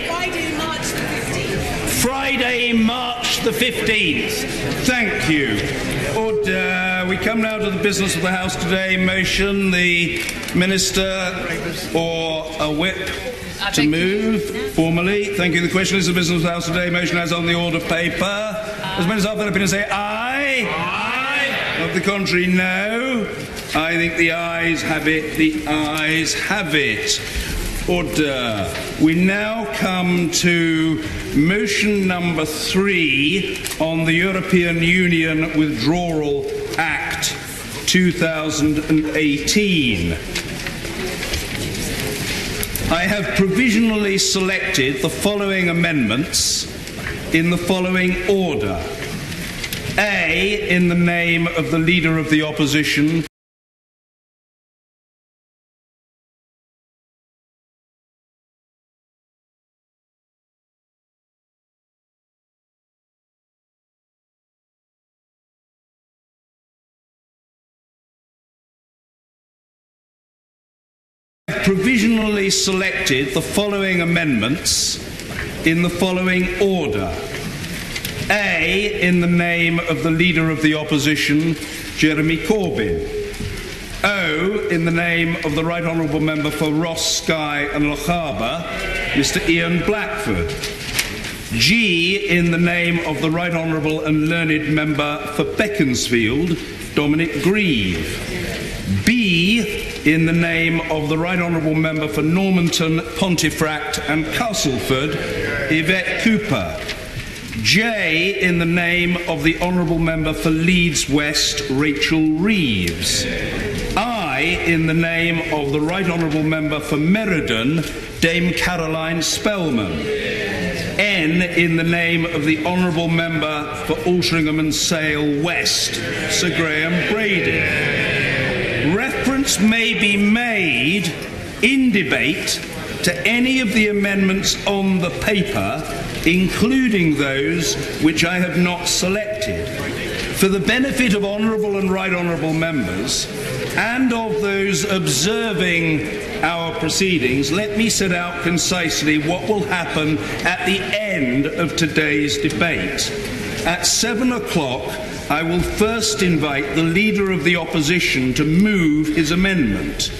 Friday, March the 15th. Friday, March the 15th. Thank you. Order. We come now to the business of the House today. Motion, the Minister or a whip to move formally. Thank you. The question is the business of the House today. Motion as on the order paper. As many as are Filipino say aye. Aye. Of the contrary, no. I think the ayes have it. The ayes have it. Order. We now come to motion number 3 on the European Union Withdrawal Act 2018. I have provisionally selected the following amendments in the following order. A, in the name of the Leader of the Opposition, provisionally selected the following amendments in the following order. A, in the name of the Leader of the Opposition, Jeremy Corbyn. O, in the name of the Right Honourable Member for Ross, Skye and Lochaber, Mr Ian Blackford. G, in the name of the Right Honourable and Learned Member for Beaconsfield, Dominic Grieve. B, in the name of the Right Honourable Member for Normanton, Pontefract and Castleford, Yvette Cooper. J, in the name of the Honourable Member for Leeds West, Rachel Reeves. I, in the name of the Right Honourable Member for Meriden, Dame Caroline Spellman. N, in the name of the Honourable Member for Altrincham and Sale West, Sir Graham Brady. Reference may be made in debate to any of the amendments on the paper, including those which I have not selected. For the benefit of honourable and right honourable members and of those observing our proceedings, let me set out concisely what will happen at the end of today's debate. At 7 o'clock, I will first invite the Leader of the Opposition to move his amendment.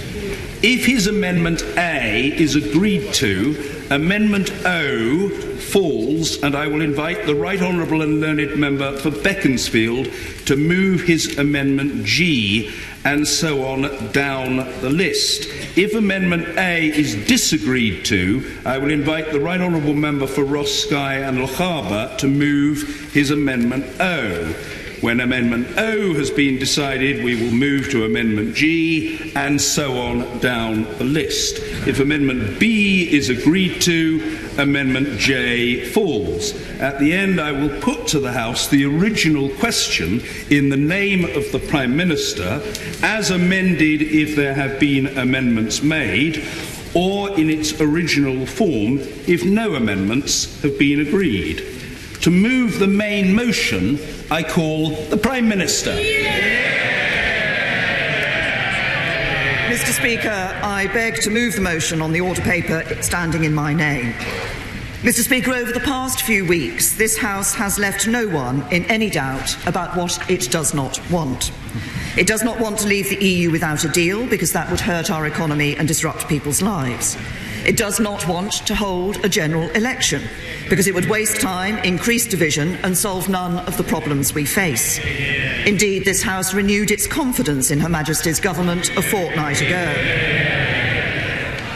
If his Amendment A is agreed to, Amendment O falls, and I will invite the Right Honourable and Learned Member for Beaconsfield to move his Amendment G, and so on down the list. If Amendment A is disagreed to, I will invite the Right Honourable Member for Ross, Skye and Lochaber to move his Amendment O. When Amendment O has been decided, we will move to Amendment G, and so on down the list. If Amendment B is agreed to, Amendment J falls. At the end, I will put to the House the original question in the name of the Prime Minister, as amended if there have been amendments made, or in its original form if no amendments have been agreed. To move the main motion, I call the Prime Minister. Mr. Speaker, I beg to move the motion on the order paper standing in my name. Mr. Speaker, over the past few weeks, this House has left no one in any doubt about what it does not want. It does not want to leave the EU without a deal because that would hurt our economy and disrupt people's lives. It does not want to hold a general election because it would waste time, increase division and solve none of the problems we face. Indeed, this House renewed its confidence in Her Majesty's government a fortnight ago.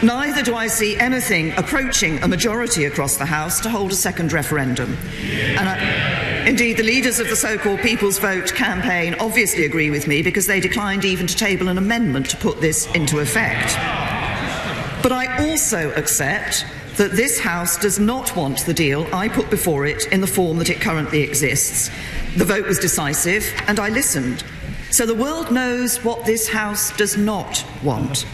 Neither do I see anything approaching a majority across the House to hold a second referendum. Indeed, the leaders of the so-called People's Vote campaign obviously agree with me because they declined even to table an amendment to put this into effect. But I also accept that this House does not want the deal I put before it in the form that it currently exists. The vote was decisive, and I listened. So the world knows what this House does not want.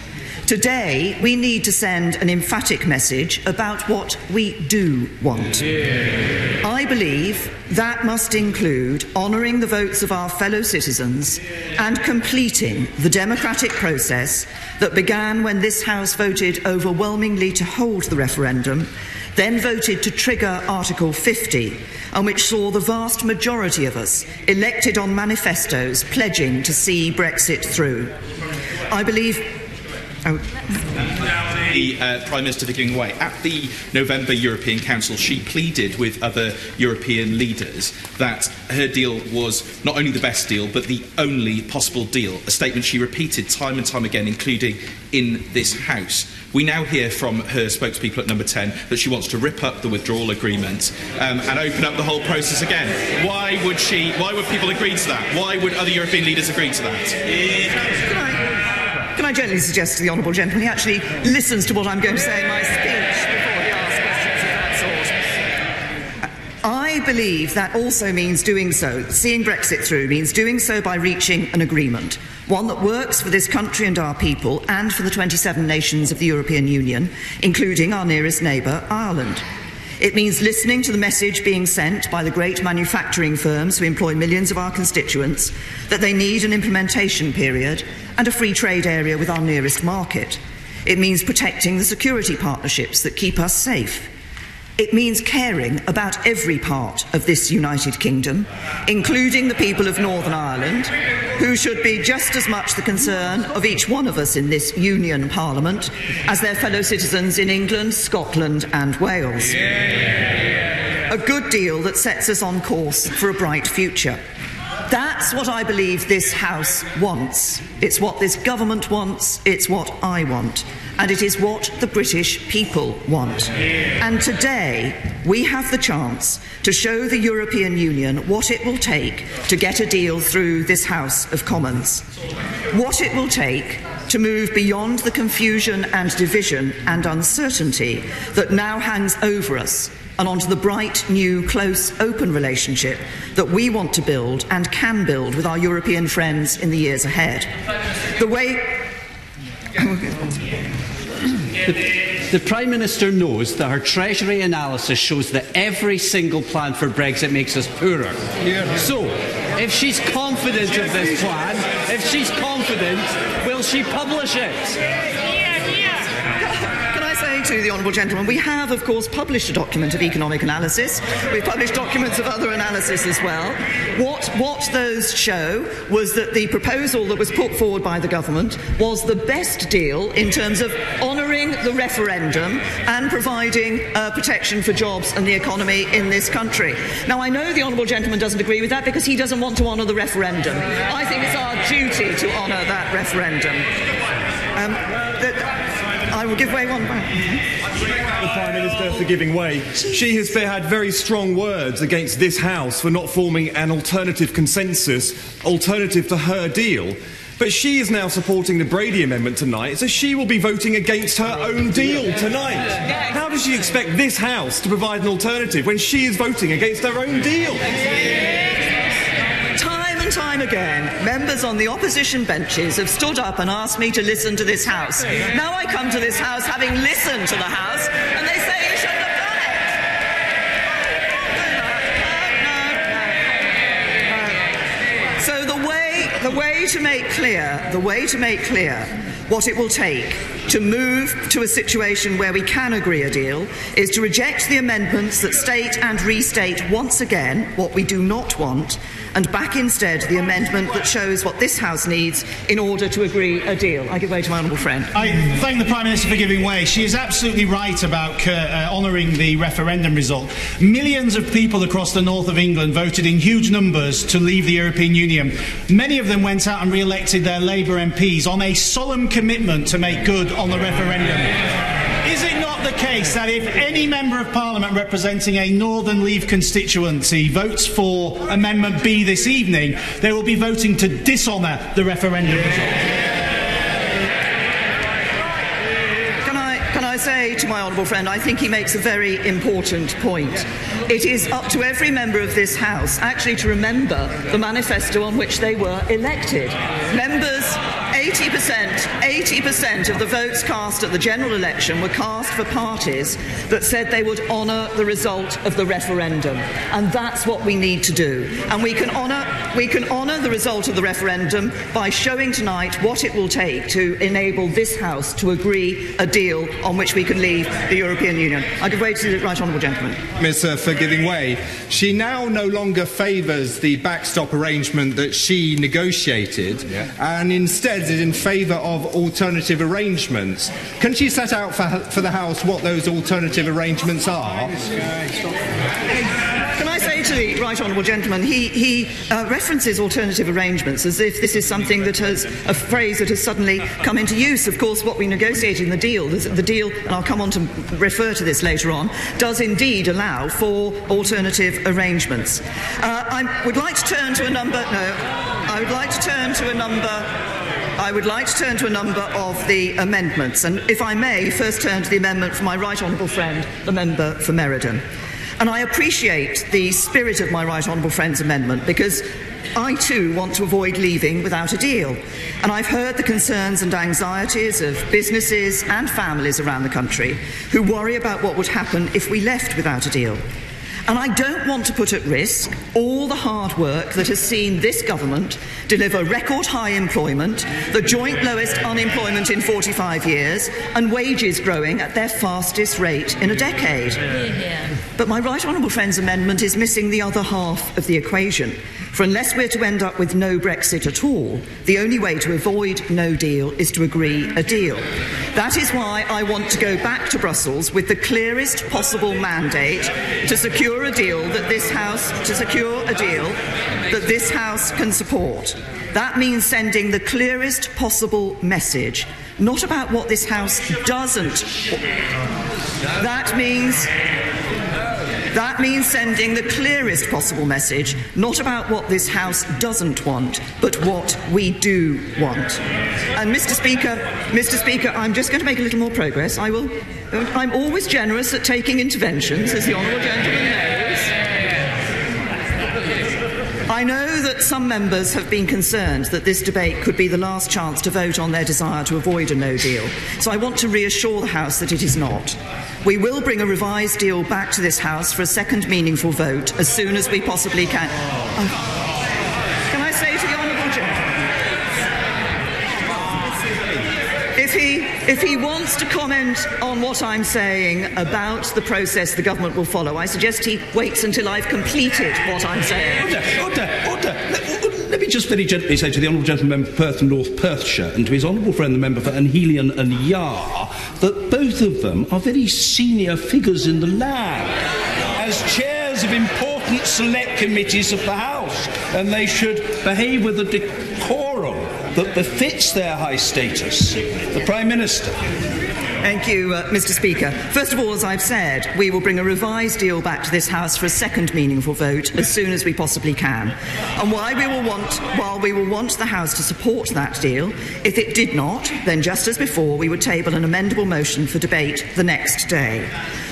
Today, we need to send an emphatic message about what we do want. I I believe that must include honouring the votes of our fellow citizens and completing the democratic process that began when this House voted overwhelmingly to hold the referendum, then voted to trigger Article 50, and which saw the vast majority of us elected on manifestos pledging to see Brexit through. I believe... The Prime Minister giving way. At the November European Council, she pleaded with other European leaders that her deal was not only the best deal, but the only possible deal, a statement she repeated time and time again, including in this House. We now hear from her spokespeople at Number 10 that she wants to rip up the withdrawal agreement and open up the whole process again. Why would people agree to that? Why would other European leaders agree to that? Can I gently suggest to the honourable gentleman he actually listens to what I'm going to say in my speech before he asks questions of that sort? I believe that also means doing so. Seeing Brexit through means doing so by reaching an agreement, one that works for this country and our people and for the 27 nations of the European Union, including our nearest neighbour, Ireland. It means listening to the message being sent by the great manufacturing firms who employ millions of our constituents that they need an implementation period and a free trade area with our nearest market. It means protecting the security partnerships that keep us safe. It means caring about every part of this United Kingdom, including the people of Northern Ireland, who should be just as much the concern of each one of us in this Union Parliament as their fellow citizens in England, Scotland and Wales. A good deal that sets us on course for a bright future. That's what I believe this House wants. It's what this government wants, it's what I want, and it is what the British people want. And today, we have the chance to show the European Union what it will take to get a deal through this House of Commons. What it will take to move beyond the confusion and division and uncertainty that now hangs over us and onto the bright, new, close, open relationship that we want to build and can build with our European friends in the years ahead. The Prime Minister knows that her Treasury analysis shows that every single plan for Brexit makes us poorer. So, if she's confident of this plan, will she publish it? To the honourable gentleman, we have, of course, published a document of economic analysis. We've published documents of other analysis as well. What those show was that the proposal that was put forward by the government was the best deal in terms of honouring the referendum and providing protection for jobs and the economy in this country. Now, I know the honourable gentleman doesn't agree with that because he doesn't want to honour the referendum. I think it's our duty to honour that referendum. I will give way one. The Prime Minister for giving way. She has had very strong words against this House for not forming an alternative consensus, alternative to her deal. But she is now supporting the Brady Amendment tonight, so she will be voting against her own deal tonight. How does she expect this House to provide an alternative when she is voting against her own deal? Time again, members on the opposition benches have stood up and asked me to listen to this House. Now I come to this House having listened to the House, and they say you shouldn't have done it. So the way to make clear what it will take to move to a situation where we can agree a deal is to reject the amendments that state and restate once again what we do not want, and back instead the amendment that shows what this House needs in order to agree a deal. I give way to my honourable friend. I thank the Prime Minister for giving way. She is absolutely right about honouring the referendum result. Millions of people across the north of England voted in huge numbers to leave the European Union. Many of them went out and re-elected their Labour MPs on a solemn commitment to make good on the referendum. Is it not the case that if any Member of Parliament representing a Northern Leave constituency votes for Amendment B this evening, they will be voting to dishonour the referendum result? Can I say to my honourable friend, I think he makes a very important point. It is up to every member of this House actually to remember the manifesto on which they were elected. Members, 80% of the votes cast at the general election were cast for parties that said they would honour the result of the referendum. And that's what we need to do. And we can honour the result of the referendum by showing tonight what it will take to enable this House to agree a deal on which we can leave the European Union. I give way to the right honourable gentleman. For giving way. She now no longer favours the backstop arrangement that she negotiated, and instead is in favour of alternative arrangements. Can she set out for the House what those alternative arrangements are? Can I say to the right honourable gentleman, he references alternative arrangements as if this is something that has, a phrase that has suddenly come into use. Of course, what we negotiated in the deal, and I'll come on to refer to this later on, does indeed allow for alternative arrangements. I would like to turn to a number of the amendments, and if I may, first turn to the amendment from my right honourable friend, the member for Meriden. And I appreciate the spirit of my right honourable friend's amendment, because I too want to avoid leaving without a deal. And I've heard the concerns and anxieties of businesses and families around the country who worry about what would happen if we left without a deal. And I don't want to put at risk all the hard work that has seen this government deliver record high employment, the joint lowest unemployment in 45 years, and wages growing at their fastest rate in a decade. But my right honourable friend's amendment is missing the other half of the equation. For unless we're to end up with no Brexit at all, the only way to avoid no deal is to agree a deal. That is why I want to go back to Brussels with the clearest possible mandate to secure a deal that this House can support. That means sending the clearest possible message, not about what this House doesn't. That means sending the clearest possible message, not about what this House doesn't want, but what we do want. And Mr. Speaker, I'm just going to make a little more progress. I'm always generous at taking interventions, as the honourable gentleman knows. I know that some members have been concerned that this debate could be the last chance to vote on their desire to avoid a no deal. So I want to reassure the House that it is not. We will bring a revised deal back to this House for a second meaningful vote as soon as we possibly can. Can I say to the honourable gentleman, if he wants to comment on what I'm saying about the process the government will follow, I suggest he waits until I've completed what I'm saying. Order. Let me just very gently say to the honourable gentleman member for Perth and North Perthshire and to his honourable friend the member for Anhelion and Yar that both of them are very senior figures in the land as chairs of important select committees of the House, and they should behave with a decorum that befits their high status. The Prime Minister. Thank you, Mr. Speaker. First of all, as I've said, we will bring a revised deal back to this House for a second meaningful vote as soon as we possibly can. And while we will want the House to support that deal, if it did not, then just as before, we would table an amendable motion for debate the next day.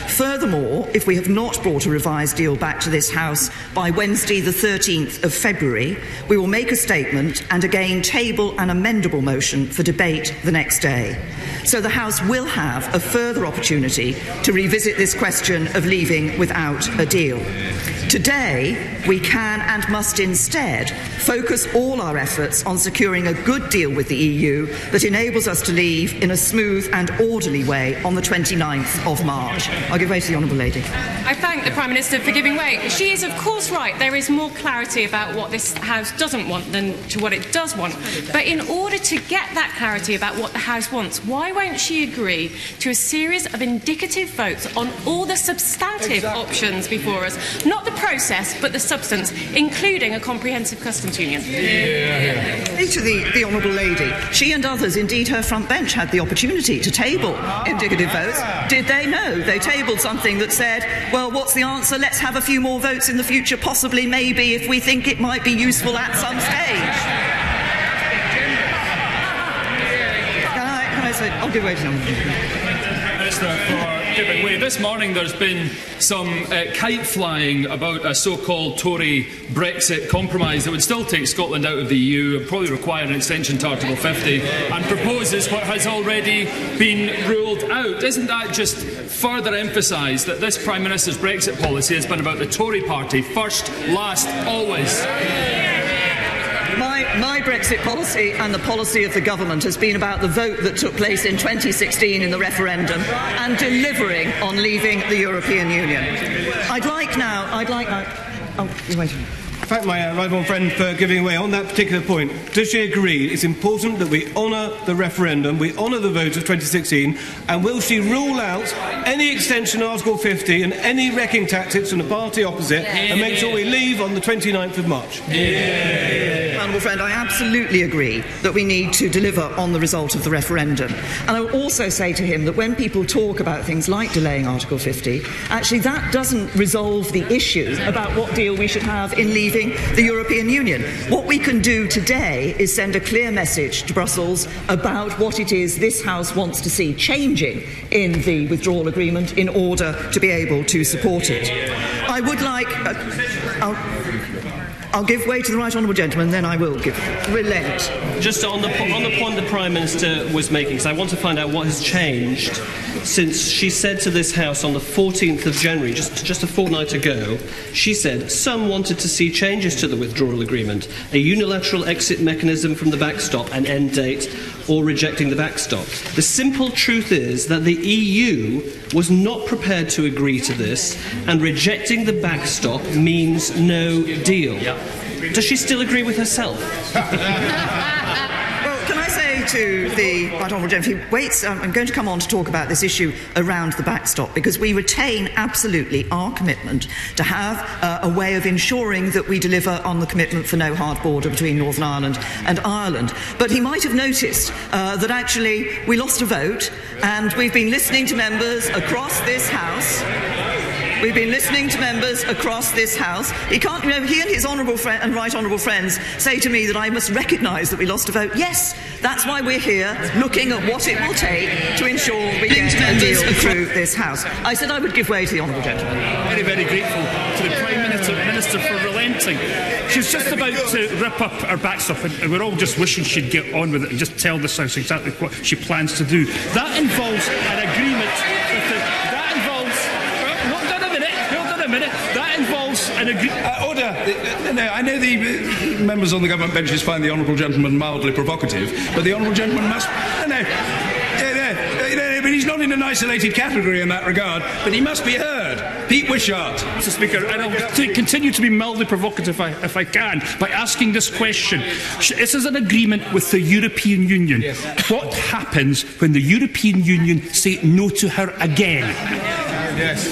Furthermore, if we have not brought a revised deal back to this House by Wednesday the 13th of February, we will make a statement and again table an amendable motion for debate the next day. So the House will have a further opportunity to revisit this question of leaving without a deal. Today, we can and must instead focus all our efforts on securing a good deal with the EU that enables us to leave in a smooth and orderly way on the 29th of March. I'll give way to the Honourable Lady. I thank the Prime Minister for giving way. She is, of course, right. There is more clarity about what this House doesn't want than to what it does want. But in order to get that clarity about what the House wants, why won't she agree to a series of indicative votes on all the substantive options before us? Not the process, but the substance, including a comprehensive customs union. To the Honourable Lady, she and others, indeed her front bench, had the opportunity to table indicative votes. Did they? No. They tabled something that said, well, what's the answer? Let's have a few more votes in the future, possibly, maybe, if we think it might be useful at some stage. Can I say, I'll give way to them. Minister for Way. This morning there's been some kite flying about a so-called Tory Brexit compromise that would still take Scotland out of the EU and probably require an extension to Article 50 and proposes what has already been ruled out. Isn't that just further emphasise that this Prime Minister's Brexit policy has been about the Tory party first, last, always? My Brexit policy and the policy of the government has been about the vote that took place in 2016 in the referendum and delivering on leaving the European Union. You're waiting. Thank my right honourable friend for giving way on that particular point. Does she agree it's important that we honour the referendum, we honour the vote of 2016, and will she rule out any extension of Article 50 and any wrecking tactics from the party opposite and make sure we leave on the 29th of March? Honourable friend, I absolutely agree that we need to deliver on the result of the referendum. And I will also say to him that when people talk about things like delaying Article 50, actually that doesn't resolve the issue about what deal we should have in leaving the European Union. What we can do today is send a clear message to Brussels about what it is this House wants to see changing in the withdrawal agreement in order to be able to support it. I would like... I'll give way to the right honourable gentleman, then I will relent. Just on the point the Prime Minister was making, because I want to find out what has changed since she said to this House on the 14th of January, just a fortnight ago, she said some wanted to see changes to the withdrawal agreement, a unilateral exit mechanism from the backstop, an end date, or rejecting the backstop. The simple truth is that the EU was not prepared to agree to this, and rejecting the backstop means no deal. Does she still agree with herself? Well, can I say to the right honourable gentleman, if he waits, I'm going to come on to talk about this issue around the backstop, because we retain absolutely our commitment to have a way of ensuring that we deliver on the commitment for no hard border between Northern Ireland and Ireland. But he might have noticed that actually we lost a vote, and we've been listening to members across this House. We've been listening to members across this House. He can't, he and his honourable and right honourable friends say to me that I must recognise that we lost a vote. Yes, that's why we're here, looking at what it will take to ensure we get a deal through this House. I said I would give way to the honourable gentleman. Very, very grateful to the Prime Minister for relenting. She's just about to rip up our backstop, and we're all just wishing she'd get on with it and just tell this House exactly what she plans to do. That involves an agreement with the... That involves an agreement. Order. No, I know the members on the government benches find the honourable gentleman mildly provocative, but the honourable gentleman must... but he's not in an isolated category in that regard, but he must be heard. Pete Wishart. Mr. Speaker, and I'll continue to be mildly provocative if I can by asking this question. This is an agreement with the European Union. Yes. What happens when the European Union say no to her again? Yes.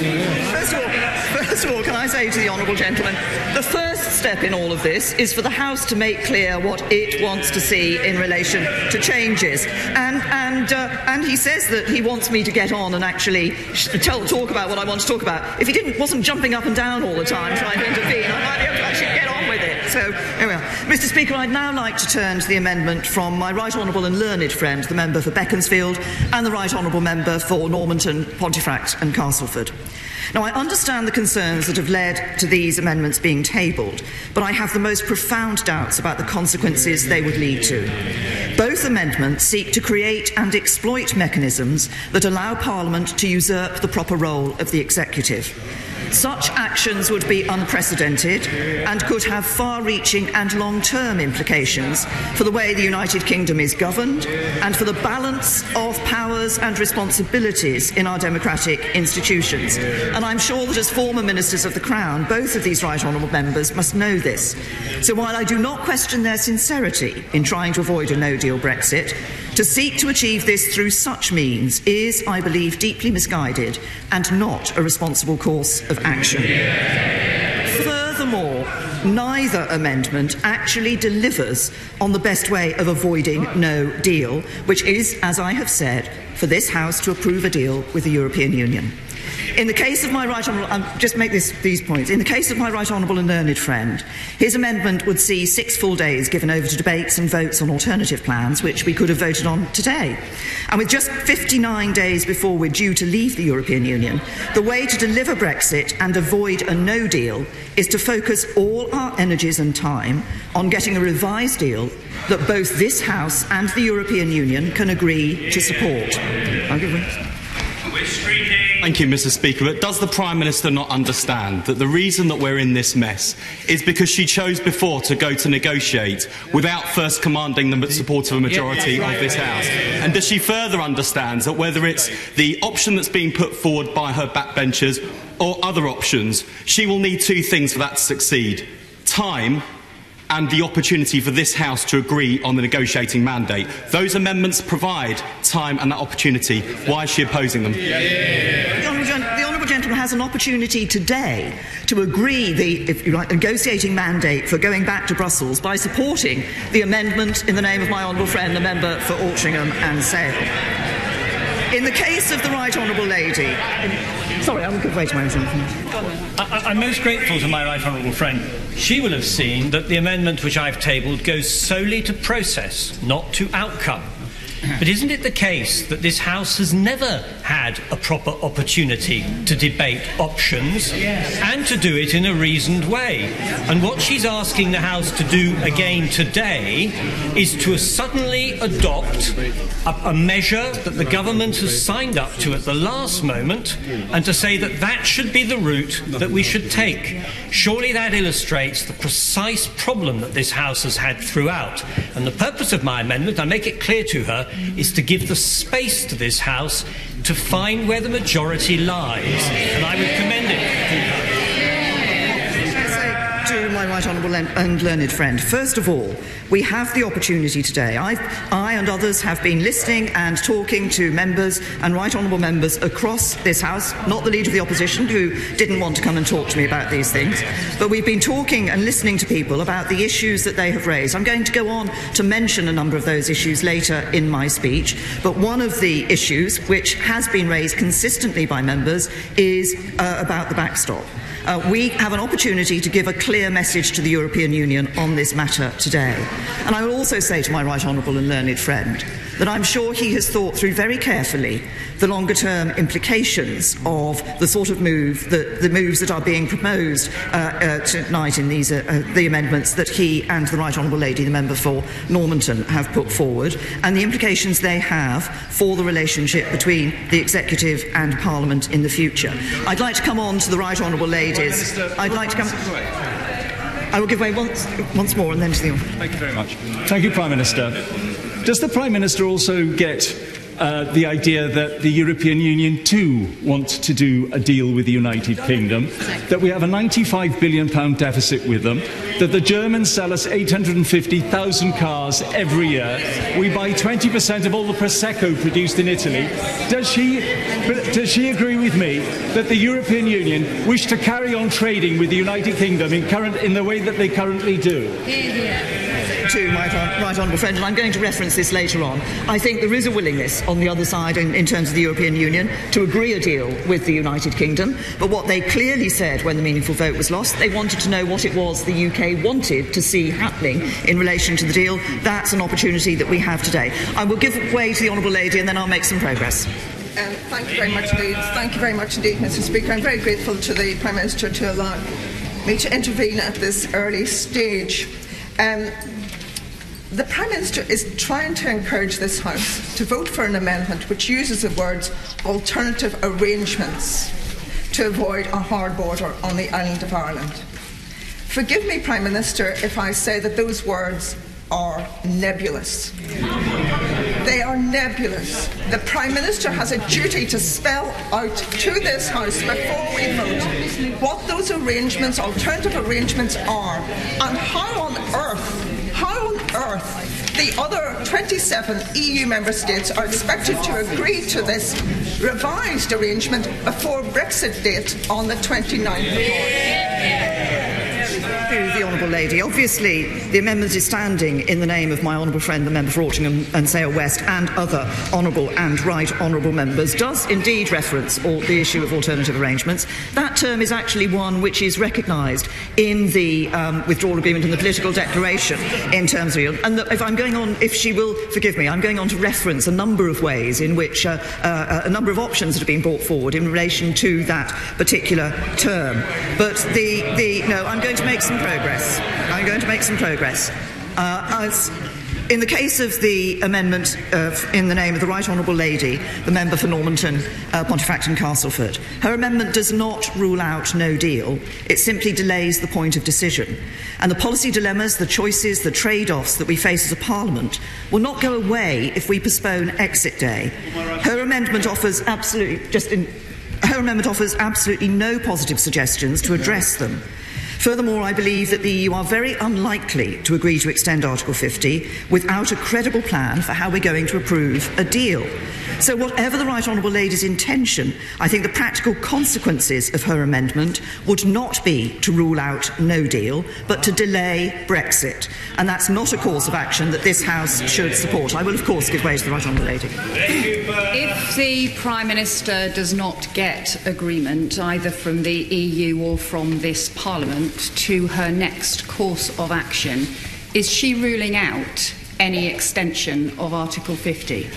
First of all, can I say to the honourable gentleman, the first step in all of this is for the House to make clear what it wants to see in relation to changes. And he says that he wants me to get on and actually talk about what I want to talk about. If he wasn't jumping up and down all the time trying to intervene, I might be able to actually get on with it. So, here we are. Mr. Speaker, I'd now like to turn to the amendment from my right honourable and learned friend, the member for Beaconsfield, and the right honourable member for Normanton, Pontefract and Castleford. Now, I understand the concerns that have led to these amendments being tabled, but I have the most profound doubts about the consequences they would lead to. Both amendments seek to create and exploit mechanisms that allow Parliament to usurp the proper role of the executive. Such actions would be unprecedented and could have far-reaching and long-term implications for the way the United Kingdom is governed and for the balance of powers and responsibilities in our democratic institutions. And I'm sure that as former Ministers of the Crown, both of these right honourable members must know this. So while I do not question their sincerity in trying to avoid a no-deal Brexit, to seek to achieve this through such means is, I believe, deeply misguided and not a responsible course of action. Furthermore, neither amendment actually delivers on the best way of avoiding no deal, which is, as I have said, for this House to approve a deal with the European Union. In the case of my right honourable, just make these points. In the case of my right honourable and learned friend, his amendment would see 6 full days given over to debates and votes on alternative plans, which we could have voted on today. And with just 59 days before we're due to leave the European Union, the way to deliver Brexit and avoid a no deal is to focus all our energies and time on getting a revised deal that both this House and the European Union can agree to support. Thank you, Mr. Speaker. But does the Prime Minister not understand that the reason that we're in this mess is because she chose before to go to negotiate without first commanding the support of a majority of this House? And does she further understand that whether it's the option that's being put forward by her backbenchers or other options, she will need 2 things for that to succeed: time and the opportunity for this House to agree on the negotiating mandate? Those amendments provide time and that opportunity. Why is she opposing them? The honourable gentleman has an opportunity today to agree the, if you like, negotiating mandate for going back to Brussels by supporting the amendment in the name of my honourable friend, the member for Altrincham and Sale. In the case of the right honourable lady... Sorry, I'm going to wait a moment. I'm most grateful to my right honourable friend. She will have seen that the amendment which I've tabled goes solely to process, not to outcome. But isn't it the case that this House has never had a proper opportunity to debate options and to do it in a reasoned way? And what she's asking the House to do again today is to suddenly adopt a measure that the government has signed up to at the last moment and to say that that should be the route that we should take. Surely that illustrates the precise problem that this House has had throughout. And the purpose of my amendment, I make it clear to her, is to give the space to this House to find where the majority lies. And I would commend it. To my right honourable and learned friend, first of all, we have the opportunity today. I and others have been listening and talking to members and right honourable members across this House, not the Leader of the Opposition, who didn't want to come and talk to me about these things, but we've been talking and listening to people about the issues that they have raised. I'm going to go on to mention a number of those issues later in my speech, but one of the issues which has been raised consistently by members is about the backstop. We have an opportunity to give a clear message to the European Union on this matter today. And I will also say to my right honourable and learned friend that I'm sure he has thought through very carefully the longer-term implications of the sort of move, the moves that are being proposed tonight in these the amendments that he and the right honourable lady, the member for Normanton, have put forward, and the implications they have for the relationship between the executive and Parliament in the future. I'd like to come on to the right honourable ladies. I'd like to come. I will give way once more and then to the. Thank you very much. Thank you, Prime Minister. Does the Prime Minister also get the idea that the European Union too want to do a deal with the United Kingdom, that we have a £95 billion deficit with them, that the Germans sell us 850,000 cars every year, we buy 20% of all the Prosecco produced in Italy? Does she agree with me that the European Union wish to carry on trading with the United Kingdom in the way that they currently do? To my right honourable friend, and I'm going to reference this later on, I think there is a willingness on the other side in terms of the European Union to agree a deal with the United Kingdom, but what they clearly said when the meaningful vote was lost, they wanted to know what it was the UK wanted to see happening in relation to the deal. That's an opportunity that we have today. I will give way to the honourable lady and then I'll make some progress. Thank you very much indeed. Thank you very much indeed, Mr. Speaker. I'm very grateful to the Prime Minister to allow me to intervene at this early stage. The Prime Minister is trying to encourage this House to vote for an amendment which uses the words alternative arrangements to avoid a hard border on the island of Ireland. Forgive me, Prime Minister, if I say that those words are nebulous. They are nebulous. The Prime Minister has a duty to spell out to this House before we vote what those arrangements, alternative arrangements are, and how on earth the other 27 EU member states are expected to agree to this revised arrangement before Brexit date on the 29th of March. To the honourable Lady. Obviously, the amendment is standing in the name of my honourable friend, the member for Altrincham and Sale West, and other honourable and right honourable members, does indeed reference the issue of alternative arrangements. That term is actually one which is recognised in the withdrawal agreement and the political declaration in terms of... And if she will forgive me, I'm going on to reference a number of ways in which a number of options that have been brought forward in relation to that particular term. But no, I'm going to make some progress. I'm going to make some progress. In the case of the amendment in the name of the Right Honourable Lady, the member for Normanton, Pontefract Castleford, her amendment does not rule out no deal. It simply delays the point of decision. And the policy dilemmas, the choices, the trade-offs that we face as a Parliament will not go away if we postpone exit day. Her amendment offers absolutely no positive suggestions to address them. Furthermore, I believe that the EU are very unlikely to agree to extend Article 50 without a credible plan for how we're going to approve a deal. So whatever the Right Honourable Lady's intention, I think the practical consequences of her amendment would not be to rule out no deal, but to delay Brexit. And that's not a course of action that this House should support. I will, of course, give way to the Right Honourable Lady. If the Prime Minister does not get agreement, either from the EU or from this Parliament, to her next course of action, is she ruling out any extension of Article 50?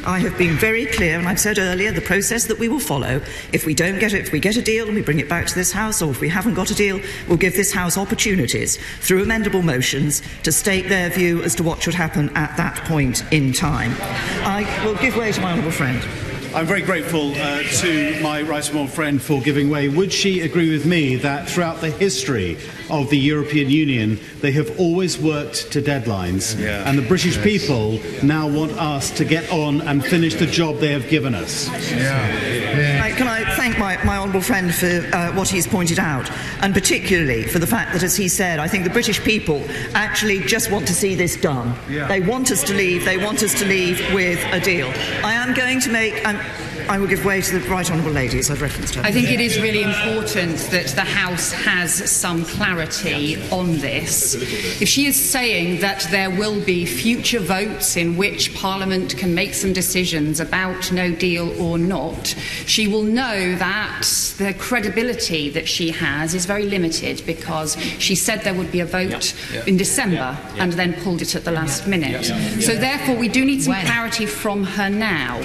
I have been very clear, and I've said earlier, the process that we will follow. If we don't get it, if we get a deal and we bring it back to this House, or if we haven't got a deal, we'll give this House opportunities through amendable motions to state their view as to what should happen at that point in time. I will give way to my honourable friend. I'm very grateful to my right honourable friend for giving way. Would she agree with me that throughout the history of the European Union, they have always worked to deadlines, and the British people now want us to get on and finish the job they have given us? Can I thank my honourable friend for what he's pointed out, and particularly for the fact that, as he said, I think the British people actually just want to see this done. They want us to leave. They want us to leave with a deal. I am going to make... I will give way to the Right Honourable Lady, as I've referenced her. I think it is really important that the House has some clarity on this. If she is saying that there will be future votes in which Parliament can make some decisions about no deal or not, she will know that the credibility that she has is very limited, because she said there would be a vote in December and then pulled it at the last minute. So therefore we do need some clarity from her now.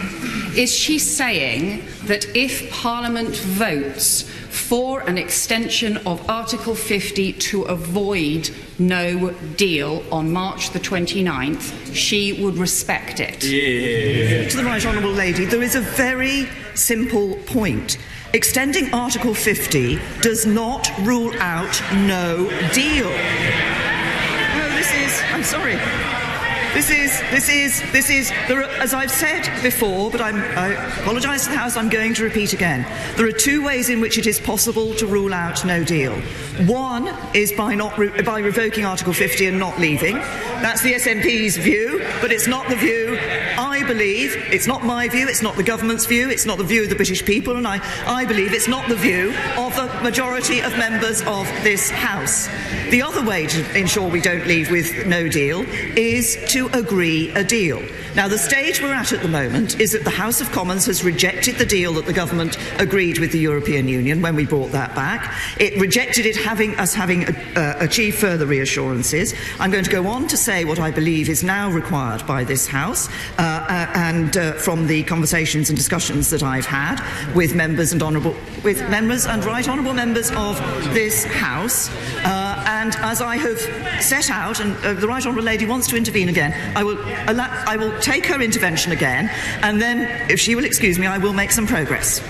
Is she saying that if Parliament votes for an extension of Article 50 to avoid no deal on March the 29th, she would respect it? To the Right Honourable Lady, there is a very simple point. Extending Article 50 does not rule out no deal. No, I'm sorry. This is, as I've said before, but I apologise to the House, I'm going to repeat again. There are two ways in which it is possible to rule out no deal. One is by revoking Article 50 and not leaving. That's the SNP's view, but it's not the view I believe. It's not my view, it's not the government's view, it's not the view of the British people, and I believe it's not the view of the majority of members of this House. The other way to ensure we don't leave with no deal is to agree a deal. Now, the stage we're at the moment is that the House of Commons has rejected the deal that the government agreed with the European Union when we brought that back. It rejected it having achieved further reassurances. I'm going to go on to say what I believe is now required by this House, and from the conversations and discussions that I've had with members and right honourable members of this House. And as I have set out, and the Right Honourable Lady wants to intervene again, I will take her intervention again, and then, if she will excuse me, I will make some progress.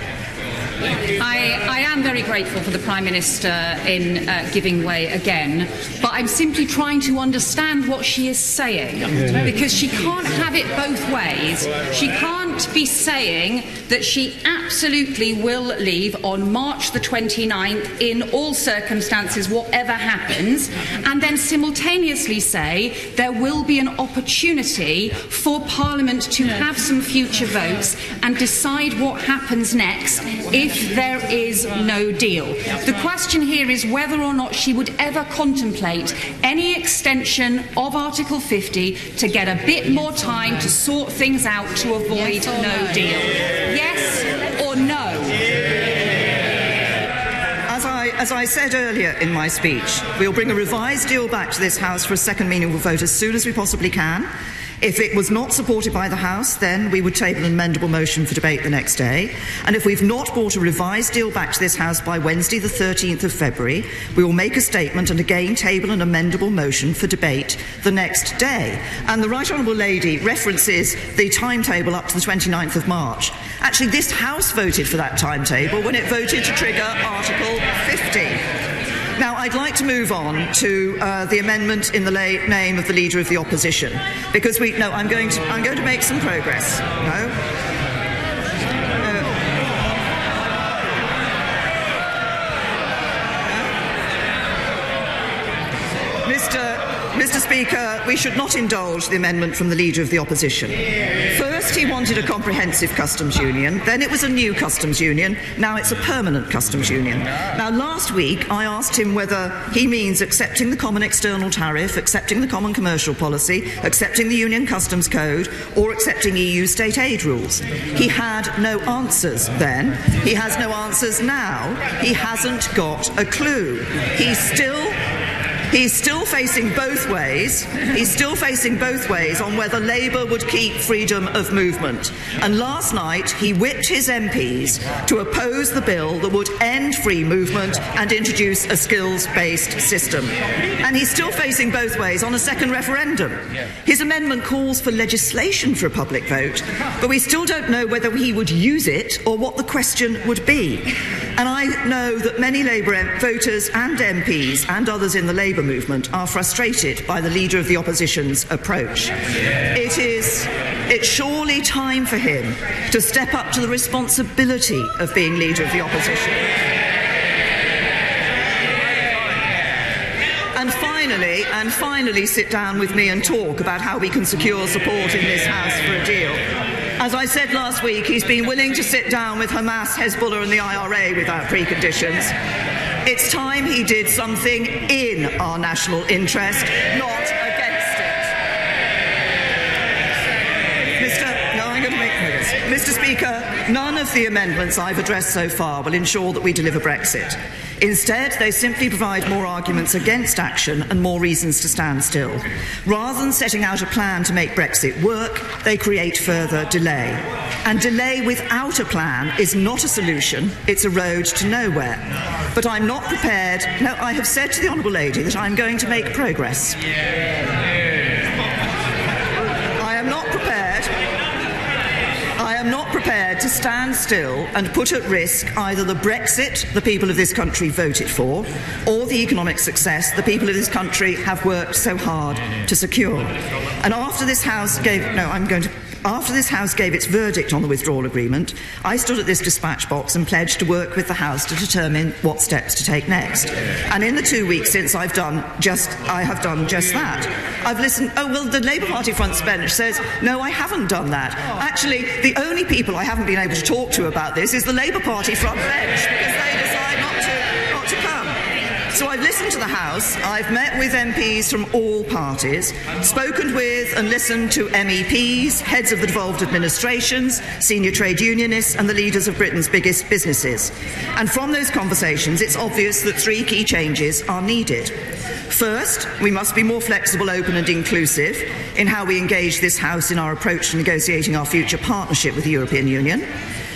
I am very grateful for the Prime Minister in giving way again, but I'm simply trying to understand what she is saying, because she can't have it both ways. She can't be saying that she absolutely will leave on March the 29th in all circumstances, whatever happens, and then simultaneously say there will be an opportunity for Parliament to have some future votes and decide what happens next if if there is no deal. The question here is whether or not she would ever contemplate any extension of Article 50 to get a bit more time to sort things out to avoid no deal. Yes or no? As I said earlier in my speech, we'll bring a revised deal back to this House for a second meaningful vote as soon as we possibly can. If it was not supported by the House, then we would table an amendable motion for debate the next day. And if we've not brought a revised deal back to this House by Wednesday the 13th of February, we will make a statement and again table an amendable motion for debate the next day. And the Right Honourable Lady references the timetable up to the 29th of March. Actually, this House voted for that timetable when it voted to trigger Article 50. Now, I'd like to move on to the amendment in the name of the Leader of the Opposition, because I'm going to make some progress. Mr. Speaker, we should not indulge the amendment from the Leader of the Opposition. First, he wanted a comprehensive customs union, then it was a new customs union, now it's a permanent customs union. Now, last week, I asked him whether he means accepting the common external tariff, accepting the common commercial policy, accepting the Union Customs Code, or accepting EU state aid rules. He had no answers then. He has no answers now. He hasn't got a clue. He's still facing both ways. He's still facing both ways on whether Labour would keep freedom of movement. And last night he whipped his MPs to oppose the bill that would end free movement and introduce a skills-based system. And he's still facing both ways on a second referendum. His amendment calls for legislation for a public vote, but we still don't know whether he would use it or what the question would be. And I know that many Labour voters and MPs and others in the Labour movement are frustrated by the Leader of the Opposition's approach. It's surely time for him to step up to the responsibility of being Leader of the Opposition. And finally sit down with me and talk about how we can secure support in this House for a deal. As I said last week, he's been willing to sit down with Hamas, Hezbollah and the IRA without preconditions. It's time he did something in our national interest, not against it. Mr. Speaker, none of the amendments I've addressed so far will ensure that we deliver Brexit. Instead, they simply provide more arguments against action and more reasons to stand still. Rather than setting out a plan to make Brexit work, they create further delay. And delay without a plan is not a solution, it's a road to nowhere. But I'm not prepared. No, I have said to the Honourable Lady that I'm going to make progress. I am not prepared to stand still and put at risk either the Brexit the people of this country voted for or the economic success the people of this country have worked so hard to secure. And after this House gave its verdict on the withdrawal agreement, I stood at this dispatch box and pledged to work with the House to determine what steps to take next. And in the 2 weeks since I have done just that. I've listened. Oh, well, the Labour Party front bench says, no, I haven't done that. Actually, the only people I haven't been able to talk to about this is the Labour Party front bench, because they decide not to come. So I've listened to the House, I've met with MPs from all parties, spoken with and listened to MEPs, heads of the devolved administrations, senior trade unionists and the leaders of Britain's biggest businesses. And from those conversations, it's obvious that three key changes are needed. First, we must be more flexible, open and inclusive in how we engage this House in our approach to negotiating our future partnership with the European Union.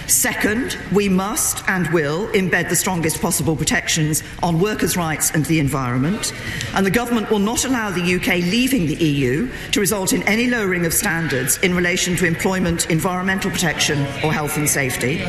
Second, we must and will embed the strongest possible protections on workers' rights and the environment, and the government will not allow the UK leaving the EU to result in any lowering of standards in relation to employment, environmental protection or health and safety.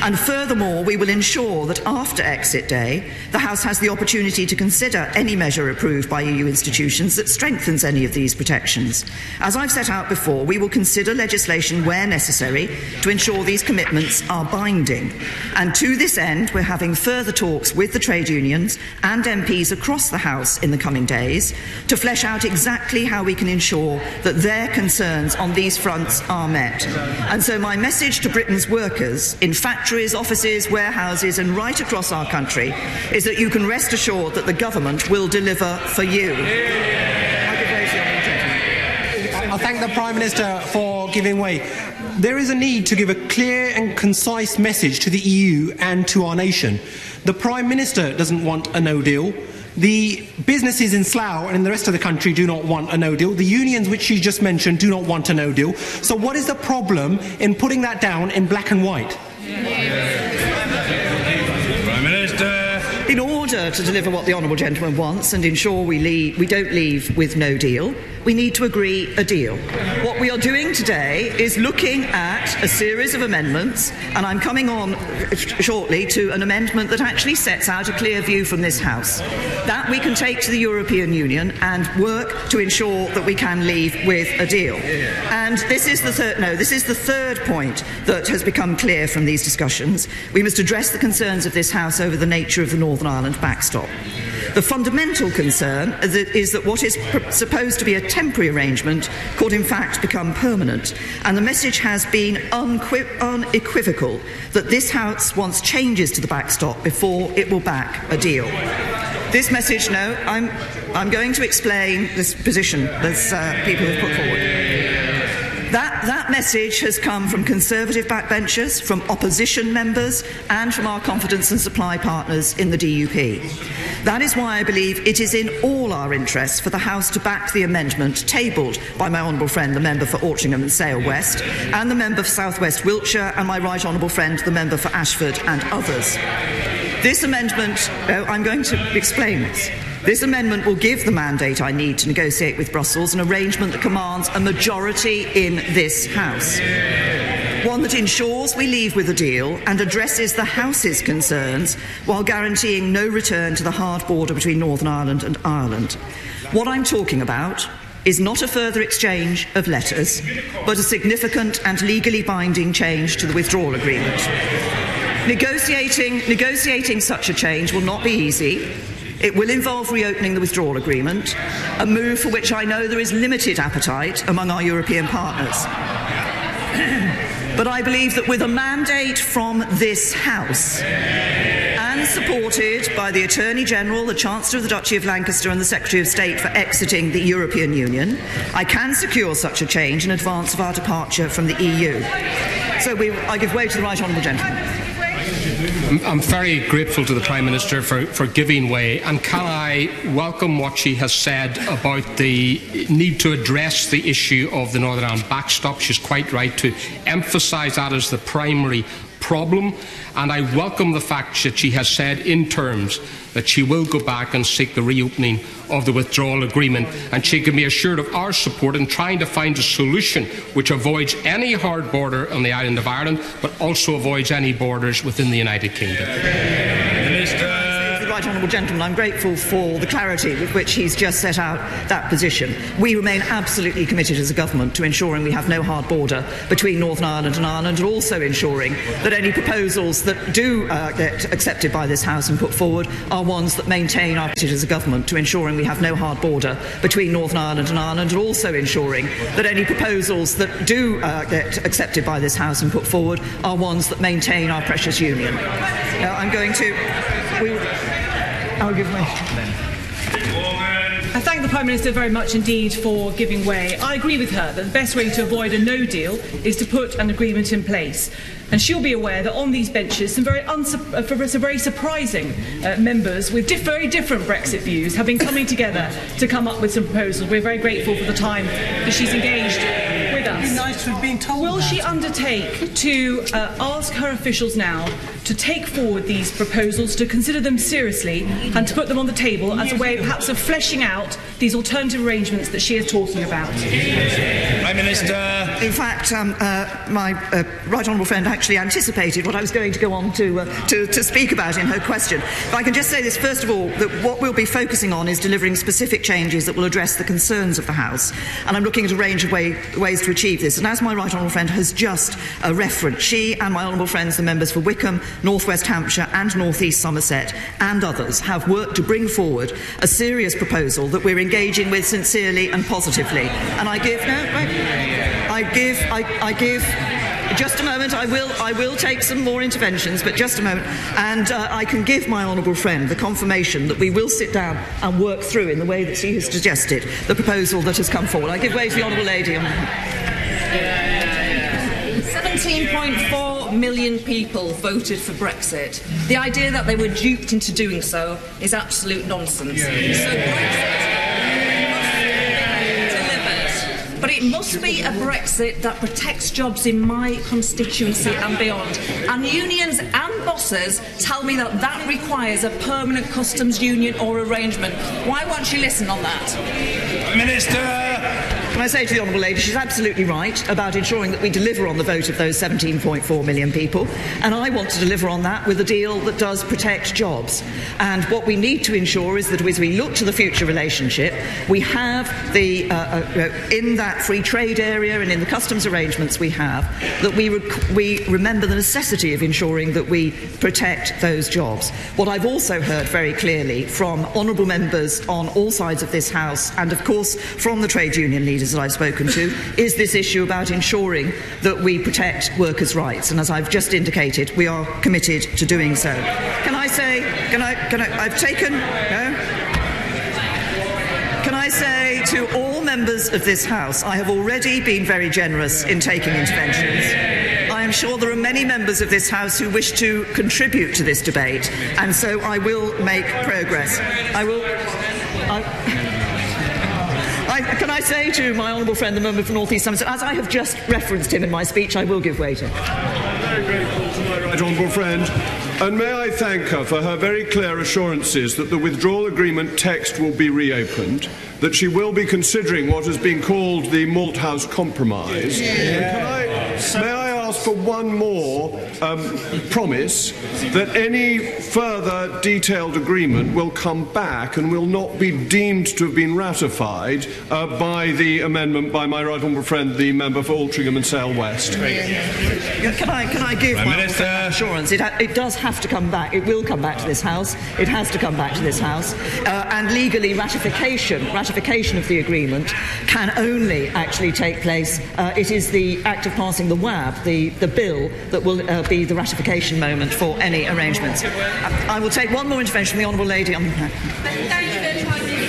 And furthermore, we will ensure that after exit day, the House has the opportunity to consider any measure approved by EU institutions that strengthens any of these protections. As I've set out before, we will consider legislation where necessary to ensure these commitments amendments are binding, and to this end we're having further talks with the trade unions and MPs across the House in the coming days to flesh out exactly how we can ensure that their concerns on these fronts are met. And so my message to Britain's workers in factories, offices, warehouses and right across our country is that you can rest assured that the government will deliver for you. I thank the Prime Minister for giving way. There is a need to give a clear and concise message to the EU and to our nation. The Prime Minister doesn't want a no deal. The businesses in Slough and in the rest of the country do not want a no deal. The unions, which she just mentioned, do not want a no deal. So what is the problem in putting that down in black and white? Prime Minister. In order to deliver what the honourable gentleman wants and ensure we don't leave with no deal, we need to agree a deal. What we are doing today is looking at a series of amendments, and I'm coming on shortly to an amendment that actually sets out a clear view from this House that we can take to the European Union and work to ensure that we can leave with a deal. And this is the third point that has become clear from these discussions. We must address the concerns of this House over the nature of the Northern Ireland backstop. The fundamental concern is that what is supposed to be a temporary arrangement could in fact become permanent, and the message has been unequivocal that this House wants changes to the backstop before it will back a deal. This message, I'm going to explain this position that people have put forward. That message has come from Conservative backbenchers, from opposition members and from our confidence and supply partners in the DUP. That is why I believe it is in all our interests for the House to back the amendment tabled by my honourable friend, the member for Altrincham and Sale West, and the member for South West Wiltshire, and my right honourable friend, the member for Ashford and others. This amendment, I'm going to explain this. This amendment will give the mandate I need to negotiate with Brussels an arrangement that commands a majority in this House. One that ensures we leave with a deal and addresses the House's concerns while guaranteeing no return to the hard border between Northern Ireland and Ireland. What I'm talking about is not a further exchange of letters, but a significant and legally binding change to the withdrawal agreement. Negotiating such a change will not be easy. It will involve reopening the withdrawal agreement, a move for which I know there is limited appetite among our European partners. But I believe that with a mandate from this House, and supported by the Attorney General, the Chancellor of the Duchy of Lancaster and the Secretary of State for exiting the European Union, I can secure such a change in advance of our departure from the EU. So I give way to the right honourable gentleman. I'm very grateful to the Prime Minister for giving way, and can I welcome what she has said about the need to address the issue of the Northern Ireland backstop. She's quite right to emphasise that as the primary problem, and I welcome the fact that she has said in terms that she will go back and seek the reopening of the withdrawal agreement, and she can be assured of our support in trying to find a solution which avoids any hard border on the island of Ireland, but also avoids any borders within the United Kingdom. Right honourable gentleman, I'm grateful for the clarity with which he's just set out that position. We remain absolutely committed as a government to ensuring we have no hard border between Northern Ireland and Ireland, and also ensuring that any proposals that do get accepted by this House and put forward are ones that maintain our position as a government to ensuring we have no hard border between Northern Ireland and Ireland, and also ensuring that any proposals that do get accepted by this House and put forward are ones that maintain our precious union. I'm going to... I'll give way. I thank the Prime Minister very much indeed for giving way. I agree with her that the best way to avoid a no deal is to put an agreement in place. And she'll be aware that on these benches some very surprising members with very different Brexit views have been coming together to come up with some proposals. We're very grateful for the time that she's engaged with us. It'd be nice to have been told. Will she undertake to ask her officials now to take forward these proposals, to consider them seriously and to put them on the table as a way perhaps of fleshing out these alternative arrangements that she is talking about? Prime Minister. In fact, my right honourable friend actually anticipated what I was going to go on to speak about in her question. If I can just say this, first of all, that what we'll be focusing on is delivering specific changes that will address the concerns of the House. And I'm looking at a range of ways to achieve this. And as my right honourable friend has just referenced, she and my honourable friends, the members for Wickham, North West Hampshire and North East Somerset and others have worked to bring forward a serious proposal that we're engaging with sincerely and positively. And I give just a moment. I will take some more interventions, but just a moment. And I can give my honourable friend the confirmation that we will sit down and work through, in the way that she has suggested, the proposal that has come forward. I give way to the honourable lady. 17.4 million people voted for Brexit. The idea that they were duped into doing so is absolute nonsense. So Brexit but it must be a Brexit that protects jobs in my constituency and beyond. And unions and bosses tell me that that requires a permanent customs union or arrangement. Why won't you listen on that? Minister! Can I say to the honourable lady, she's absolutely right about ensuring that we deliver on the vote of those 17.4 million people, and I want to deliver on that with a deal that does protect jobs. And what we need to ensure is that as we look to the future relationship, we have the in that free trade area and in the customs arrangements we have, that we remember the necessity of ensuring that we protect those jobs. What I've also heard very clearly from honourable members on all sides of this House, and of course from the trade union leaders that I've spoken to, is this issue about ensuring that we protect workers' rights. And as I've just indicated, we are committed to doing so. Can I say to all members of this House, I have already been very generous in taking interventions. I am sure there are many members of this House who wish to contribute to this debate, and so I will make progress. Can I say to my honourable friend, the member for North East Somerset, as I have just referenced him in my speech, I will give way to him. I'm very grateful to my right honourable friend, and may I thank her for her very clear assurances that the withdrawal agreement text will be reopened, that she will be considering what has been called the Malthouse Compromise. May I ask for one more promise that any further detailed agreement will come back and will not be deemed to have been ratified by the amendment by my right honourable friend, the member for Altrincham and Sale West? Can I give my assurance? It does have to come back. It will come back to this House. It has to come back to this House. And legally, ratification of the agreement can only actually take place. It is the act of passing the WAB, the bill, that will be the ratification moment for any arrangements. I will take one more intervention from the honourable lady on the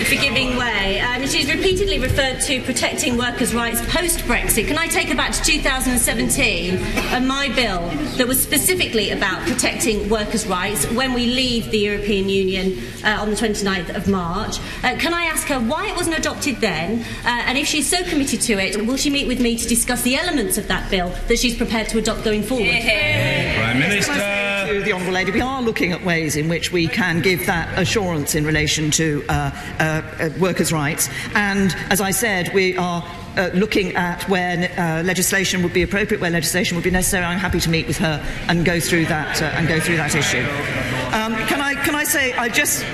for giving way. She's repeatedly referred to protecting workers' rights post-Brexit. Can I take her back to 2017 and my bill that was specifically about protecting workers' rights when we leave the European Union on the 29th of March? Can I ask her why it wasn't adopted then, and if she's so committed to it, will she meet with me to discuss the elements of that bill that she's prepared to adopt going forward? Prime Minister. To the honourable lady, we are looking at ways in which we can give that assurance in relation to workers' rights, and as I said, we are looking at where legislation would be appropriate, where legislation would be necessary. I'm happy to meet with her and go through that issue. Can I say,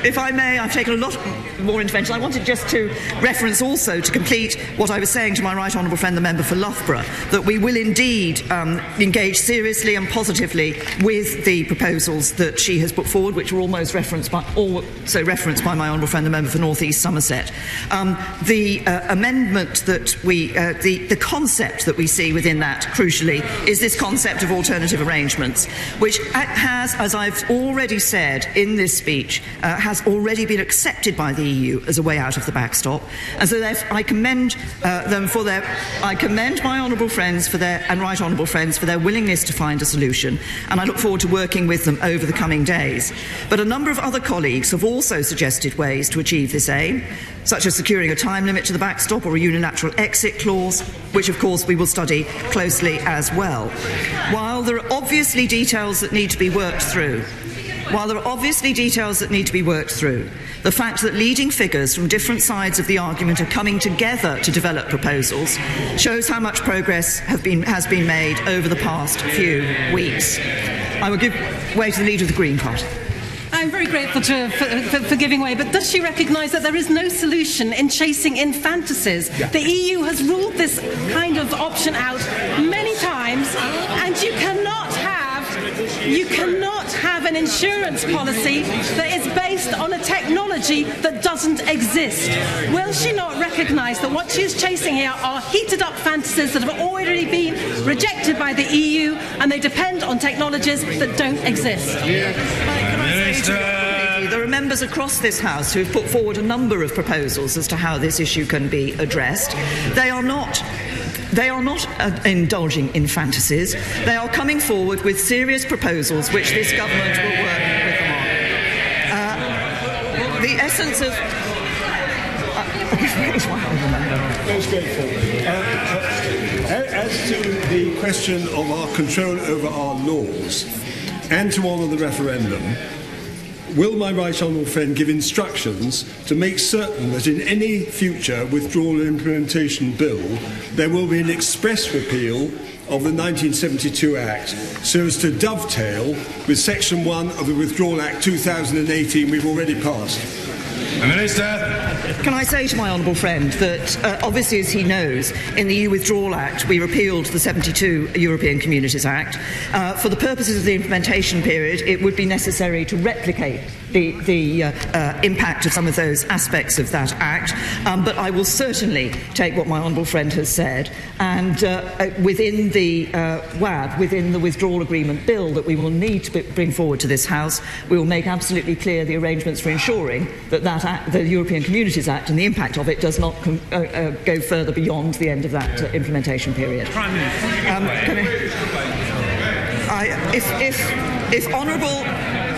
if I may, I've taken a lot more intervention. I wanted just to reference also, to complete what I was saying to my right honourable friend, the member for Loughborough, that we will indeed engage seriously and positively with the proposals that she has put forward, which were also referenced by my honourable friend, the member for North East Somerset. The amendment that the concept that we see within that, crucially, is this concept of alternative arrangements, which has, as I've already said in this speech, has already been accepted by the EU as a way out of the backstop. And so I commend I commend my honourable friends and right honourable friends for their willingness to find a solution, and I look forward to working with them over the coming days. But a number of other colleagues have also suggested ways to achieve this aim, such as securing a time limit to the backstop or a unilateral exit clause, which of course we will study closely as well. While while there are obviously details that need to be worked through, the fact that leading figures from different sides of the argument are coming together to develop proposals shows how much progress has been made over the past few weeks. I will give way to the Leader of the Green Party. I'm very grateful for giving way, but does she recognise that there is no solution in chasing in fantasies? Yeah. The EU has ruled this kind of option out many times, and you cannot have an insurance policy that is based on a technology that doesn't exist. Will she not recognise that what she is chasing here are heated up fantasies that have already been rejected by the EU, and they depend on technologies that don't exist? There are members across this House who have put forward a number of proposals as to how this issue can be addressed. They are not indulging in fantasies. They are coming forward with serious proposals which this government will work with them on. The essence of... Most grateful. As to the question of our control over our laws and to honour the referendum, will my right honourable friend give instructions to make certain that in any future withdrawal and implementation bill there will be an express repeal of the 1972 Act so as to dovetail with Section 1 of the Withdrawal Act 2018 we've already passed? The Minister. Can I say to my honourable friend that, obviously, as he knows, in the EU Withdrawal Act, we repealed the 72 European Communities Act. For the purposes of the implementation period, it would be necessary to replicate the impact of some of those aspects of that Act. But I will certainly take what my honourable friend has said, and within the WAB, within the Withdrawal Agreement Bill that we will need to bring forward to this House, we will make absolutely clear the arrangements for ensuring that the European Communities Act and the impact of it does not go further beyond the end of that implementation period.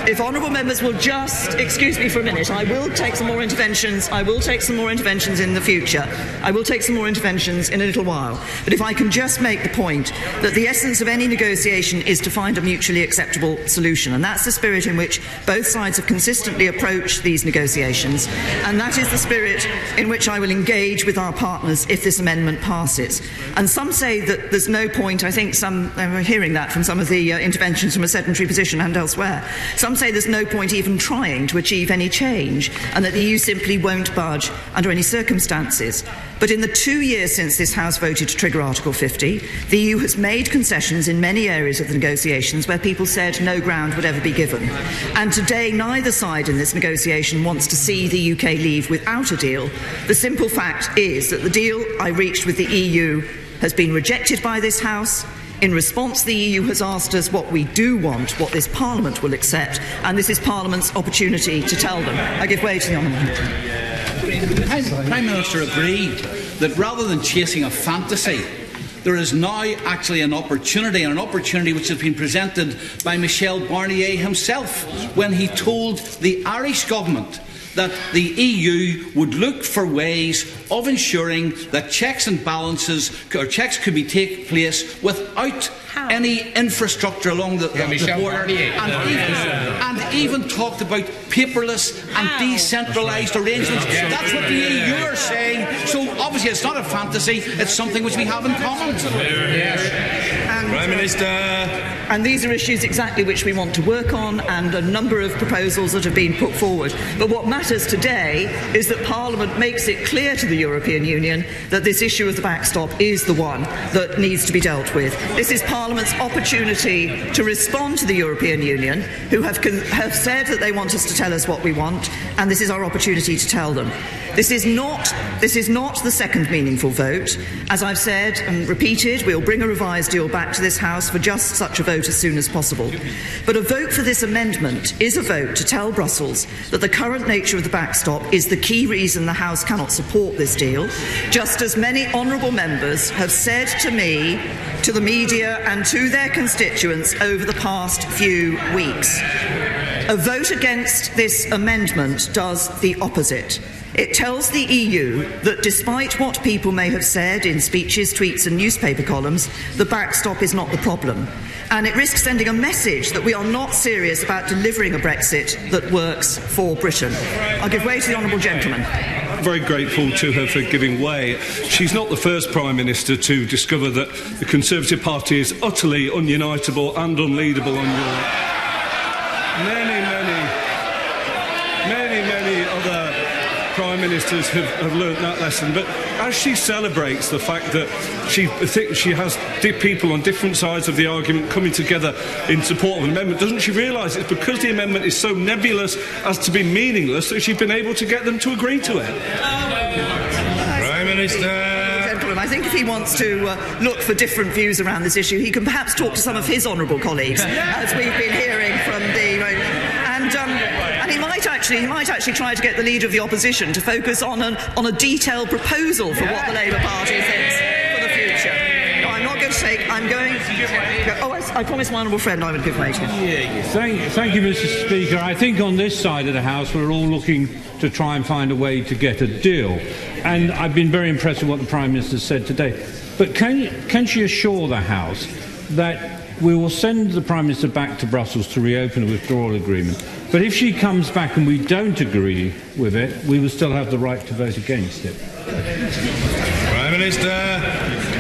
If honourable members will just excuse me for a minute, I will take some more interventions. I will take some more interventions in the future. I will take some more interventions in a little while. But if I can just make the point that the essence of any negotiation is to find a mutually acceptable solution, and that's the spirit in which both sides have consistently approached these negotiations, and that is the spirit in which I will engage with our partners if this amendment passes. And some say that there's no point. I think I'm hearing that from some of the interventions from a sedentary position and elsewhere. Some say there's no point even trying to achieve any change, and that the EU simply won't budge under any circumstances. But in the 2 years since this House voted to trigger Article 50, the EU has made concessions in many areas of the negotiations where people said no ground would ever be given. And today, neither side in this negotiation wants to see the UK leave without a deal. The simple fact is that the deal I reached with the EU has been rejected by this House. In response, the EU has asked us what we do want, what this Parliament will accept, and this is Parliament's opportunity to tell them. I give way to the Honourable. The Prime Minister agreed that rather than chasing a fantasy, there is now actually an opportunity which has been presented by Michel Barnier himself when he told the Irish government that the EU would look for ways of ensuring that checks and balances, or checks could take place without any infrastructure along the border, and even talked about paperless and decentralised arrangements. That's what the EU are saying. So obviously it's not a fantasy, it's something which we have in common. Prime Minister. And these are issues exactly which we want to work on, and a number of proposals that have been put forward. But what matters today is that Parliament makes it clear to the European Union that this issue of the backstop is the one that needs to be dealt with. This is Parliament's opportunity to respond to the European Union, who have said that they want us to tell us what we want, and this is our opportunity to tell them. This is not the second meaningful vote. As I've said and repeated, we'll bring a revised deal back to this House for just such a vote as soon as possible. But a vote for this amendment is a vote to tell Brussels that the current nature of the backstop is the key reason the House cannot support this deal, just as many honourable members have said to me, to the media and to their constituents over the past few weeks. A vote against this amendment does the opposite. It tells the EU that despite what people may have said in speeches, tweets and newspaper columns, the backstop is not the problem. And it risks sending a message that we are not serious about delivering a Brexit that works for Britain. I'll give way to the honourable gentleman. Very grateful to her for giving way. She's not the first Prime Minister to discover that the Conservative Party is utterly ununitable and unleadable on Europe. Many other Prime Ministers have learnt that lesson. But as she celebrates the fact that she has people on different sides of the argument coming together in support of an amendment, doesn't she realise it's because the amendment is so nebulous as to be meaningless that she's been able to get them to agree to it? Prime Minister. I think if he wants to look for different views around this issue, he can perhaps talk to some of his honourable colleagues, as we've been hearing from the... And he might actually try to get the Leader of the Opposition to focus on a detailed proposal for what the Labour Party thinks for the future. No, I'm not going to take... I'm going... I promised my honourable friend I would give way to him. Thank you, Mr. Speaker. I think on this side of the House we're all looking to try and find a way to get a deal. And I've been very impressed with what the Prime Minister said today. But can she assure the House that we will send the Prime Minister back to Brussels to reopen a withdrawal agreement? But if she comes back and we don't agree with it, we will still have the right to vote against it. Prime Minister.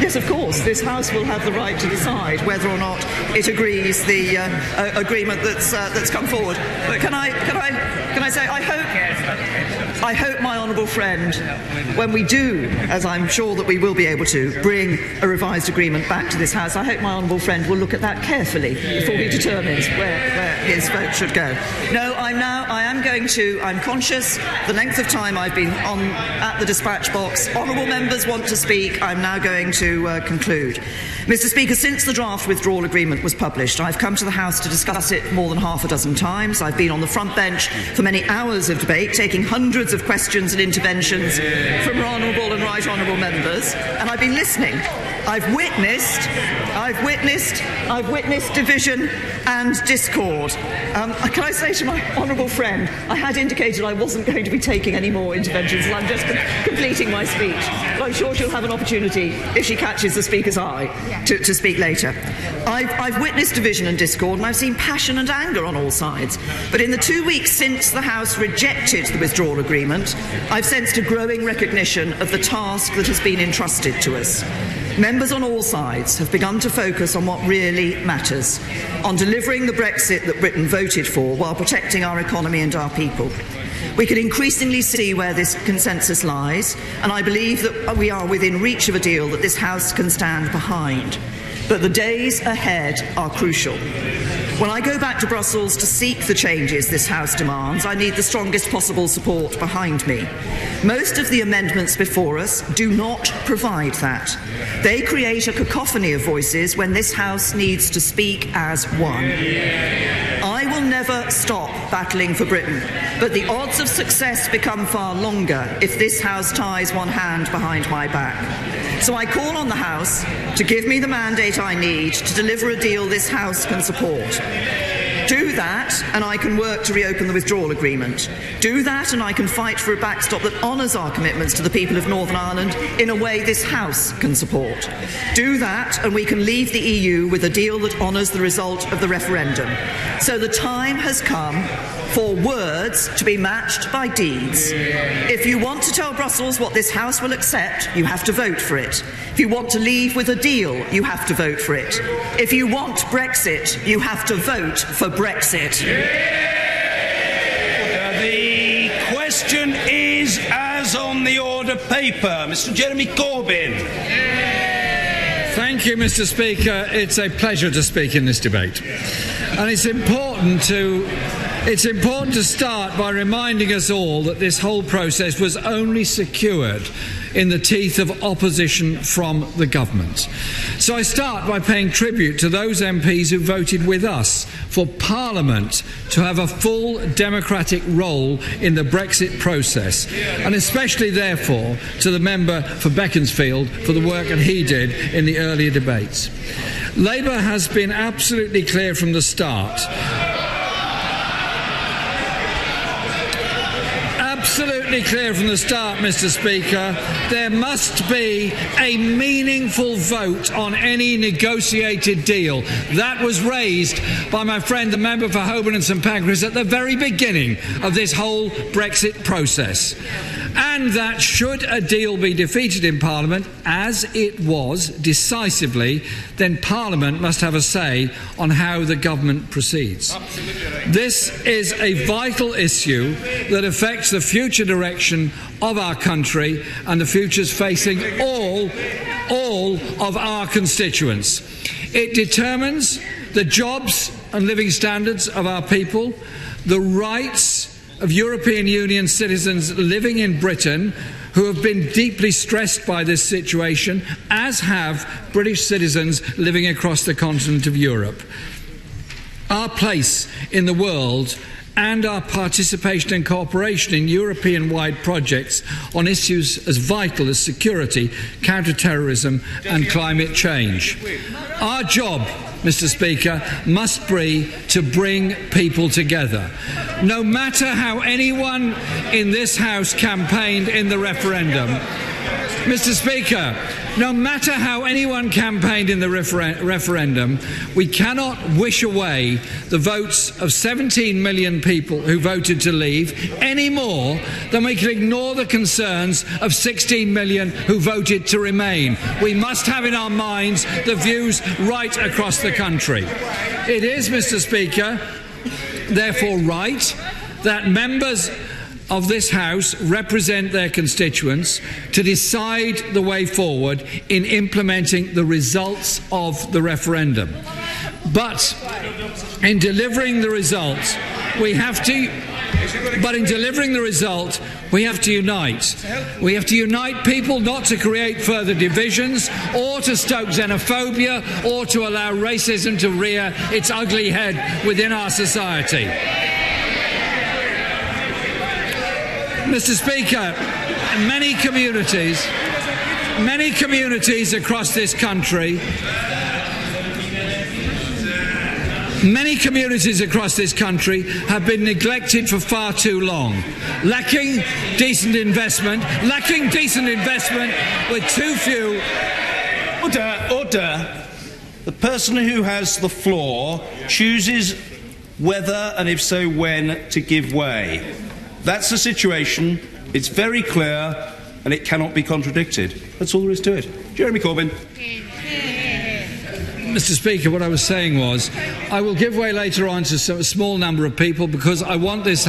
Yes, of course. This House will have the right to decide whether or not it agrees the agreement that's come forward. But can I say I hope my honourable friend, when we do, as I'm sure that we will be able to, bring a revised agreement back to this House, I hope my honourable friend will look at that carefully before he determines where his vote should go. No, I'm conscious the length of time I've been at the dispatch box. Honourable members want to speak. I'm now going to conclude. Mr. Speaker, since the draft withdrawal agreement was published, I've come to the House to discuss it more than half a dozen times. I've been on the front bench for many hours of debate, taking hundreds of questions and interventions from honourable and right honourable members, and I've been listening. I've witnessed division and discord. Can I say to my honourable friend, I had indicated I wasn't going to be taking any more interventions, and I'm just completing my speech. But I'm sure she'll have an opportunity, if she catches the Speaker's eye, to speak later. I've witnessed division and discord, and I've seen passion and anger on all sides. But in the 2 weeks since the House rejected the withdrawal agreement, I've sensed a growing recognition of the task that has been entrusted to us. Members on all sides have begun to focus on what really matters, on delivering the Brexit that Britain voted for while protecting our economy and our people. We can increasingly see where this consensus lies, and I believe that we are within reach of a deal that this House can stand behind. But the days ahead are crucial. When I go back to Brussels to seek the changes this House demands, I need the strongest possible support behind me. Most of the amendments before us do not provide that. They create a cacophony of voices when this House needs to speak as one. I will never stop battling for Britain, but the odds of success become far longer if this House ties one hand behind my back. So I call on the House to give me the mandate I need to deliver a deal this House can support. Do that, and I can work to reopen the withdrawal agreement. Do that, and I can fight for a backstop that honours our commitments to the people of Northern Ireland in a way this House can support. Do that, and we can leave the EU with a deal that honours the result of the referendum. So the time has come for words to be matched by deeds. If you want to tell Brussels what this House will accept, you have to vote for it. If you want to leave with a deal, you have to vote for it. If you want Brexit, you have to vote for Brexit. The question is as on the order paper. Mr. Jeremy Corbyn. Thank you, Mr. Speaker. It's a pleasure to speak in this debate. And it's important to start by reminding us all that this whole process was only secured in the teeth of opposition from the government. So I start by paying tribute to those MPs who voted with us for Parliament to have a full democratic role in the Brexit process, and especially therefore to the member for Beaconsfield for the work that he did in the earlier debates. Labour has been absolutely clear from the start. absolutely clear from the start, Mr. Speaker, there must be a meaningful vote on any negotiated deal. That was raised by my friend, the member for Holborn and St Pancras, at the very beginning of this whole Brexit process. And that should a deal be defeated in Parliament, as it was decisively, then Parliament must have a say on how the government proceeds. This is a vital issue that affects the future direction of our country and the futures facing all of our constituents. It determines the jobs and living standards of our people, the rights of European Union citizens living in Britain who have been deeply stressed by this situation, as have British citizens living across the continent of Europe. Our place in the world and our participation and cooperation in European-wide projects on issues as vital as security, counter-terrorism and climate change. Our job, Mr. Speaker, must be to bring people together. No matter how anyone in this House campaigned in the referendum, Mr. Speaker, no matter how anyone campaigned in the referendum, we cannot wish away the votes of 17 million people who voted to leave any more than we can ignore the concerns of 16 million who voted to remain. We must have in our minds the views right across the country. It is, Mr. Speaker, therefore right that members of this House represent their constituents to decide the way forward in implementing the results of the referendum. But in delivering the results, we have to unite. We have to unite people, not to create further divisions or to stoke xenophobia or to allow racism to rear its ugly head within our society. Mr. Speaker, many communities across this country have been neglected for far too long, lacking decent investment with too few. Order. The person who has the floor chooses whether, and if so when, to give way. That's the situation. It's very clear and it cannot be contradicted. That's all there is to it. Jeremy Corbyn. Mr. Speaker, what I was saying was I will give way later on to a small number of people because I want this.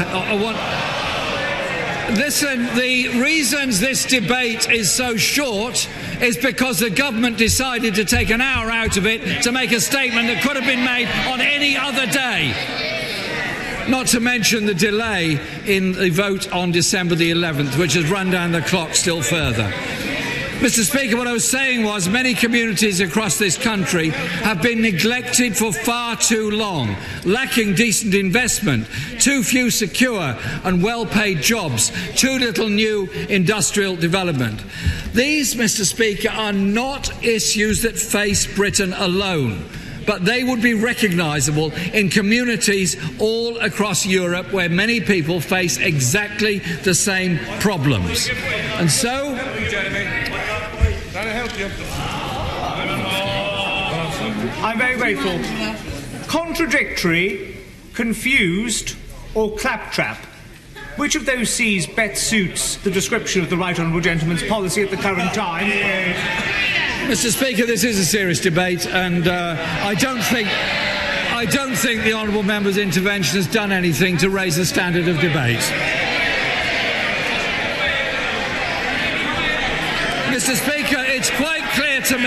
Listen, the reasons this debate is so short is because the government decided to take an hour out of it to make a statement that could have been made on any other day. Not to mention the delay in the vote on December the 11th, which has run down the clock still further. Mr. Speaker, what I was saying was many communities across this country have been neglected for far too long, lacking decent investment, too few secure and well-paid jobs, too little new industrial development. These, Mr. Speaker, are not issues that face Britain alone, but they would be recognisable in communities all across Europe where many people face exactly the same problems. And so, I'm very grateful. Contradictory, confused or claptrap? Which of those C's best suits the description of the Right Honourable Gentleman's policy at the current time? Mr. Speaker, this is a serious debate, and I don't think the honourable member's intervention has done anything to raise the standard of debate. Mr. Speaker, it's quite clear to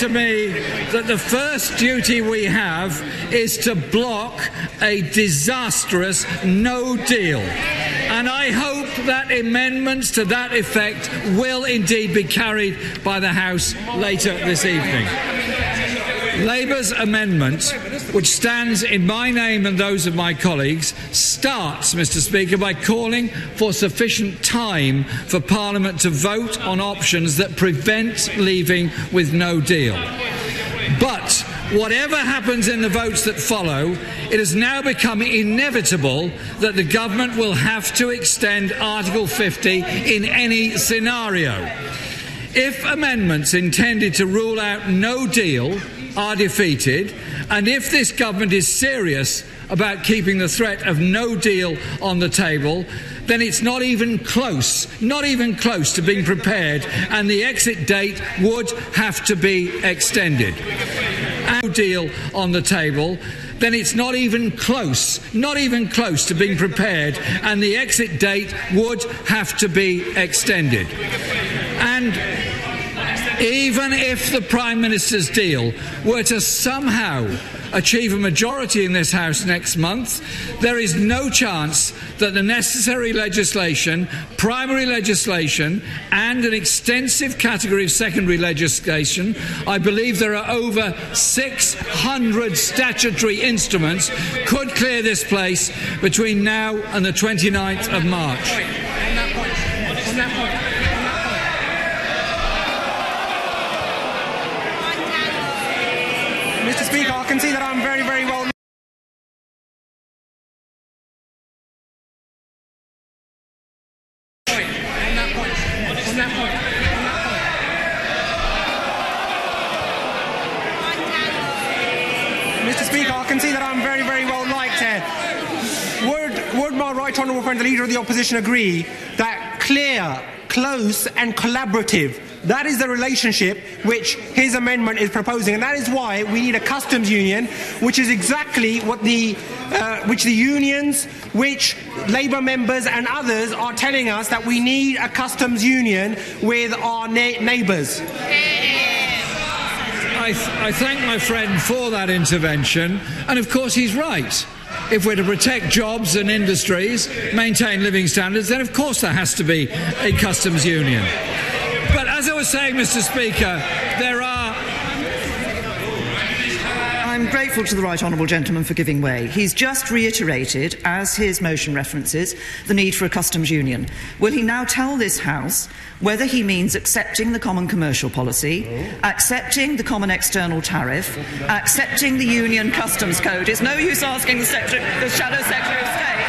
me that the first duty we have is to block a disastrous no deal. And I hope that amendments to that effect will indeed be carried by the House later this evening. Labour's amendment, which stands in my name and those of my colleagues, starts, Mr. Speaker, by calling for sufficient time for Parliament to vote on options that prevent leaving with no deal. But Whatever happens in the votes that follow, it has now become inevitable that the government will have to extend Article 50 in any scenario. If amendments intended to rule out no deal are defeated, and if this government is serious about keeping the threat of no deal on the table, then it's not even close to being prepared, and the exit date would have to be extended. No deal on the table, then it's not even close to being prepared, and the exit date would have to be extended. And even if the Prime Minister's deal were to somehow achieve a majority in this House next month, there is no chance that the necessary legislation, primary legislation, and an extensive category of secondary legislation — I believe there are over 600 statutory instruments — could clear this place between now and the 29th of March. Mr. Speaker, I can see that I'm very, very well. Mr. Speaker, I can see that I'm very, very well liked here. Would my right honourable friend, the Leader of the Opposition, agree that clear, close and collaborative, that is the relationship which his amendment is proposing, and that is why we need a customs union, which is exactly what which the unions, which Labour members and others are telling us, that we need a customs union with our neighbours. I thank my friend for that intervention, and of course he's right. If we're to protect jobs and industries, maintain living standards, then of course there has to be a customs union. But as I was saying, Mr. Speaker, there are... I'm grateful to the right honourable gentleman for giving way. He's just reiterated, as his motion references, the need for a customs union. Will he now tell this House whether he means accepting the common commercial policy, accepting the common external tariff, accepting the union customs code? It's no use asking the Shadow Secretary of State.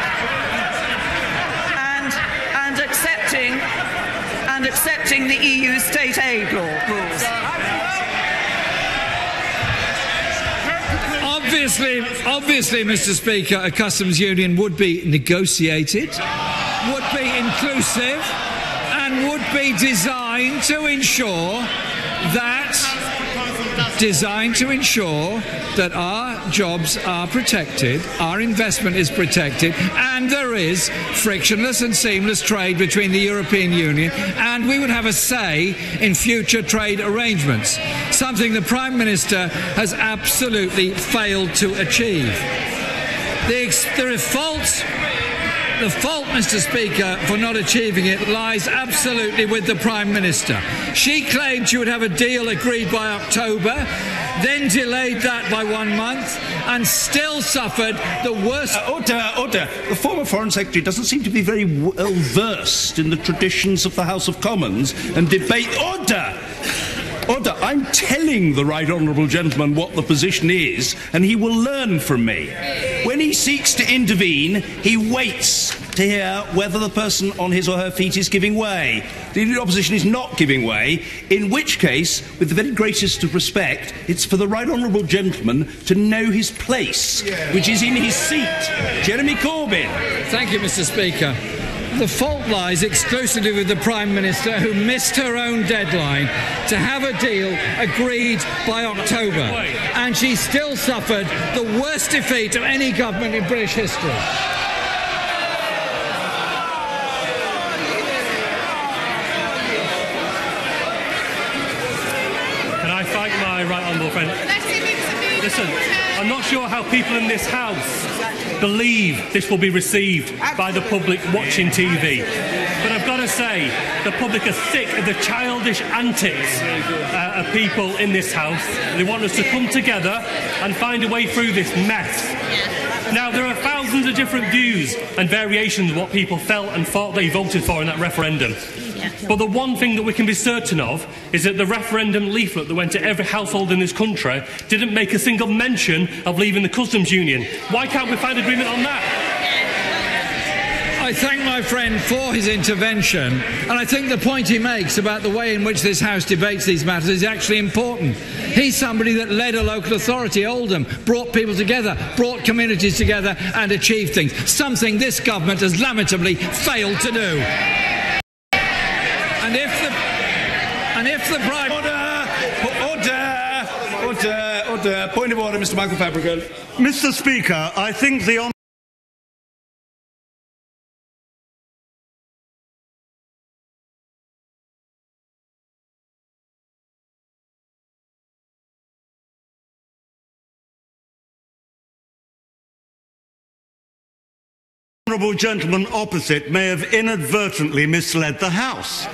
And accepting the EU state aid law rules. Obviously, Mr. Speaker, a customs union would be negotiated, would be inclusive, and would be designed to ensure that our jobs are protected, our investment is protected, and there is frictionless and seamless trade between the European Union, and we would have a say in future trade arrangements, something the Prime Minister has absolutely failed to achieve. The fault, Mr. Speaker, for not achieving it lies absolutely with the Prime Minister. She claimed she would have a deal agreed by October, then delayed that by 1 month, and still suffered the worst... Order. The former Foreign Secretary doesn't seem to be very well versed in the traditions of the House of Commons and debate... Order, I'm telling the right honourable gentleman what the position is, and he will learn from me. When he seeks to intervene, he waits to hear whether the person on his or her feet is giving way. The Leader of the Opposition is not giving way, in which case, with the very greatest of respect, it's for the right honourable gentleman to know his place, which is in his seat. Jeremy Corbyn. Thank you, Mr. Speaker. The fault lies exclusively with the Prime Minister, who missed her own deadline to have a deal agreed by October, and she still suffered the worst defeat of any government in British history. Can I thank my right honourable friend? Listen, I'm not sure how people in this House believe this will be received by the public watching TV. But I've got to say, the public are sick of the childish antics of people in this House. They want us to come together and find a way through this mess. Now, there are thousands thousands of different views and variations of what people felt and thought they voted for in that referendum. But the one thing that we can be certain of is that the referendum leaflet that went to every household in this country didn't make a single mention of leaving the customs union. Why can't we find agreement on that? I thank my friend for his intervention, and I think the point he makes about the way in which this House debates these matters is actually important. He's somebody that led a local authority, Oldham, brought people together, brought communities together and achieved things, something this government has lamentably failed to do. And if the Prime... Order. Point of order, Mr. Michael Fabricant. Mr. Speaker, I think the honourable gentleman opposite may have inadvertently misled the House.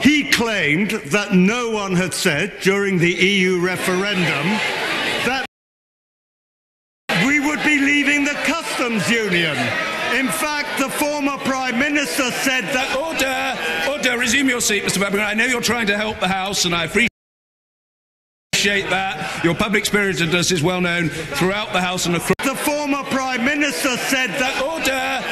He claimed that no one had said during the EU referendum that we would be leaving the customs union. In fact, the former Prime Minister said that... Order, resume your seat, Mr. Fabricant. I know you're trying to help the House, and I appreciate that. Your public spiritedness is well known throughout the House and across... The former Prime Minister said that... Order,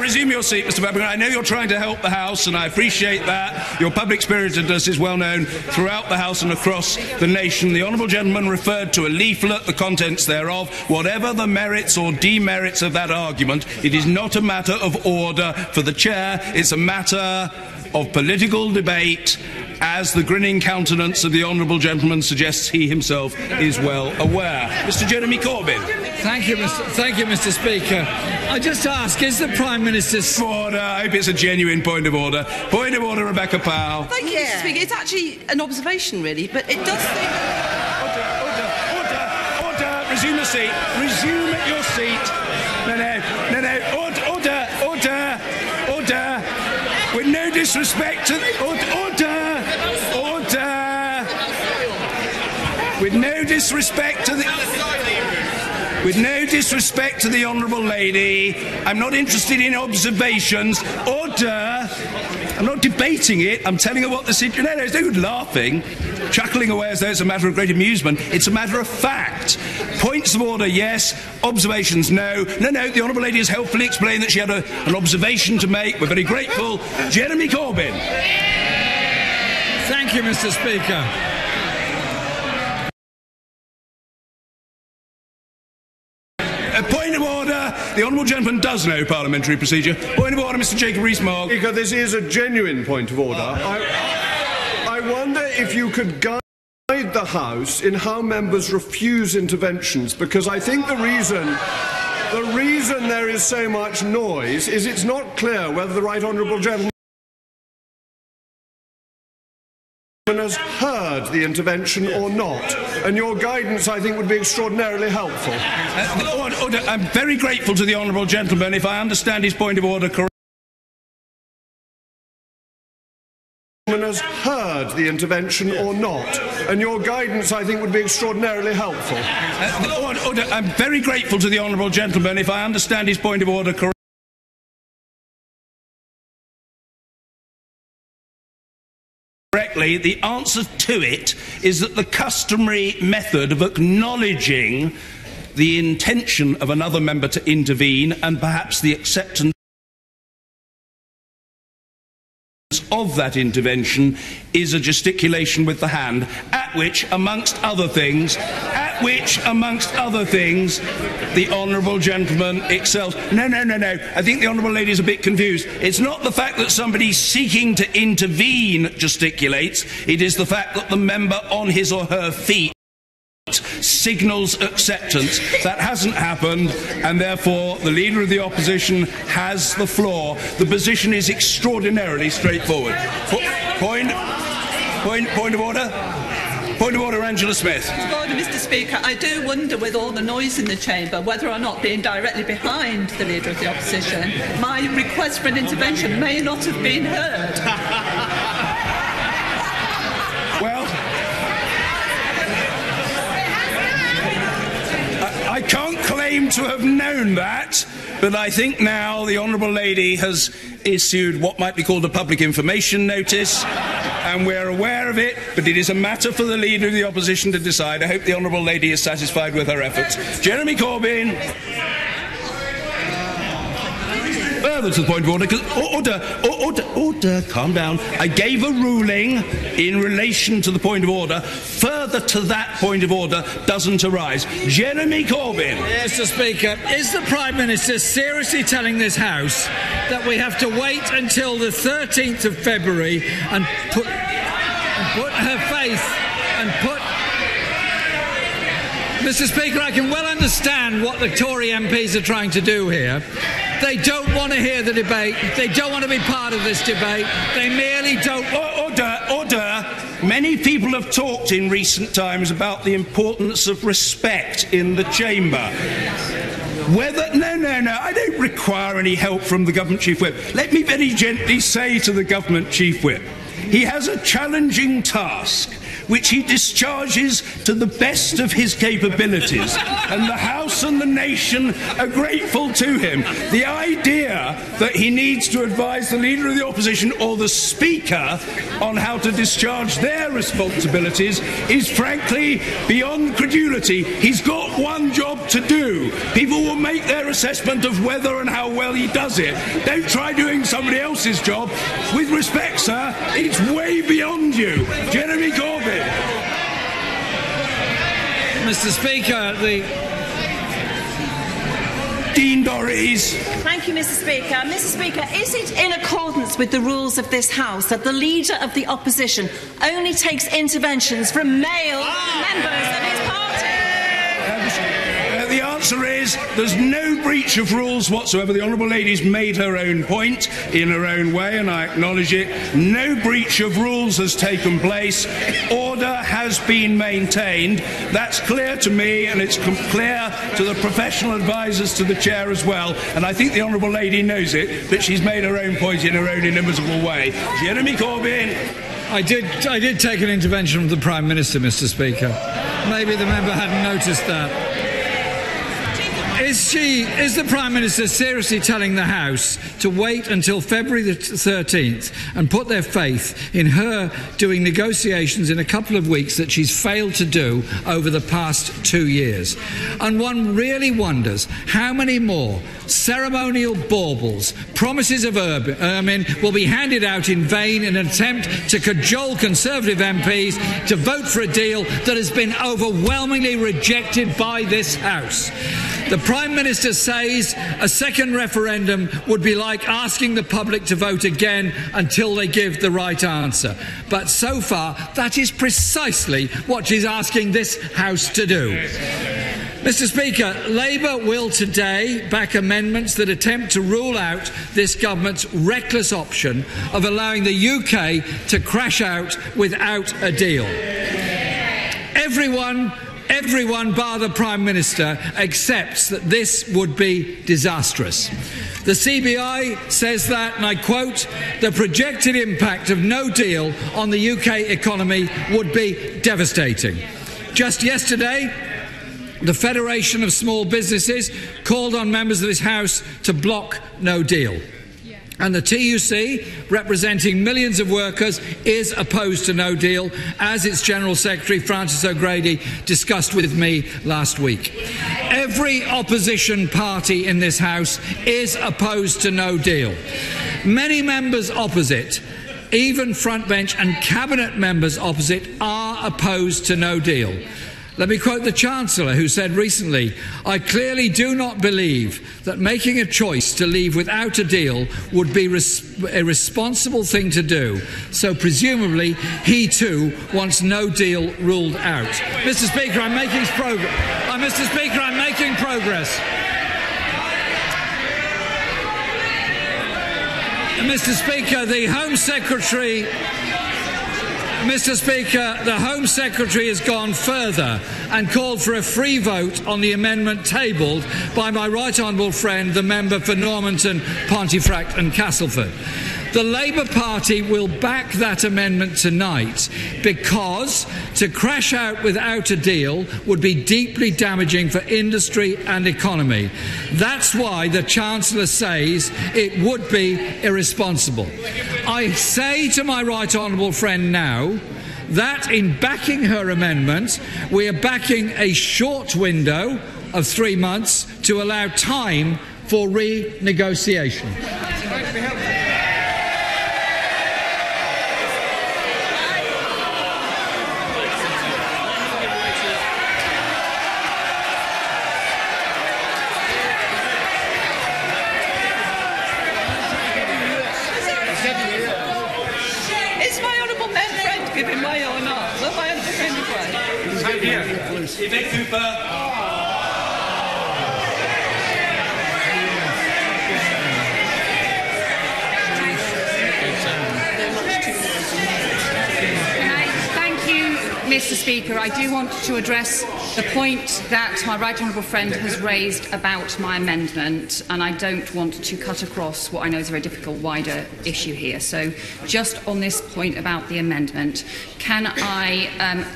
resume your seat, Mr. Fabricant. I know you're trying to help the House, and I appreciate that. Your public spiritedness is well known throughout the House and across the nation. The honourable gentleman referred to a leaflet, the contents thereof. Whatever the merits or demerits of that argument, it is not a matter of order for the Chair. It's a matter of political debate, as the grinning countenance of the honourable gentleman suggests he himself is well aware. Mr. Jeremy Corbyn. Thank you, Mr. Speaker. I just ask, is the Prime Minister's... Order. I hope it's a genuine point of order. Point of order, Rebecca Powell. Thank you, Mr. Speaker. It's actually an observation, really, but it does seem... Order. Resume your seat. Resume your seat. No. Order. With no disrespect to the... Order. With no disrespect to the... With no disrespect to the honourable lady, I'm not interested in observations. Order. I'm not debating it. I'm telling her what the situation... No, there's no good laughing, chuckling away as though it's a matter of great amusement. It's a matter of fact. Points of order, yes. Observations, no. No, the honourable lady has helpfully explained that she had an observation to make. We're very grateful. Jeremy Corbyn. Thank you, Mr. Speaker. Point of order. The honourable gentleman does know parliamentary procedure. Point of order, Mr. Jacob Rees-Mogg. Speaker, this is a genuine point of order. I wonder if you could guide the House in how members refuse interventions, because I think the reason there is so much noise is it's not clear whether the right honourable gentleman has heard the intervention or not, and your guidance, I think, would be extraordinarily helpful. Order. I'm very grateful to the honourable gentleman. If I understand his point of order correctly, has heard the intervention or not, and your guidance, I think, would be extraordinarily helpful. Order. I'm very grateful to the honourable gentleman. If I understand his point of order correctly, the answer to it is that the customary method of acknowledging the intention of another member to intervene and perhaps the acceptance of that intervention is a gesticulation with the hand, at which, amongst other things, the honourable gentleman excels. No. I think the honourable lady is a bit confused. It's not the fact that somebody seeking to intervene gesticulates. It is the fact that the member on his or her feet signals acceptance. That hasn't happened, and therefore the Leader of the Opposition has the floor. The position is extraordinarily straightforward. Point of order. Point of order, Angela Smith. Mr. Speaker, I do wonder, with all the noise in the chamber, whether or not being directly behind the Leader of the Opposition, my request for an intervention may not have been heard. Well, I can't claim to have known that, But I think now the Honourable Lady has issued what might be called a public information notice, and we're aware of it, but it is a matter for the Leader of the Opposition to decide. I hope the Honourable Lady is satisfied with her efforts. Jeremy Corbyn. Further to the point of order, order, calm down. I gave a ruling in relation to the point of order. Further to that point of order doesn't arise. Jeremy Corbyn. Mr. Speaker, is the Prime Minister seriously telling this House that we have to wait until the 13th of February and put her faith and put... Mr. Speaker, I can well understand what the Tory MPs are trying to do here. They don't want to hear the debate. They don't want to be part of this debate. They merely don't... Order. Many people have talked in recent times about the importance of respect in the chamber. No, I don't require any help from the Government Chief Whip. Let me very gently say to the Government Chief Whip, he has a challenging task which he discharges to the best of his capabilities, and the House and the nation are grateful to him. The idea that he needs to advise the Leader of the Opposition or the Speaker on how to discharge their responsibilities is frankly beyond credulity. He's got one job to do. People will make their assessment of whether and how well he does it. Don't try doing somebody else's job. With respect, sir, it's way beyond you. Jeremy Corbyn. Mr. Speaker, Dean Dorries. Thank you, Mr. Speaker. Mr. Speaker, is it in accordance with the rules of this House that the Leader of the Opposition only takes interventions from male members of his party? The answer is there's no breach of rules whatsoever. The Honourable Lady's made her own point in her own way, and I acknowledge it. No breach of rules has taken place. Order has been maintained. That's clear to me, and it's clear to the professional advisers to the Chair as well. And I think the Honourable Lady knows it, but she's made her own point in her own inimitable way. Jeremy Corbyn. I did take an intervention from the Prime Minister, Mr. Speaker. Maybe the member hadn't noticed that. Is the Prime Minister seriously telling the House to wait until February the 13th and put their faith in her doing negotiations in a couple of weeks that she's failed to do over the past 2 years? And one really wonders how many more ceremonial baubles, promises of ermine will be handed out in vain in an attempt to cajole Conservative MPs to vote for a deal that has been overwhelmingly rejected by this House. The Prime Minister says a second referendum would be like asking the public to vote again until they give the right answer. But so far, that is precisely what she's asking this House to do. Mr. Speaker, Labour will today back amendments that attempt to rule out this government's reckless option of allowing the UK to crash out without a deal. Everyone bar the Prime Minister accepts that this would be disastrous. The CBI says that, and I quote, the projected impact of no deal on the UK economy would be devastating. Just yesterday, the Federation of Small Businesses called on members of this House to block no deal. And the TUC, representing millions of workers, is opposed to no deal, as its General Secretary, Francis O'Grady, discussed with me last week. Every opposition party in this House is opposed to no deal. Many members opposite, even frontbench and cabinet members opposite, are opposed to no deal. Let me quote the Chancellor, who said recently, "I clearly do not believe that making a choice to leave without a deal would be a responsible thing to do. So presumably he too wants no deal ruled out." Mr. Speaker, I'm making progress. Mr. Speaker, I'm making progress. Mr. Speaker, the Home Secretary... Mr. Speaker, the Home Secretary has gone further and called for a free vote on the amendment tabled by my right honourable friend, the member for Normanton, Pontefract and Castleford. The Labour Party will back that amendment tonight because to crash out without a deal would be deeply damaging for industry and economy. That's why the Chancellor says it would be irresponsible. I say to my right honourable friend now that in backing her amendment, we are backing a short window of 3 months to allow time for renegotiation. Is my honourable friend giving way or not? Will my honourable friend give way? Yvette Cooper. Mr. Speaker, I do want to address the point that my right honourable friend has raised about my amendment, and I don't want to cut across what I know is a very difficult wider issue here. So just on this point about the amendment, can I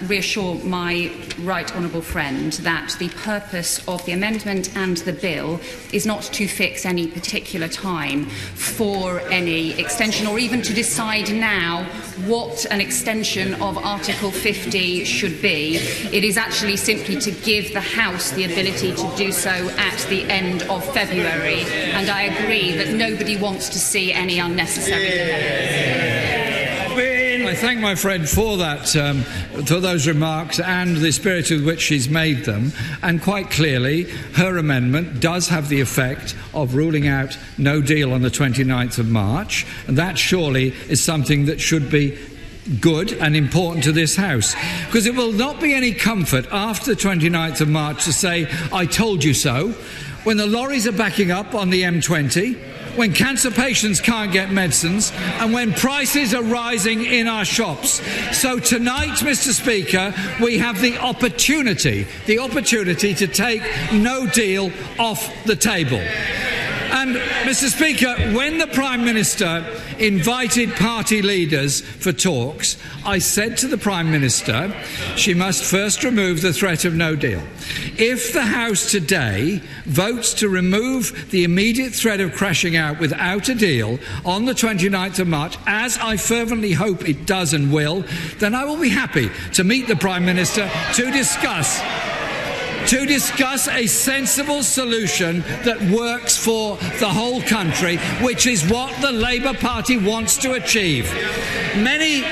reassure my right honourable friend that the purpose of the amendment and the bill is not to fix any particular time for any extension or even to decide now what an extension of Article 50 should be. It is actually simply to give the House the ability to do so at the end of February, and I agree that nobody wants to see any unnecessary delays. I thank my friend for that, for those remarks and the spirit with which she's made them. And quite clearly, her amendment does have the effect of ruling out no deal on the 29th of March. And that surely is something that should be good and important to this House. Because it will not be any comfort after the 29th of March to say, I told you so, when the lorries are backing up on the M20, when cancer patients can't get medicines, and when prices are rising in our shops. So tonight, Mr. Speaker, we have the opportunity to take no deal off the table. And, Mr. Speaker, when the Prime Minister invited party leaders for talks, I said to the Prime Minister she must first remove the threat of no deal. If the House today votes to remove the immediate threat of crashing out without a deal on the 29th of March, as I fervently hope it does and will, then I will be happy to meet the Prime Minister to discuss a sensible solution that works for the whole country, which is what the Labour Party wants to achieve. Many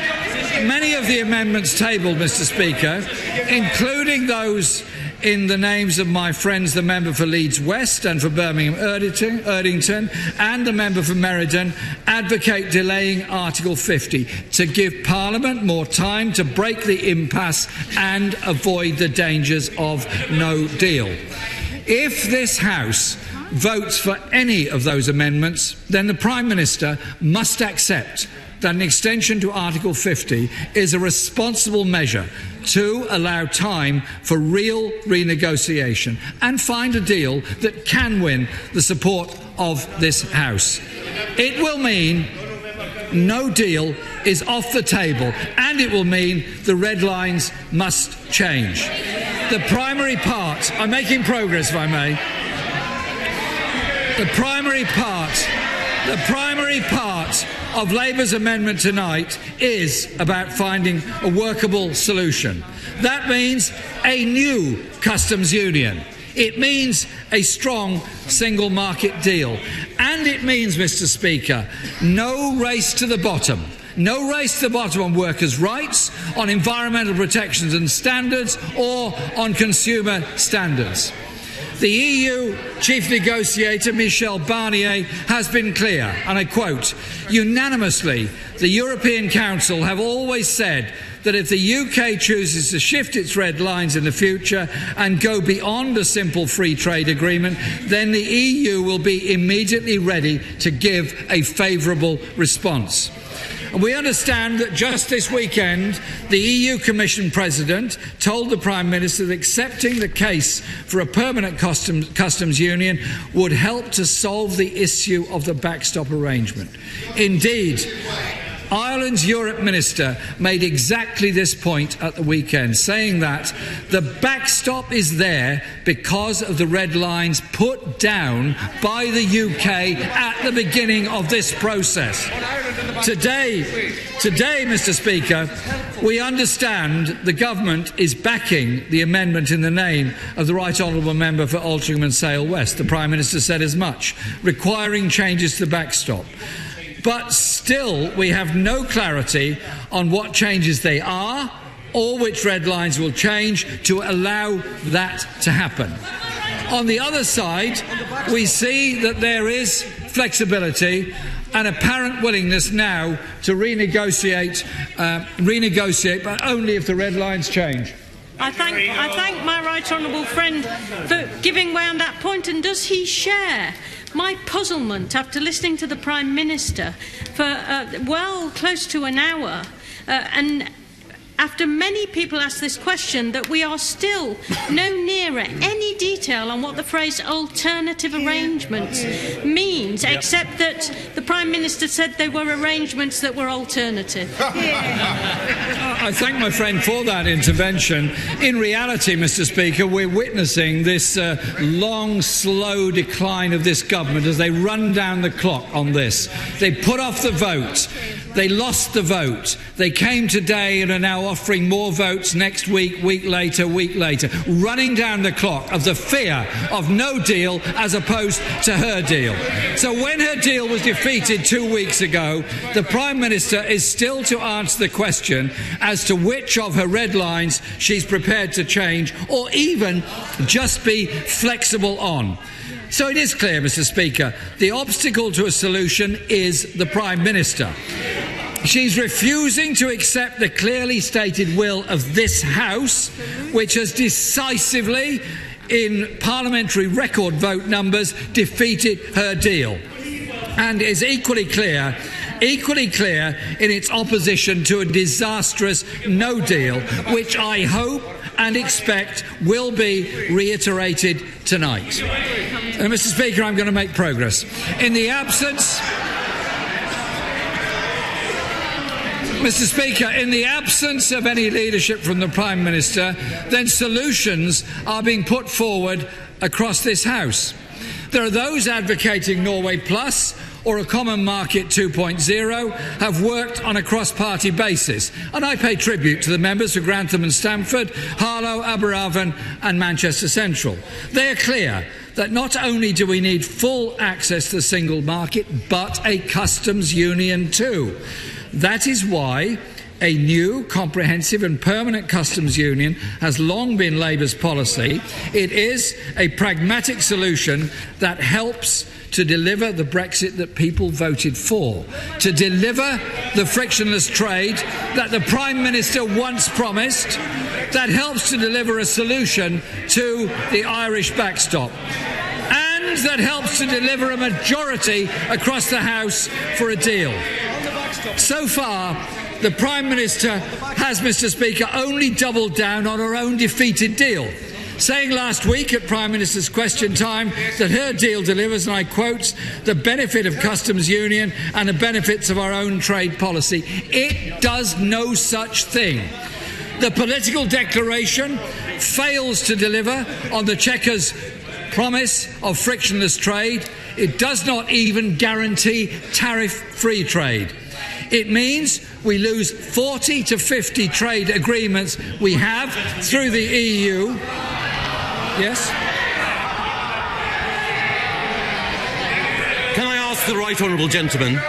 of the amendments tabled, Mr. Speaker, including those in the names of my friends, the member for Leeds West and for Birmingham Erdington, and the member for Meriden, advocate delaying Article 50 to give Parliament more time to break the impasse and avoid the dangers of no deal. If this House votes for any of those amendments, then the Prime Minister must accept that an extension to Article 50 is a responsible measure to allow time for real renegotiation and find a deal that can win the support of this House. It will mean no deal is off the table, and it will mean the red lines must change. The primary part, I'm making progress if I may, the primary part of Labour's amendment tonight is about finding a workable solution. That means a new customs union. It means a strong single market deal. And it means, Mr. Speaker, no race to the bottom. No race to the bottom on workers' rights, on environmental protections and standards, or on consumer standards. The EU chief negotiator, Michel Barnier, has been clear, and I quote, unanimously, the European Council have always said that if the UK chooses to shift its red lines in the future and go beyond a simple free trade agreement, then the EU will be immediately ready to give a favourable response. And we understand that just this weekend, the EU Commission President told the Prime Minister that accepting the case for a permanent customs union would help to solve the issue of the backstop arrangement. Indeed, Ireland's Europe Minister made exactly this point at the weekend, saying that the backstop is there because of the red lines put down by the UK at the beginning of this process. Today, Mr. Speaker, we understand the government is backing the amendment in the name of the Right Honourable Member for Altrincham and Sale West. The Prime Minister said as much, requiring changes to the backstop. But still, we have no clarity on what changes they are or which red lines will change to allow that to happen. On the other side, we see that there is flexibility and apparent willingness now to renegotiate, but only if the red lines change. I thank my right honourable friend for giving way on that point, and does he share my puzzlement after listening to the Prime Minister for well close to an hour, and after many people ask this question, that we are still no nearer any detail on what the phrase alternative arrangements means, except that the Prime Minister said they were arrangements that were alternative. I thank my friend for that intervention. In reality, Mr. Speaker, we're witnessing this long, slow decline of this government as they run down the clock on this. They put off the vote. They lost the vote. They came today and are now offering more votes next week, week later, running down the clock of the fear of no deal as opposed to her deal. So when her deal was defeated 2 weeks ago, the Prime Minister is still to answer the question as to which of her red lines she's prepared to change or even just be flexible on. So it is clear, Mr. Speaker, the obstacle to a solution is the Prime Minister. She's refusing to accept the clearly stated will of this House, which has decisively, in parliamentary record vote numbers, defeated her deal, and is equally clear in its opposition to a disastrous no deal, which I hope and expect will be reiterated tonight. Mr. Speaker, I'm going to make progress. Mr. Speaker, in the absence of any leadership from the Prime Minister, then solutions are being put forward across this House. There are those advocating Norway Plus or a Common Market 2.0 have worked on a cross-party basis, and I pay tribute to the members for Grantham and Stamford, Harlow, Aberavon and Manchester Central. They are clear that not only do we need full access to the single market, but a customs union too. That is why a new, comprehensive and permanent customs union has long been Labour's policy. It is a pragmatic solution that helps to deliver the Brexit that people voted for, to deliver the frictionless trade that the Prime Minister once promised, that helps to deliver a solution to the Irish backstop, and that helps to deliver a majority across the House for a deal. So far, the Prime Minister has, Mr. Speaker, only doubled down on her own defeated deal, saying last week at Prime Minister's question time that her deal delivers, and I quote, the benefit of customs union and the benefits of our own trade policy. It does no such thing. The political declaration fails to deliver on the Chequers' promise of frictionless trade. It does not even guarantee tariff-free trade. It means we lose 40 to 50 trade agreements we have through the EU. Yes? Can I ask the right honourable gentleman,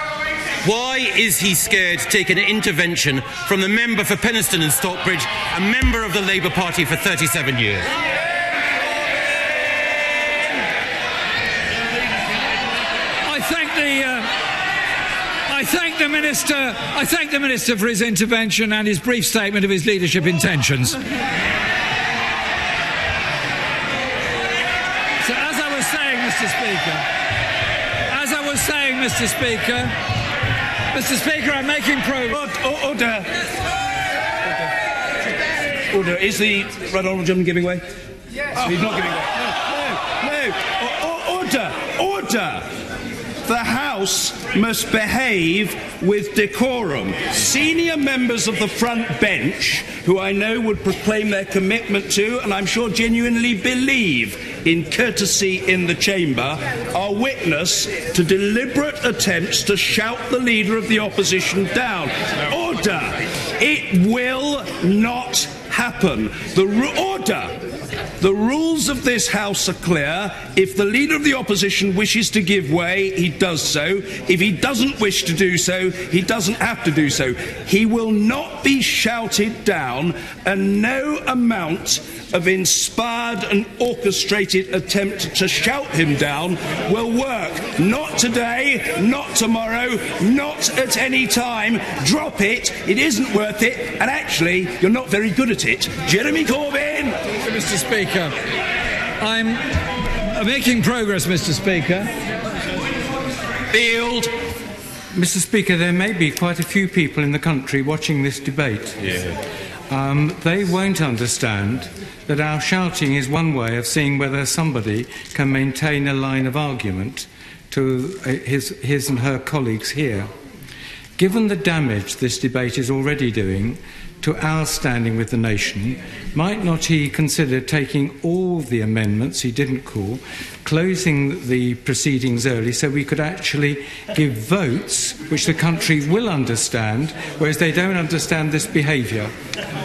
why is he scared to take an intervention from the member for Penistone and Stockbridge, a member of the Labour Party for 37 years? I thank the Minister for his intervention and his brief statement of his leadership intentions. So as I was saying, Mr. Speaker, Mr. Speaker, I'm making progress. Order. Is the right honourable gentleman giving way? Yes. He's not giving way. No. Order. The House must behave with decorum. Senior members of the front bench, who I know would proclaim their commitment to, and I'm sure genuinely believe in courtesy in the chamber, are witness to deliberate attempts to shout the leader of the opposition down. Order! It will not happen. The rules of this House are clear. If the Leader of the Opposition wishes to give way, he does so. If he doesn't wish to do so, he doesn't have to do so. He will not be shouted down, and no amount of inspired and orchestrated attempt to shout him down will work. Not today, not tomorrow, not at any time. Drop it. It isn't worth it. And actually, you're not very good at it. Jeremy Corbyn! Mr. Speaker, I'm making progress, Mr. Speaker. Field. Mr. Speaker, there may be quite a few people in the country watching this debate. They won't understand that our shouting is one way of seeing whether somebody can maintain a line of argument to his and her colleagues here. Given the damage this debate is already doing to our standing with the nation, might not he consider taking all the amendments he didn't call, closing the proceedings early so we could actually give votes which the country will understand, whereas they don't understand this behaviour?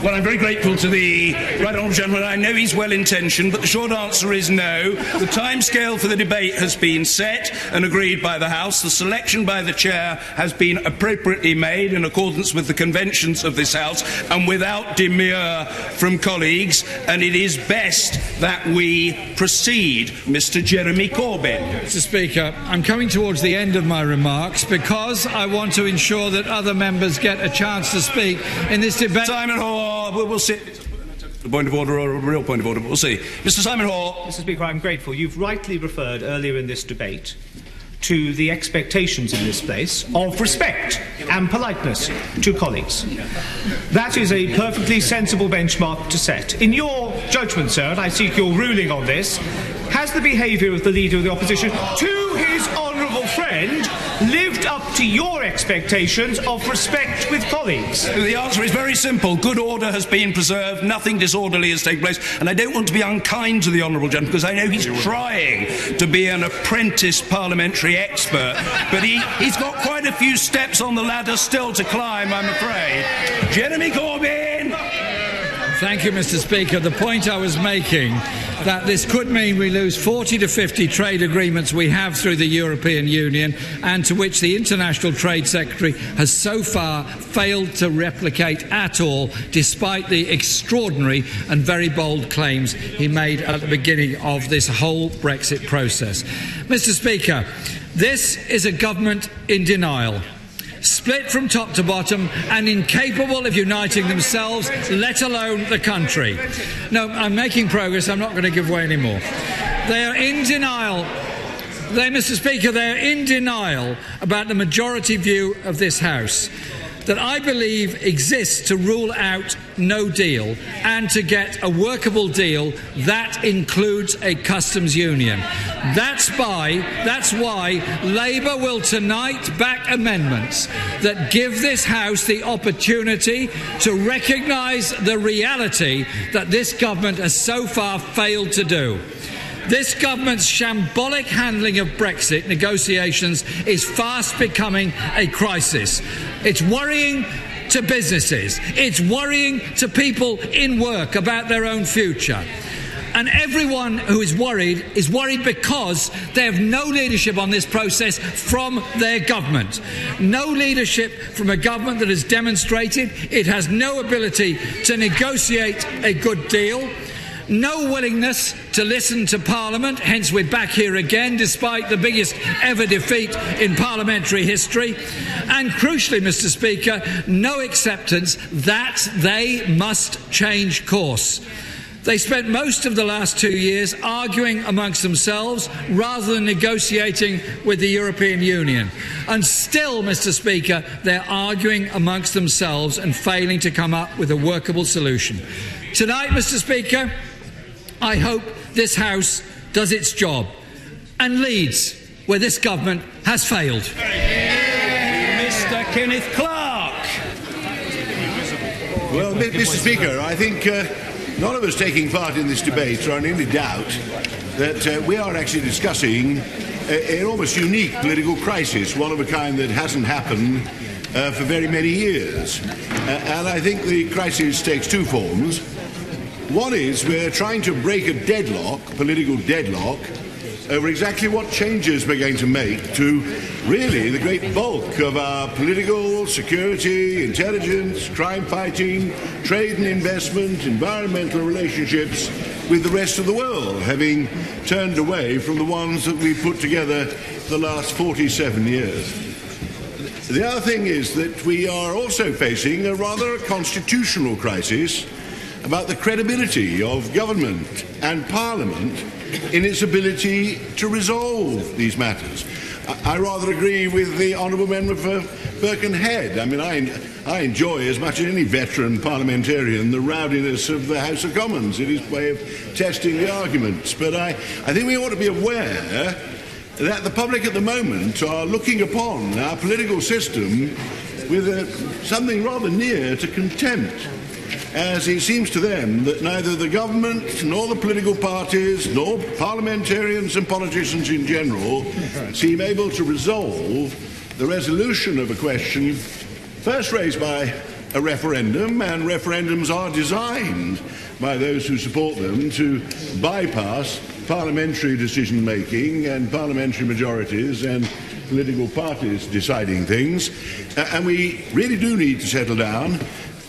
Well, I'm very grateful to the right honourable gentleman. I know he's well-intentioned, but the short answer is no. The timescale for the debate has been set and agreed by the House. The selection by the Chair has been appropriately made in accordance with the conventions of this House and without demur from colleagues, and it is best that we proceed. Mr. Jeremy Corbyn. Mr. Speaker, I'm coming towards the end of my remarks because I want to ensure that other members get a chance to speak in this debate. Simon Hall, we'll see. A point of order or a real point of order, but we'll see. Mr. Simon Hall. Mr. Speaker, I'm grateful. You've rightly referred earlier in this debate to the expectations in this place of respect and politeness to colleagues. That is a perfectly sensible benchmark to set. In your judgment, sir, and I seek your ruling on this, has the behaviour of the Leader of the Opposition to his honourable friend lived up to your expectations of respect with colleagues? The answer is very simple. Good order has been preserved, nothing disorderly has taken place, and I don't want to be unkind to the honourable gentleman because I know he's trying to be an apprentice parliamentary expert, but he's got quite a few steps on the ladder still to climb, I'm afraid. Jeremy Corbyn! Thank you, Mr. Speaker. The point I was making, that this could mean we lose 40 to 50 trade agreements we have through the European Union, and to which the International Trade Secretary has so far failed to replicate at all, despite the extraordinary and very bold claims he made at the beginning of this whole Brexit process. Mr. Speaker, this is a government in denial, split from top to bottom and incapable of uniting themselves, let alone the country. No, I'm making progress. I'm not going to give way anymore. They are in denial. Mr. Speaker, they are in denial about the majority view of this House that I believe exists to rule out no deal and to get a workable deal that includes a customs union. That's why Labour will tonight back amendments that give this House the opportunity to recognise the reality that this government has so far failed to do. This government's shambolic handling of Brexit negotiations is fast becoming a crisis. It's worrying to businesses. It's worrying to people in work about their own future. And everyone who is worried because they have no leadership on this process from their government. No leadership from a government that has demonstrated it has no ability to negotiate a good deal. No willingness to listen to Parliament, hence we're back here again despite the biggest ever defeat in parliamentary history. And crucially, Mr. Speaker, no acceptance that they must change course. They spent most of the last 2 years arguing amongst themselves rather than negotiating with the European Union. And still, Mr. Speaker, they're arguing amongst themselves and failing to come up with a workable solution. Tonight, Mr. Speaker, I hope this House does its job and leads where this government has failed. Mr. Kenneth Clark. Well, Mr. Speaker, I think none of us taking part in this debate are in any doubt that we are actually discussing an almost unique political crisis, one of a kind that hasn't happened for very many years. And I think the crisis takes two forms. One is we're trying to break a deadlock, political deadlock, over exactly what changes we're going to make to really the great bulk of our political, security, intelligence, crime fighting, trade and investment, environmental relationships with the rest of the world, having turned away from the ones that we put together for the last 47 years. The other thing is that we are also facing a rather constitutional crisis about the credibility of government and Parliament in its ability to resolve these matters. I rather agree with the Honourable Member for Birkenhead. I mean, I enjoy as much as any veteran parliamentarian the rowdiness of the House of Commons. It is a way of testing the arguments. But I think we ought to be aware that the public at the moment are looking upon our political system with something rather near to contempt, as it seems to them that neither the government nor the political parties nor parliamentarians and politicians in general seem able to resolve the resolution of a question first raised by a referendum, and referendums are designed by those who support them to bypass parliamentary decision making and parliamentary majorities and political parties deciding things. And we really do need to settle down,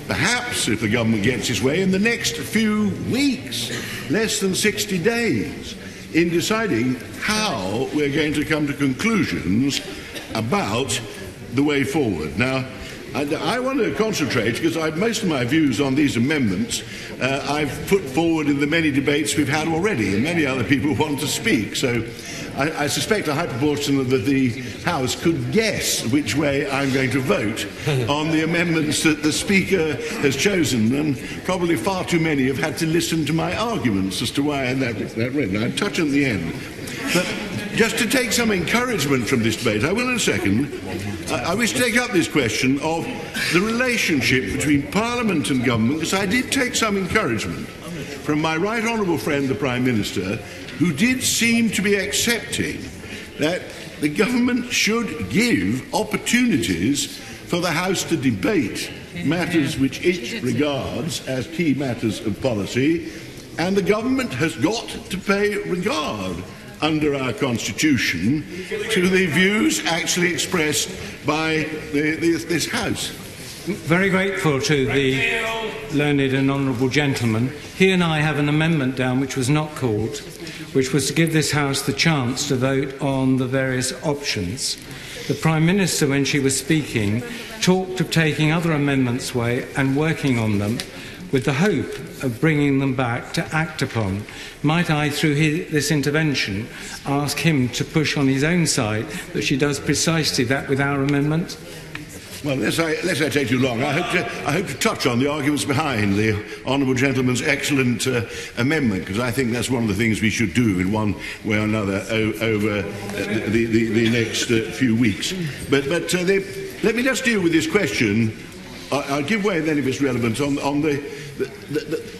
perhaps, if the government gets its way, in the next few weeks, less than 60 days, in deciding how we're going to come to conclusions about the way forward. Now, I want to concentrate, because most of my views on these amendments I've put forward in the many debates we've had already, and many other people want to speak. So I suspect a high proportion of the House could guess which way I'm going to vote on the amendments that the Speaker has chosen, and probably far too many have had to listen to my arguments as to why I had that read. I'll touch on the end. But just to take some encouragement from this debate, I will in a second, I wish to take up this question of the relationship between Parliament and government, because I did take some encouragement from my right honourable friend, the Prime Minister, who did seem to be accepting that the government should give opportunities for the House to debate matters which it regards as key matters of policy, and the government has got to pay regard under our Constitution to the views actually expressed by this House. Very grateful to the learned and honourable gentleman. He and I have an amendment down which was not called, which was to give this House the chance to vote on the various options. The Prime Minister, when she was speaking, talked of taking other amendments away and working on them with the hope of bringing them back to act upon. Might I, through this intervention, ask him to push on his own side that she does precisely that with our amendment? Well, lest I take too long, I hope to touch on the arguments behind the honourable gentleman's excellent amendment, because I think that's one of the things we should do in one way or another over the next few weeks. But let me just deal with this question. I'll give way then, if it's relevant, on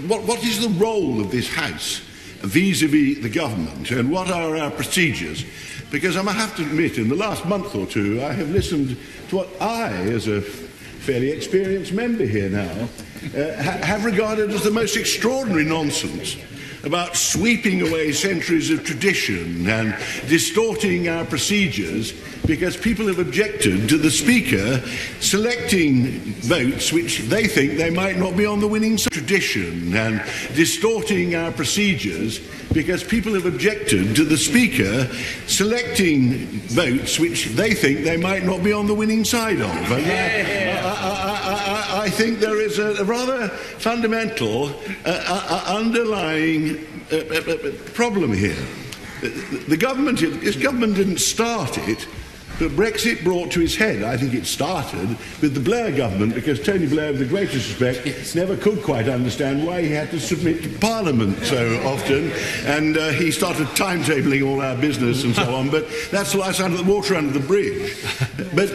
what is the role of this House vis-à-vis the government, and what are our procedures? Because I have to admit, in the last month or two, I have listened to what I, as a fairly experienced member here now, have regarded as the most extraordinary nonsense about sweeping away centuries of tradition and distorting our procedures because people have objected to the Speaker selecting votes which they think they might not be on the winning side. Tradition and distorting our procedures because people have objected to the Speaker selecting votes which they think they might not be on the winning side of. And I think there is a a rather fundamental underlying problem here. This government didn't start it, but Brexit brought to its head. I think it started with the Blair government, because Tony Blair, with the greatest respect, never could quite understand why he had to submit to Parliament so often, and he started timetabling all our business and so on, but that's the last under the water under the bridge. But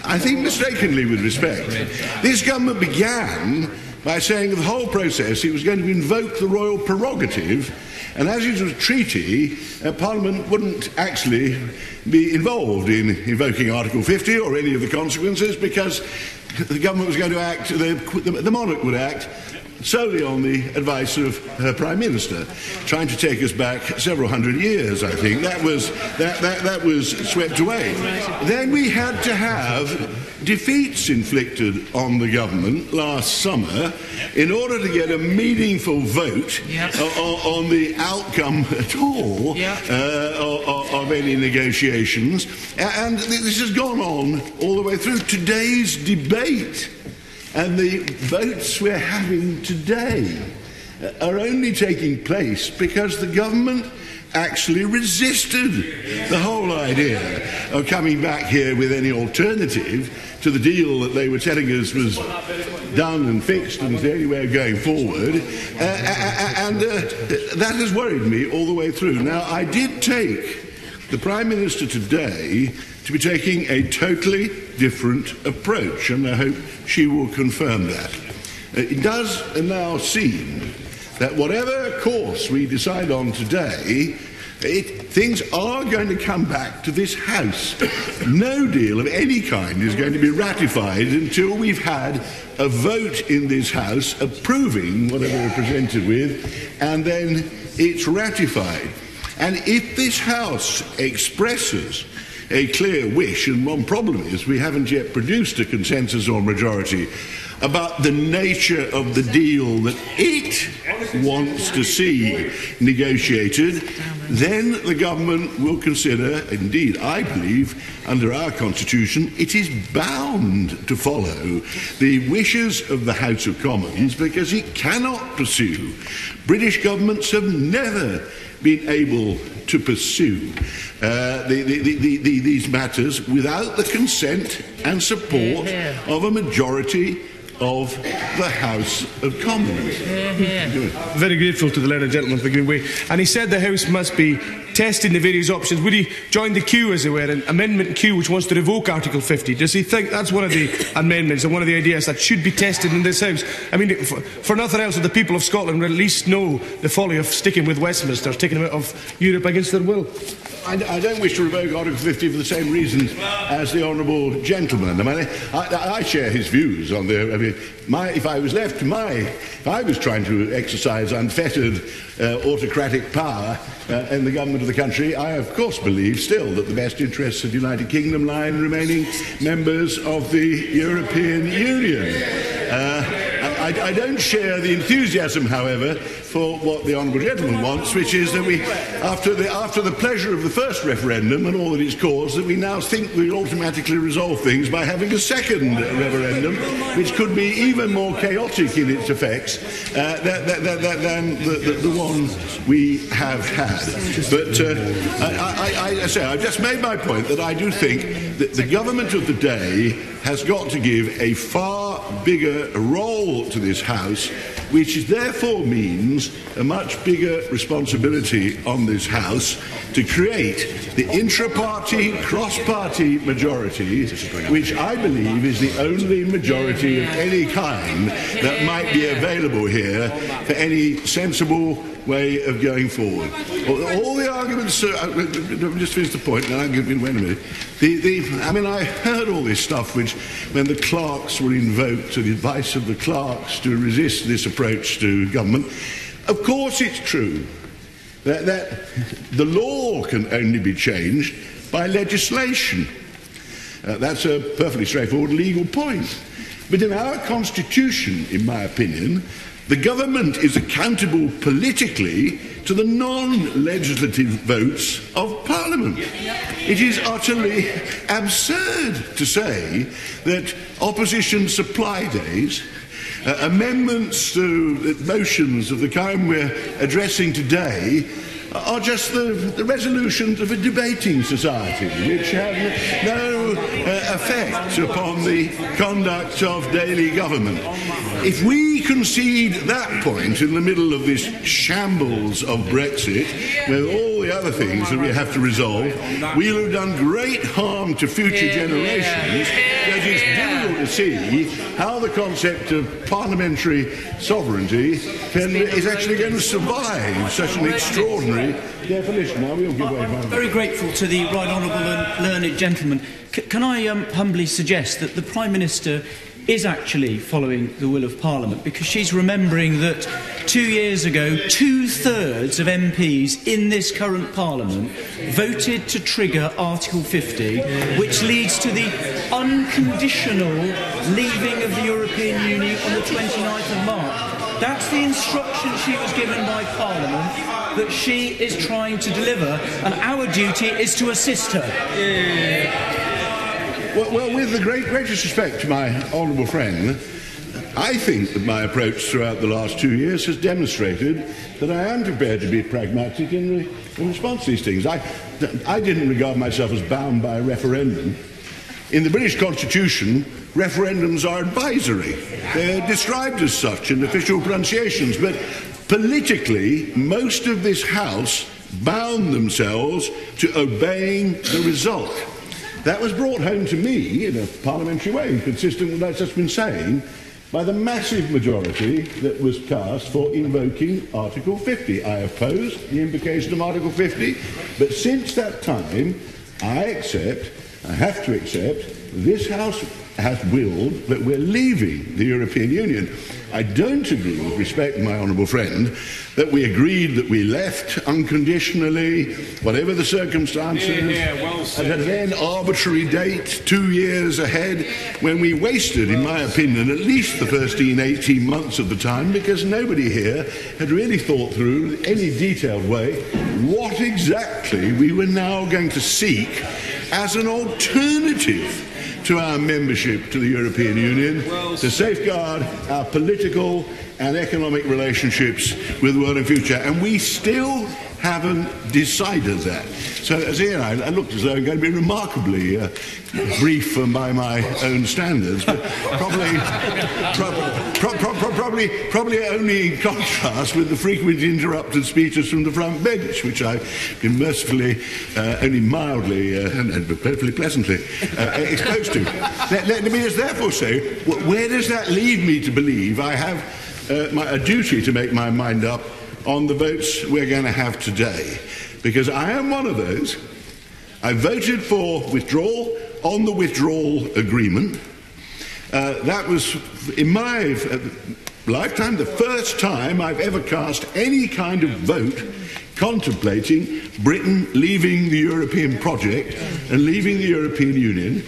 I think mistakenly, with respect, this government began by saying of the whole process it was going to invoke the royal prerogative, and as it was a treaty, Parliament wouldn't actually be involved in invoking Article 50 or any of the consequences, because the government was going to act, the monarch would act solely on the advice of her Prime Minister, trying to take us back several hundred years, I think. That was swept away. Then we had to have defeats inflicted on the government last summer in order to get a meaningful vote on the outcome at all of any negotiations. And this has gone on all the way through today's debate. And the votes we're having today are only taking place because the government actually resisted the whole idea of coming back here with any alternative to the deal that they were telling us was done and fixed and was the only way of going forward. And that has worried me all the way through. Now, I did take the Prime Minister today to be taking a totally different approach, and I hope she will confirm that. It does now seem that whatever course we decide on today, things are going to come back to this House. No deal of any kind is going to be ratified until we've had a vote in this House approving whatever we're presented with, and then it's ratified. And if this House expresses a clear wish, and one problem is we haven't yet produced a consensus or majority about the nature of the deal that it wants to see negotiated, then the government will consider, indeed I believe, under our constitution, it is bound to follow the wishes of the House of Commons, because it cannot pursue. British governments have never been able to pursue these matters without the consent and support of a majority of the House of Commons. Very grateful to the learned gentleman for giving way. And he said the House must be testing the various options. Would he join the queue, as it were, an amendment queue which wants to revoke Article 50? Does he think that's one of the amendments and one of the ideas that should be tested in this House? I mean, for nothing else, the people of Scotland will at least know the folly of sticking with Westminster, taking them out of Europe against their will. I don't wish to revoke Article 50 for the same reasons as the honourable gentleman. I mean, I share his views on the. I mean, if I was left to if I was trying to exercise unfettered autocratic power in the government of the country, I of course believe still that the best interests of the United Kingdom lie in remaining members of the European Union. I don't share the enthusiasm, however, for what the honourable gentleman wants, which is that we, after the pleasure of the first referendum and all that it's caused, that we now think we'll automatically resolve things by having a second referendum, which could be even more chaotic in its effects than the one we have had. But I say, I've just made my point that I do think that the government of the day has got to give a far bigger role to this House, which therefore means a much bigger responsibility on this House to create the intra-party, cross-party majority, which I believe is the only majority of any kind that might be available here for any sensible way of going forward. All the arguments, just finish the point, and I'll give you, wait a minute. I mean, I heard all this stuff which, when the clerks were invoked, the advice of the clerks to resist this approach to government. Of course it's true that the law can only be changed by legislation. That's a perfectly straightforward legal point. But in our constitution, in my opinion, the government is accountable politically to the non-legislative votes of Parliament. It is utterly absurd to say that opposition supply days Amendments to motions of the kind we're addressing today are just the resolutions of a debating society which have no effect upon the conduct of daily government. If we concede that point in the middle of this shambles of Brexit, with all the other things that we have to resolve, we'll have done great harm to future generations, because it's difficult to see how the concept of parliamentary sovereignty is actually going to survive such an extraordinary definition. Now we'll give way. I'm very grateful to the right honourable and learned gentleman. Can I humbly suggest that the Prime Minister is actually following the will of Parliament, because she's remembering that 2 years ago 2/3 of MPs in this current Parliament voted to trigger Article 50, which leads to the unconditional leaving of the European Union on the 29th of March. That's the instruction she was given by Parliament that she is trying to deliver, and our duty is to assist her. Well, with the greatest respect to my honourable friend, I think that my approach throughout the last 2 years has demonstrated that I am prepared to be pragmatic in response to these things. I didn't regard myself as bound by a referendum. In the British Constitution, referendums are advisory. They're described as such in official pronunciations, but politically, most of this House bound themselves to obeying the result. That was brought home to me in a parliamentary way, consistent with what I've just been saying, by the massive majority that was cast for invoking Article 50. I opposed the invocation of Article 50, but since that time, I have to accept, this House has willed that we're leaving the European Union. I don't agree, with respect to my honourable friend, that we agreed that we left unconditionally, whatever the circumstances, at a then arbitrary date, 2 years ahead, when we wasted, in my opinion, at least the first 18 months of the time, because nobody here had really thought through in any detailed way what exactly we were now going to seek as an alternative to our membership to the European Union, to safeguard our political and economic relationships with the world in future. And we still haven't decided that. So, as here, I looked as though I'm going to be remarkably brief by my own standards, but probably only in contrast with the frequent interrupted speeches from the front bench, which I've been mercifully, only mildly and perfectly pleasantly exposed to. Let me just therefore say, where does that leave me to believe I have a duty to make my mind up on the votes we're going to have today? Because I am one of those. I voted for withdrawal on the withdrawal agreement. That was, in my lifetime, the first time I've ever cast any kind of vote contemplating Britain leaving the European project and leaving the European Union.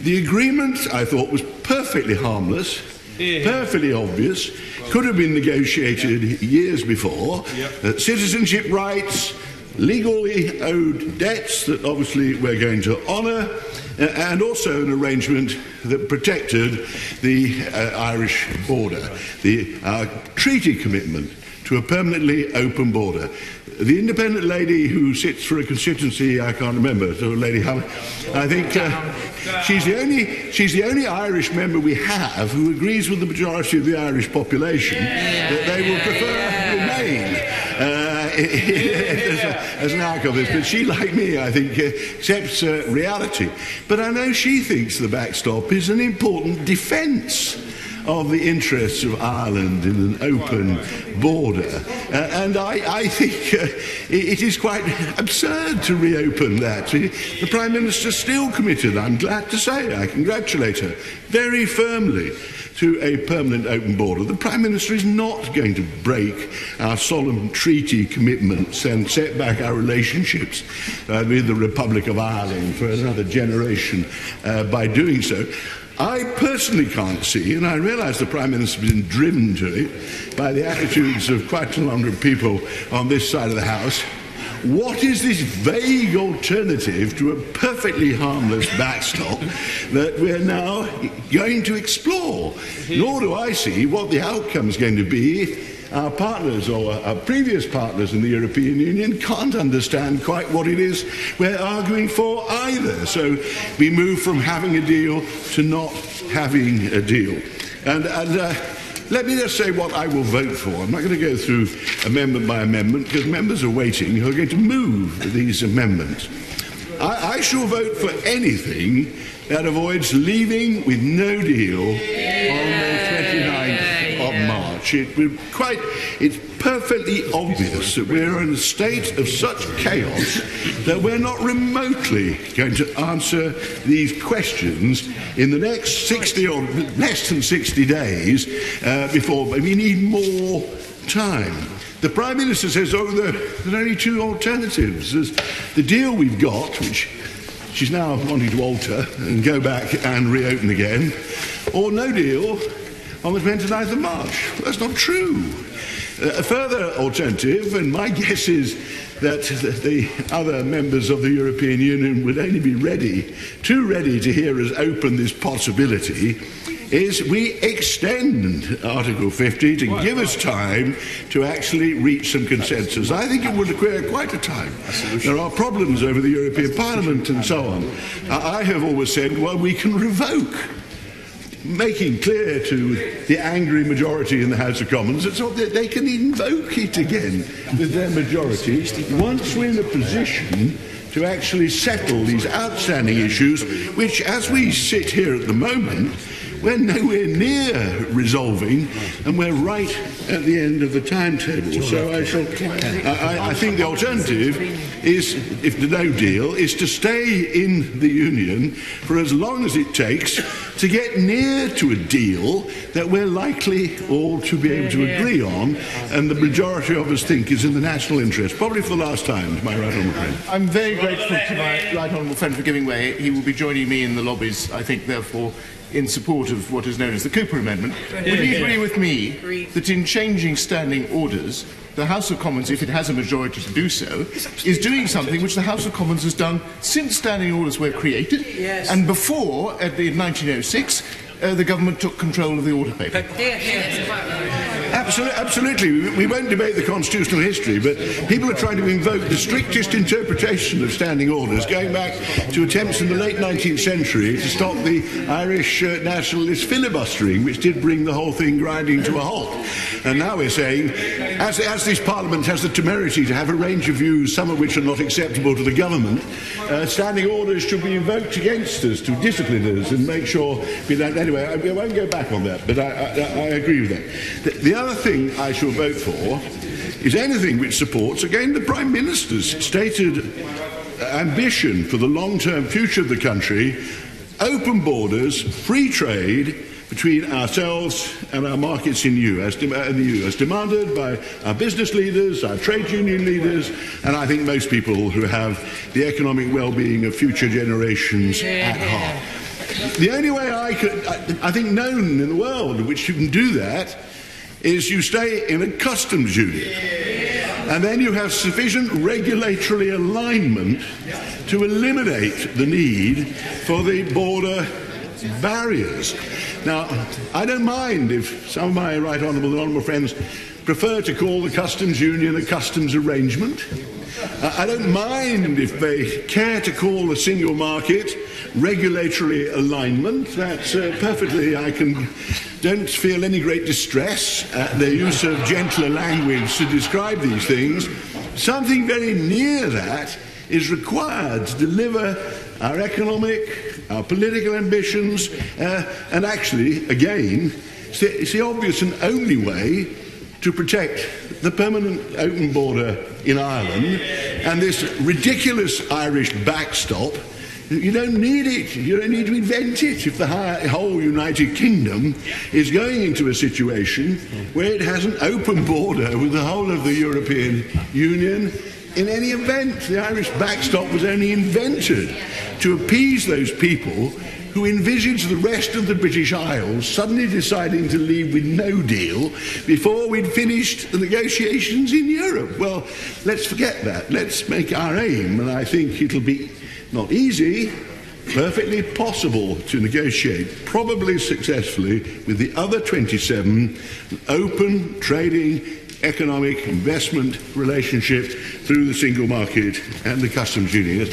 The agreement, I thought, was perfectly harmless, perfectly obvious, could have been negotiated years before. Citizenship rights, legally owed debts that obviously we're going to honour, and also an arrangement that protected the Irish border, our treaty commitment to a permanently open border. The independent lady who sits for a constituency, I can't remember, so Lady Howard, I think she's the only Irish member we have who agrees with the majority of the Irish population that they will prefer to remain as an outcome of this. But she, like me, I think, accepts reality. But I know she thinks the backstop is an important defence of the interests of Ireland in an open border. And I think it is quite absurd to reopen that. The Prime Minister's still committed, I'm glad to say, I congratulate her, very firmly to a permanent open border. The Prime Minister is not going to break our solemn treaty commitments and set back our relationships with the Republic of Ireland for another generation by doing so. I personally can't see, and I realise the Prime Minister has been driven to it by the attitudes of quite a number of people on this side of the House, what is this vague alternative to a perfectly harmless backstop that we're now going to explore? Nor do I see what the outcome is going to be if our partners or our previous partners in the European Union can't understand quite what it is we're arguing for either. So we move from having a deal to not having a deal. And let me just say what I will vote for. I'm not going to go through amendment by amendment because members are waiting who are going to move these amendments. I shall vote for anything that avoids leaving with no deal on the 29th of March. It's perfectly obvious that we're in a state of such chaos that we're not remotely going to answer these questions in the next 60 or less than 60 days before. We need more time. The Prime Minister says, oh, there are only two alternatives. There's the deal we've got, which she's now wanting to alter and go back and reopen again, or no deal on the 29th of March. That's not true. A further alternative, and my guess is that the other members of the European Union would only be too ready to hear us open this possibility, is we extend Article 50 to give us time to actually reach some consensus. I think it would require quite a time. There are problems over the European Parliament and so on. I have always said, well, we can revoke, making clear to the angry majority in the House of Commons that they can invoke it again with their majority once we're in a position to actually settle these outstanding issues, which, as we sit here at the moment, we're nowhere near resolving, and we're right at the end of the timetable. So I think the alternative is, if the no deal, is to stay in the Union for as long as it takes to get near to a deal that we're likely all to be able to agree on, and the majority of us think is in the national interest, probably for the last time, to my right honourable friend. I'm very grateful to my right honourable friend for giving way. He will be joining me in the lobbies, I think, therefore, in support of what is known as the Cooper Amendment. Would you agree with me that in changing standing orders, the House of Commons, if it has a majority to do so, is doing something which the House of Commons has done since standing orders were created, and before, in 1906, the government took control of the order paper? Absolutely. We won't debate the constitutional history, but people are trying to invoke the strictest interpretation of standing orders, going back to attempts in the late 19th century to stop the Irish nationalist filibustering, which did bring the whole thing grinding to a halt. And now we're saying, as this Parliament has the temerity to have a range of views, some of which are not acceptable to the government, standing orders should be invoked against us to discipline us and make sure we don't. Anyway, I won't go back on that, but I agree with that. The other thing I shall vote for is anything which supports, again, the Prime Minister's stated ambition for the long-term future of the country: open borders, free trade between ourselves and our markets in the EU, as demanded by our business leaders, our trade union leaders, and I think most people who have the economic well-being of future generations at heart. The only way I think known in the world in which you can do that is you stay in a customs union, and then you have sufficient regulatory alignment to eliminate the need for the border barriers. Now, I don't mind if some of my right honourable and honourable friends prefer to call the customs union a customs arrangement. I don't mind if they care to call a single market regulatory alignment. That's perfectly, don't feel any great distress at the use of gentler language to describe these things. Something very near that is required to deliver our economic, our political ambitions, and actually, again, it's the obvious and only way to protect the permanent open border in Ireland. And this ridiculous Irish backstop, you don't need it. You don't need to invent it if the whole United Kingdom is going into a situation where it has an open border with the whole of the European Union. In any event, the Irish backstop was only invented to appease those people who envisaged the rest of the British Isles suddenly deciding to leave with no deal before we'd finished the negotiations in Europe. Well, let's forget that. Let's make our aim, and I think it'll be not easy, perfectly possible to negotiate, probably successfully, with the other 27, an open trading, economic investment relationship through the single market and the customs union.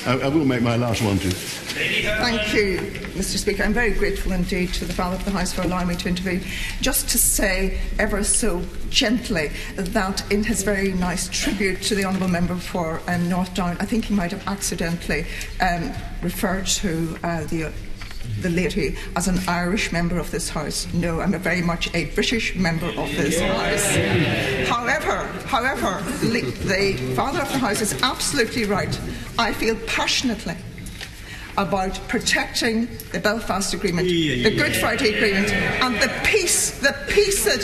I will make my last one too. Thank you, Mr. Speaker. I'm very grateful indeed to the Father of the House for allowing me to intervene. Just to say ever so gently that in his very nice tribute to the Honourable Member for North Down, I think he might have accidentally referred to the lady as an Irish member of this House. No, I'm very much a British member of this House. However, the Father of the House is absolutely right. I feel passionately about protecting the Belfast Agreement, the Good Friday Agreement, and the peace that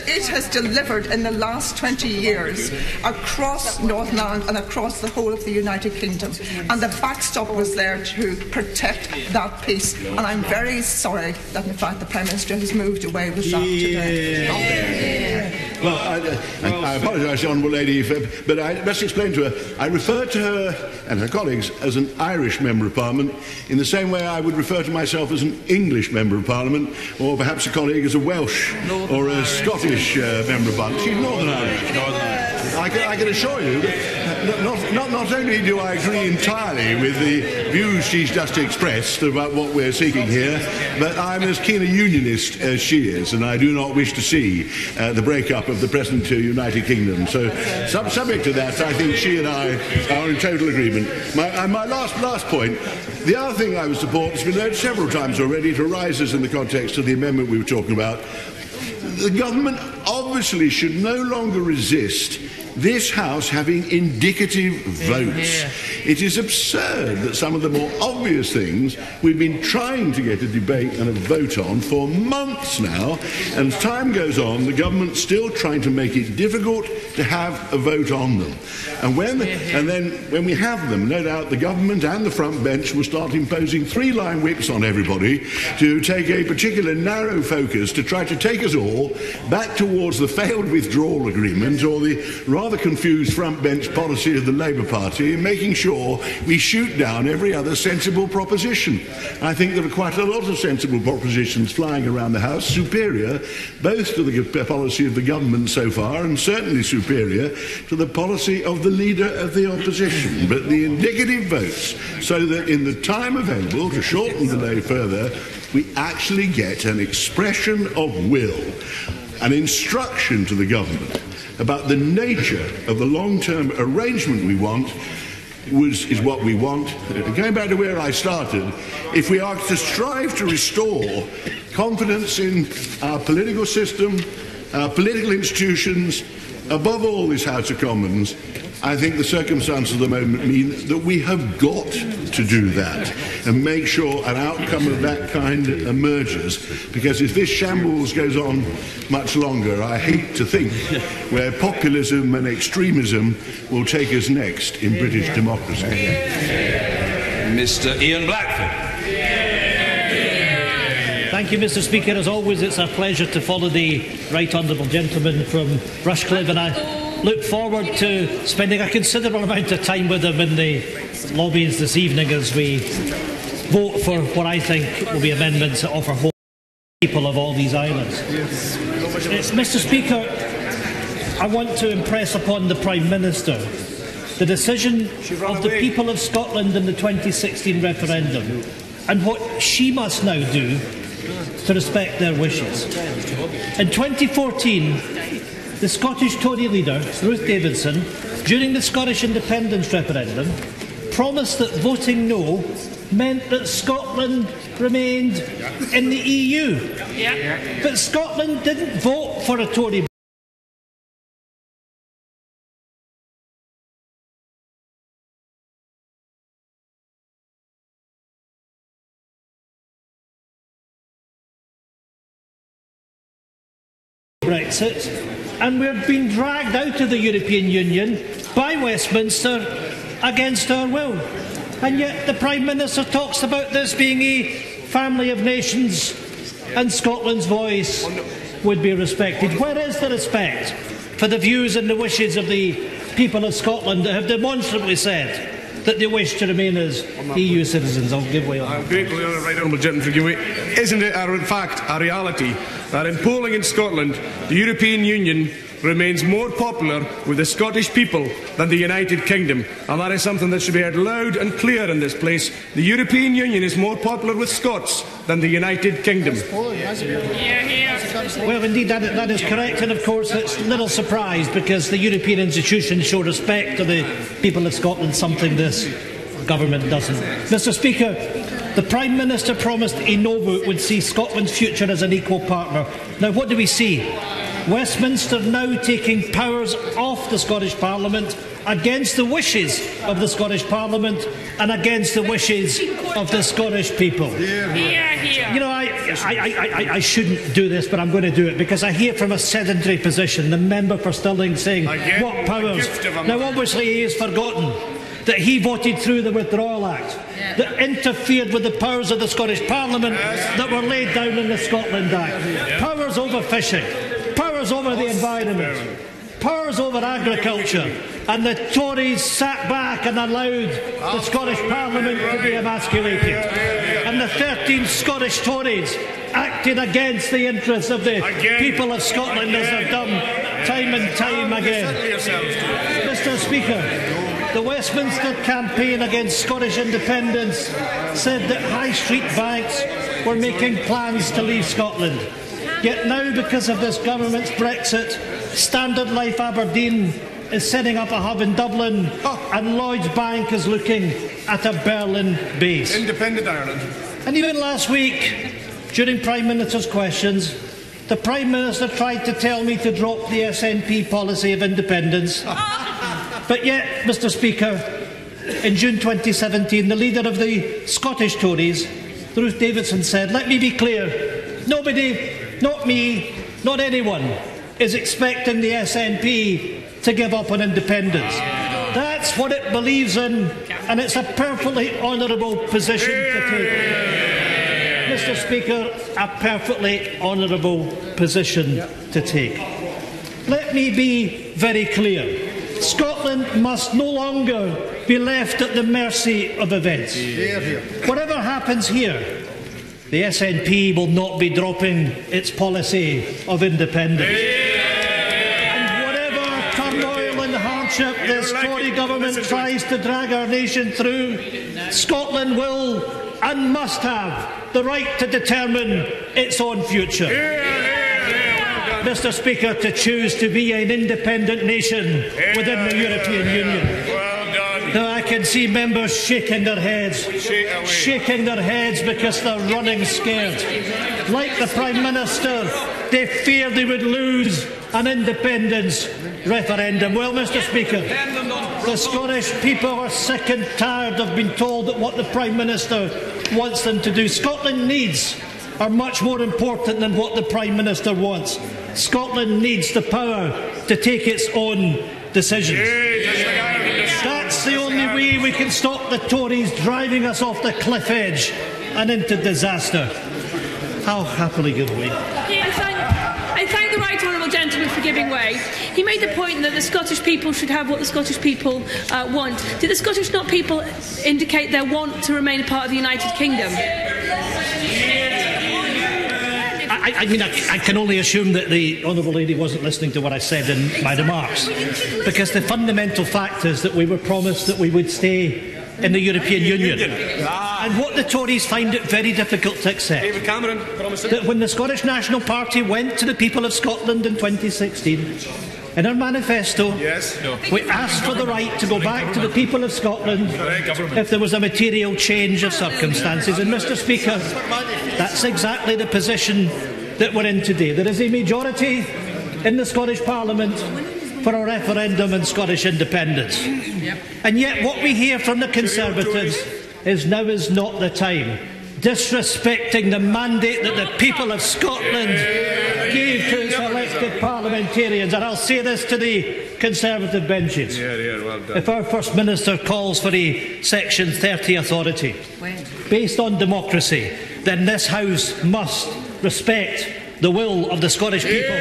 it has delivered in the last 20 years across Northern Ireland and across the whole of the United Kingdom. And the backstop was there to protect that peace. And I'm very sorry that, in fact, the Prime Minister has moved away with that today. Well, I apologise, Honourable Lady, but I must explain to her, I refer to her and her colleagues as an Irish Member of Parliament in the same way I would refer to myself as an English Member of Parliament, or perhaps a colleague as a Welsh or a Scottish Member of Parliament. She's Northern Irish. I can assure you that not only do I agree entirely with the views she's just expressed about what we're seeking here, but I'm as keen a unionist as she is, and I do not wish to see the breakup of the present United Kingdom. So, subject to that, I think she and I are in total agreement. My last point, the other thing I would support, has been noted several times already, it arises in the context of the amendment we were talking about. The government obviously should no longer resist this House having indicative votes. It is absurd that some of the more obvious things we've been trying to get a debate and a vote on for months now, and as time goes on, the government's still trying to make it difficult to have a vote on them. And then when we have them, no doubt the government and the front bench will start imposing three-line whips on everybody to take a particular narrow focus to try to take us all back towards the failed withdrawal agreement or the rather confused front bench policy of the Labour Party, making sure we shoot down every other sensible proposition. I think there are quite a lot of sensible propositions flying around the House, superior both to the policy of the government so far and certainly superior to the policy of the Leader of the Opposition. But the indicative votes, so that in the time available to shorten the delay further, we actually get an expression of will, an instruction to the government about the nature of the long-term arrangement we want is what we want. Going back to where I started, if we are to strive to restore confidence in our political system, our political institutions, above all this House of Commons, I think the circumstances of the moment mean that we have got to do that and make sure an outcome of that kind emerges, because if this shambles goes on much longer, I hate to think where populism and extremism will take us next in British democracy. Mr. Ian Blackford. Thank you, Mr. Speaker. As always, it's a pleasure to follow the right honourable gentleman from Rushcliffe, and I look forward to spending a considerable amount of time with him in the lobbies this evening as we vote for what I think will be amendments that offer hope to the people of all these islands. Mr. Speaker, I want to impress upon the Prime Minister the decision of the people of Scotland in the 2016 referendum and what she must now do to respect their wishes. In 2014, the Scottish Tory leader, Ruth Davidson, during the Scottish independence referendum, promised that voting no meant that Scotland remained in the EU. But Scotland didn't vote for a Tory Brexit, and we're being dragged out of the European Union by Westminster against our will. And yet the Prime Minister talks about this being a family of nations, and Scotland's voice would be respected. Where is the respect for the views and the wishes of the people of Scotland that have demonstrably said that they wish to remain as EU citizens? I'll give way on. I'm grateful, the Right Honourable Gentleman, for giving way. Isn't it, in fact, a reality that in polling in Scotland, the European Union remains more popular with the Scottish people than the United Kingdom? And that is something that should be heard loud and clear in this place. The European Union is more popular with Scots than the United Kingdom. Well, indeed, that is correct, and of course it's little surprise because the European institutions show respect to the people of Scotland, something this government doesn't. Mr. Speaker, the Prime Minister promised a no vote would see Scotland's future as an equal partner. Now, what do we see? Westminster now taking powers off the Scottish Parliament against the wishes of the Scottish Parliament and against the wishes of the Scottish people. You know, I shouldn't do this, but I'm going to do it because I hear from a sedentary position the member for Stirling saying, what powers? Now, obviously, he has forgotten that he voted through the Withdrawal Act that interfered with the powers of the Scottish Parliament that were laid down in the Scotland Act. Powers over fishing, powers over the environment, powers over agriculture, and the Tories sat back and allowed the Scottish Parliament to be emasculated. And the 13 Scottish Tories acted against the interests of the people of Scotland as they've done time and time again. Mr. Speaker, the Westminster campaign against Scottish independence said that high street banks were making plans to leave Scotland. Yet now, because of this government's Brexit, Standard Life Aberdeen is setting up a hub in Dublin, and Lloyds Bank is looking at a Berlin base. Independent Ireland. And even last week, during Prime Minister's questions, the Prime Minister tried to tell me to drop the SNP policy of independence. But yet, Mr. Speaker, in June 2017, the leader of the Scottish Tories, Ruth Davidson, said, "Let me be clear, nobody, not me, not anyone, is expecting the SNP to give up on independence. That's what it believes in, and it's a perfectly honourable position to take." Mr. Speaker, a perfectly honourable position to take. Let me be very clear. Scotland must no longer be left at the mercy of events. Whatever happens here, the SNP will not be dropping its policy of independence. And whatever turmoil and hardship this Tory government tries to drag our nation through, Scotland will and must have the right to determine its own future. Mr. Speaker, to choose to be an independent nation within the European Union. Now, I can see members shaking their heads because they're running scared. Like the Prime Minister, they fear they would lose an independence referendum. Well, Mr. Speaker, the Scottish people are sick and tired of being told that what the Prime Minister wants them to do. Scotland needs are much more important than what the Prime Minister wants. Scotland needs the power to take its own decisions. That's the only way we can stop the Tories driving us off the cliff edge and into disaster. I'll happily give way. I thank the Right Honourable Gentleman for giving way. He made the point that the Scottish people should have what the Scottish people want. Did the Scottish people indicate their want to remain a part of the United Kingdom? I can only assume that the Honourable Lady wasn't listening to what I said in my remarks, because the fundamental fact is that we were promised that we would stay in the European Union. And what the Tories find it very difficult to accept, that when the Scottish National Party went to the people of Scotland in 2016, in our manifesto, we asked for the right to go back to the people of Scotland if there was a material change of circumstances. And, Mr. Speaker, that's exactly the position that we're in today. There is a majority in the Scottish Parliament for a referendum on Scottish independence. And yet what we hear from the Conservatives is now is not the time, disrespecting the mandate that the people of Scotland gave to its elected parliamentarians. And I'll say this to the Conservative benches. If our First Minister calls for a Section 30 authority based on democracy, then this House must respect the will of the Scottish people.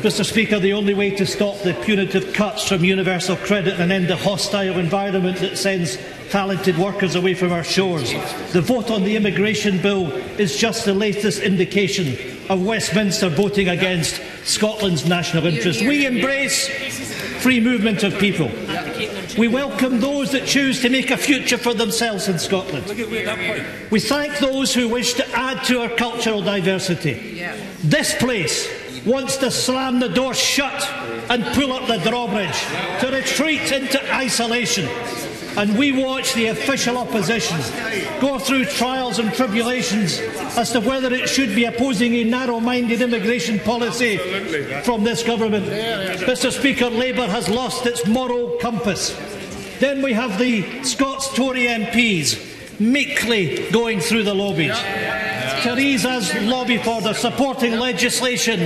Mr. Speaker, the only way to stop the punitive cuts from universal credit and end the hostile environment that sends talented workers away from our shores. The vote on the immigration bill is just the latest indication of Westminster voting against Scotland's national interest. We embrace free movement of people. We welcome those that choose to make a future for themselves in Scotland. We thank those who wish to add to our cultural diversity. This place wants to slam the door shut and pull up the drawbridge, to retreat into isolation. And we watch the official opposition go through trials and tribulations as to whether it should be opposing a narrow-minded immigration policy from this government. Mr. Speaker, Labour has lost its moral compass. Then we have the Scots Tory MPs meekly going through the lobbies. Theresa's lobby for the supporting legislation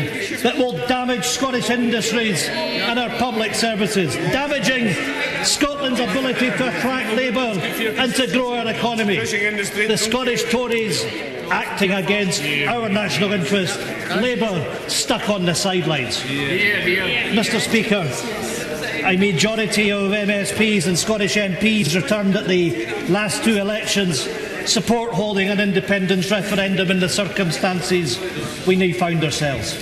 that will damage Scottish industries and our public services, damaging Scotland's ability to attract labour and to grow our economy. The Scottish Tories acting against our national interest, Labour stuck on the sidelines. Mr. Speaker, a majority of MSPs and Scottish MPs returned at the last two elections support holding an independence referendum in the circumstances we now find ourselves.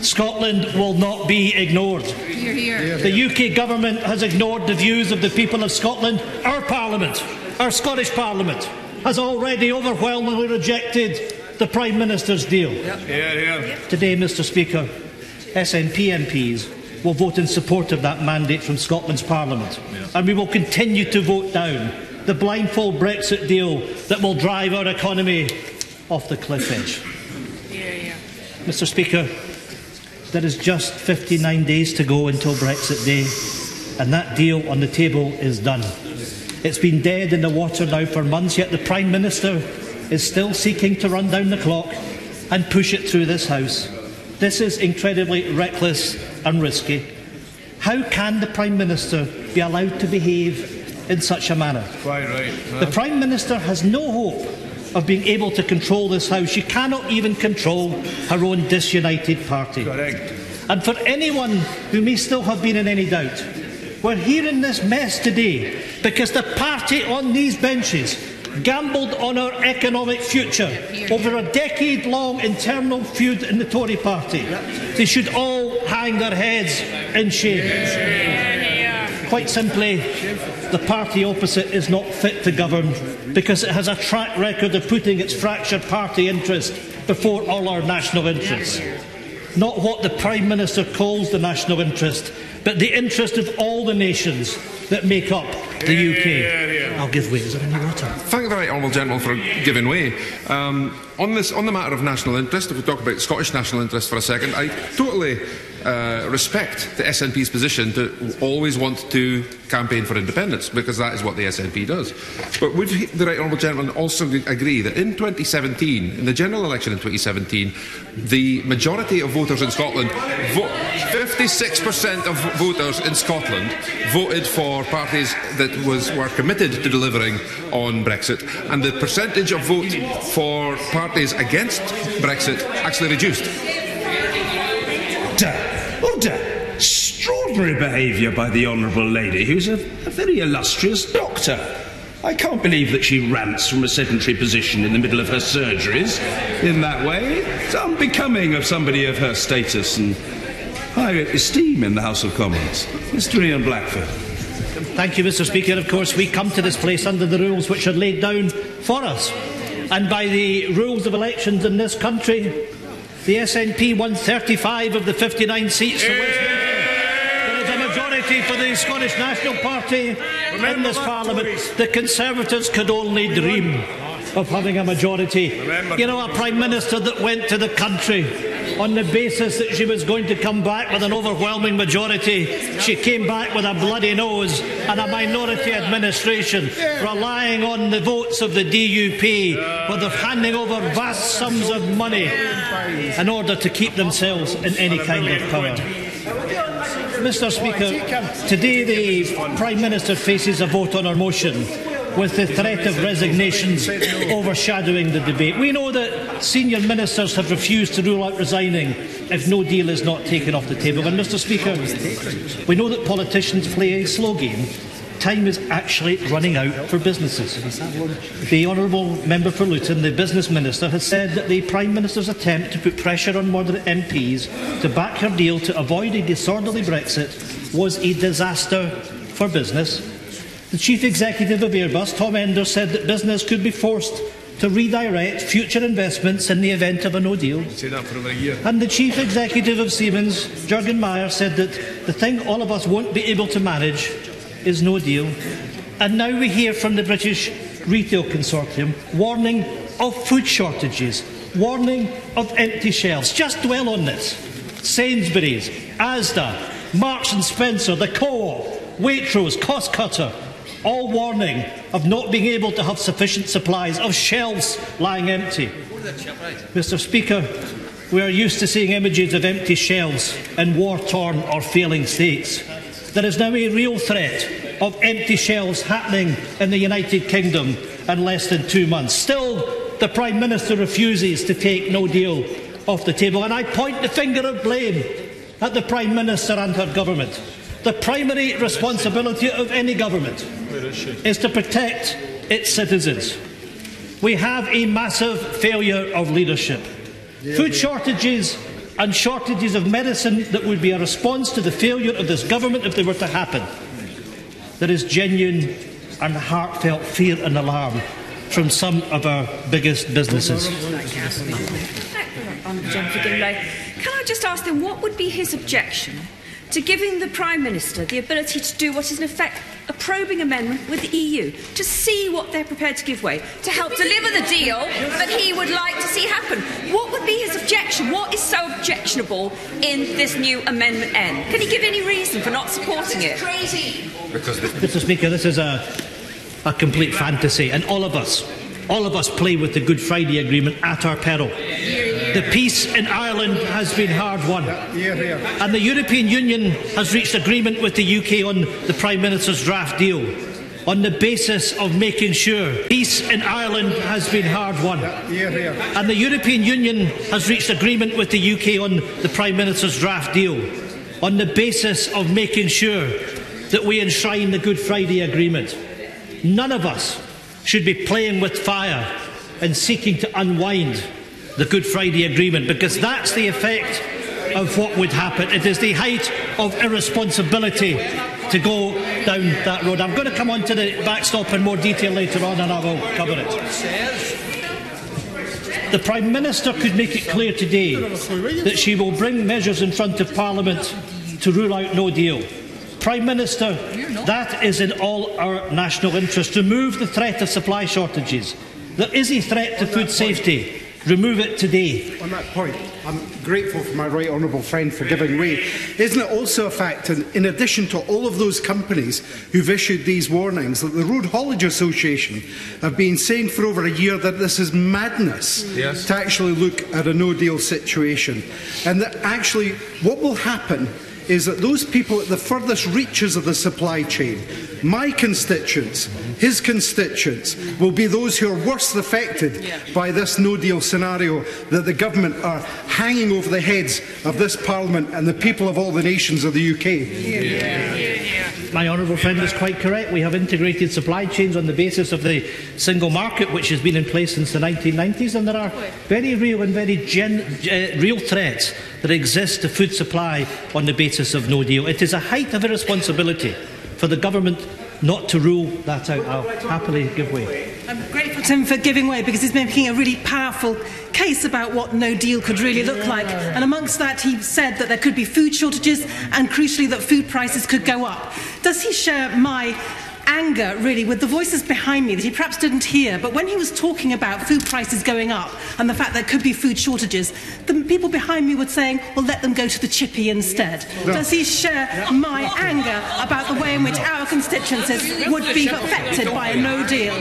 Scotland will not be ignored. The UK government has ignored the views of the people of Scotland. Our Parliament, our Scottish Parliament, has already overwhelmingly rejected the Prime Minister's deal. Today, Mr. Speaker, SNP MPs will vote in support of that mandate from Scotland's Parliament, and we will continue to vote down the blindfold Brexit deal that will drive our economy off the cliff edge. Mr. Speaker, there is just 59 days to go until Brexit Day, and that deal on the table is done. It's been dead in the water now for months, yet the Prime Minister is still seeking to run down the clock and push it through this House. This is incredibly reckless and risky. How can the Prime Minister be allowed to behave in such a manner? Quite right. The Prime Minister has no hope of being able to control this House. She cannot even control her own disunited party. Correct. And for anyone who may still have been in any doubt, we're hearing this mess today because the party on these benches gambled on our economic future over a decade-long internal feud in the Tory party. They should all hang their heads in shame. Quite simply, the party opposite is not fit to govern because it has a track record of putting its fractured party interest before all our national interests. Not what the Prime Minister calls the national interest, but the interest of all the nations that make up the UK. I'll give way. Is there any water? Thank the right honourable gentleman for giving way. On the matter of national interest, if we talk about Scottish national interest for a second, I totally respect the SNP's position to always want to campaign for independence, because that is what the SNP does. But would the right honourable gentleman also agree that in 2017, in the general election in 2017, the majority of voters in Scotland, 56% of voters in Scotland voted for parties that were committed to delivering on Brexit, and the percentage of vote for parties against Brexit actually reduced? Extraordinary behaviour by the Honourable Lady, who's a very illustrious doctor. I can't believe that she rants from a sedentary position in the middle of her surgeries in that way. It's unbecoming of somebody of her status and high esteem in the House of Commons. Mr. Ian Blackford. Thank you, Mr. Speaker. Of course, we come to this place under the rules which are laid down for us. And by the rules of elections in this country, the SNP won 35 of the 59 seats for Westminster. There is a majority for the Scottish National Party in this Parliament. The Conservatives could only dream of having a majority. You know, a Prime Minister that went to the country on the basis that she was going to come back with an overwhelming majority. She came back with a bloody nose and a minority administration, relying on the votes of the DUP, where they're handing over vast sums of money in order to keep themselves in any kind of power. Mr. Speaker, today the Prime Minister faces a vote on her motion with the threat of resignations overshadowing the debate. We know that senior ministers have refused to rule out resigning if no deal is not taken off the table. And, Mr. Speaker, we know that politicians play a slow game. Time is actually running out for businesses. The Honourable Member for Luton, the Business Minister, has said that the Prime Minister's attempt to put pressure on moderate MPs to back her deal to avoid a disorderly Brexit was a disaster for business. The Chief Executive of Airbus, Tom Enders, said that business could be forced to redirect future investments in the event of a no deal. And the Chief Executive of Siemens, Jürgen Meyer, said that the thing all of us won't be able to manage is no deal. And now we hear from the British Retail Consortium warning of food shortages, warning of empty shelves. Just dwell on this. Sainsbury's, Asda, Marks and Spencer, the Co-op, Waitrose, Cost Cutter, all warning of not being able to have sufficient supplies, of shelves lying empty. Mr. Speaker, we are used to seeing images of empty shelves in war-torn or failing states. There is now a real threat of empty shelves happening in the United Kingdom in less than 2 months. Still, the Prime Minister refuses to take no deal off the table, and I point the finger of blame at the Prime Minister and her government. The primary responsibility of any government is to protect its citizens. We have a massive failure of leadership. Food shortages and shortages of medicine that would be a response to the failure of this government if they were to happen. There is genuine and heartfelt fear and alarm from some of our biggest businesses. Can I just ask then, what would be his objection to giving the Prime Minister the ability to do what is in effect a probing amendment with the EU, to see what they're prepared to give way, to help deliver the deal that he would like to see happen? What would be his objection? What is so objectionable in this new Amendment N? Can he give any reason for not supporting it? Mr. Speaker, this is a complete fantasy, and all of us play with the Good Friday Agreement at our peril. The peace in Ireland has been hard won, and the European Union has reached agreement with the UK on the Prime Minister's draft deal on the basis of making sure peace in Ireland has been hard won. And the European Union has reached agreement with the UK on the Prime Minister's draft deal on the basis of making sure that we enshrine the Good Friday Agreement. None of us should be playing with fire and seeking to unwind the Good Friday Agreement, because that's the effect of what would happen. It is the height of irresponsibility to go down that road. I'm going to come on to the backstop in more detail later on, and I will cover it. The Prime Minister could make it clear today that she will bring measures in front of Parliament to rule out no deal. Prime Minister, that is in all our national interest. Remove the threat of supply shortages. There is a threat to food safety. Remove it today. On that point, I'm grateful for my right honourable friend for giving way. Isn't it also a fact, in addition to all of those companies who've issued these warnings, that the Road Haulage Association have been saying for over a year that this is madness to actually look at a no-deal situation, and that actually what will happen is that those people at the furthest reaches of the supply chain, my constituents, his constituents, will be those who are worst affected by this no-deal scenario that the government are hanging over the heads of this Parliament and the people of all the nations of the UK. My honourable friend is quite correct. We have integrated supply chains on the basis of the single market, which has been in place since the 1990s, and there are very real and very real threats that exist to food supply on the basis of no deal. It is a height of irresponsibility for the government not to rule that out. I'll happily give way. I'm grateful to him for giving way, because he's making a really powerful case about what no deal could really look like. And amongst that, he said that there could be food shortages and, crucially, that food prices could go up. Does he share my anger, really, with the voices behind me that he perhaps didn't hear? But when he was talking about food prices going up and the fact there could be food shortages, the people behind me were saying, well, let them go to the chippy instead. Does he share my anger about the way in which our constituencies would be affected by a no deal?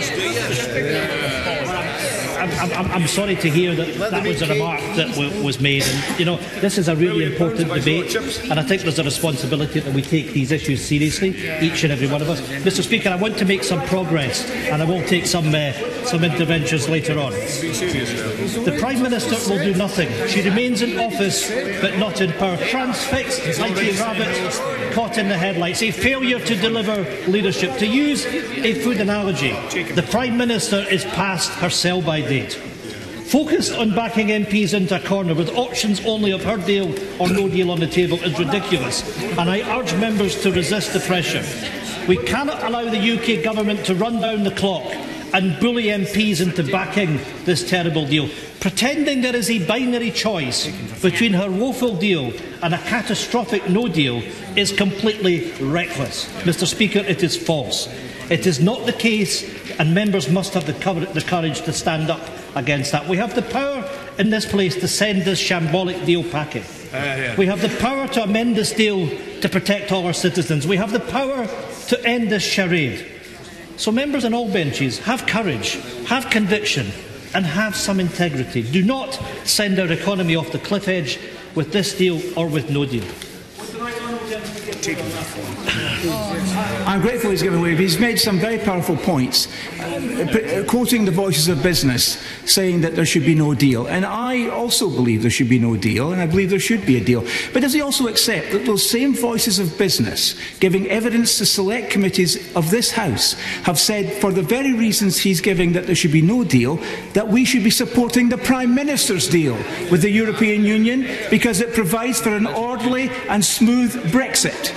I'm sorry to hear that was a remark that was made. And, you know, this is a really important debate, and I think there's a responsibility that we take these issues seriously, each and every one of us. Mr. Speaker, I want to make some progress, and I will take some interventions later on. The Prime Minister will do nothing. She remains in office, but not in power. Transfixed like a rabbit caught in the headlights. A failure to deliver leadership. To use a food analogy, the Prime Minister is past her sell-by date. Focused on backing MPs into a corner with options only of her deal or no deal on the table is ridiculous, and I urge members to resist the pressure. We cannot allow the UK government to run down the clock and bully MPs into backing this terrible deal. Pretending there is a binary choice between her woeful deal and a catastrophic no deal is completely reckless. Mr. Speaker, it is false. It is not the case, and members must have the courage to stand up against that. We have the power in this place to send this shambolic deal packing. We have the power to amend this deal to protect all our citizens. We have the power to end this charade. So members on all benches, have courage, have conviction, and have some integrity. Do not send our economy off the cliff edge with this deal or with no deal. I'm grateful he's given way. He's made some very powerful points, quoting the voices of business, saying that there should be no deal. And I also believe there should be no deal, and I believe there should be a deal. But does he also accept that those same voices of business, giving evidence to select committees of this House, have said, for the very reasons he's giving that there should be no deal, that we should be supporting the Prime Minister's deal with the European Union because it provides for an orderly and smooth Brexit?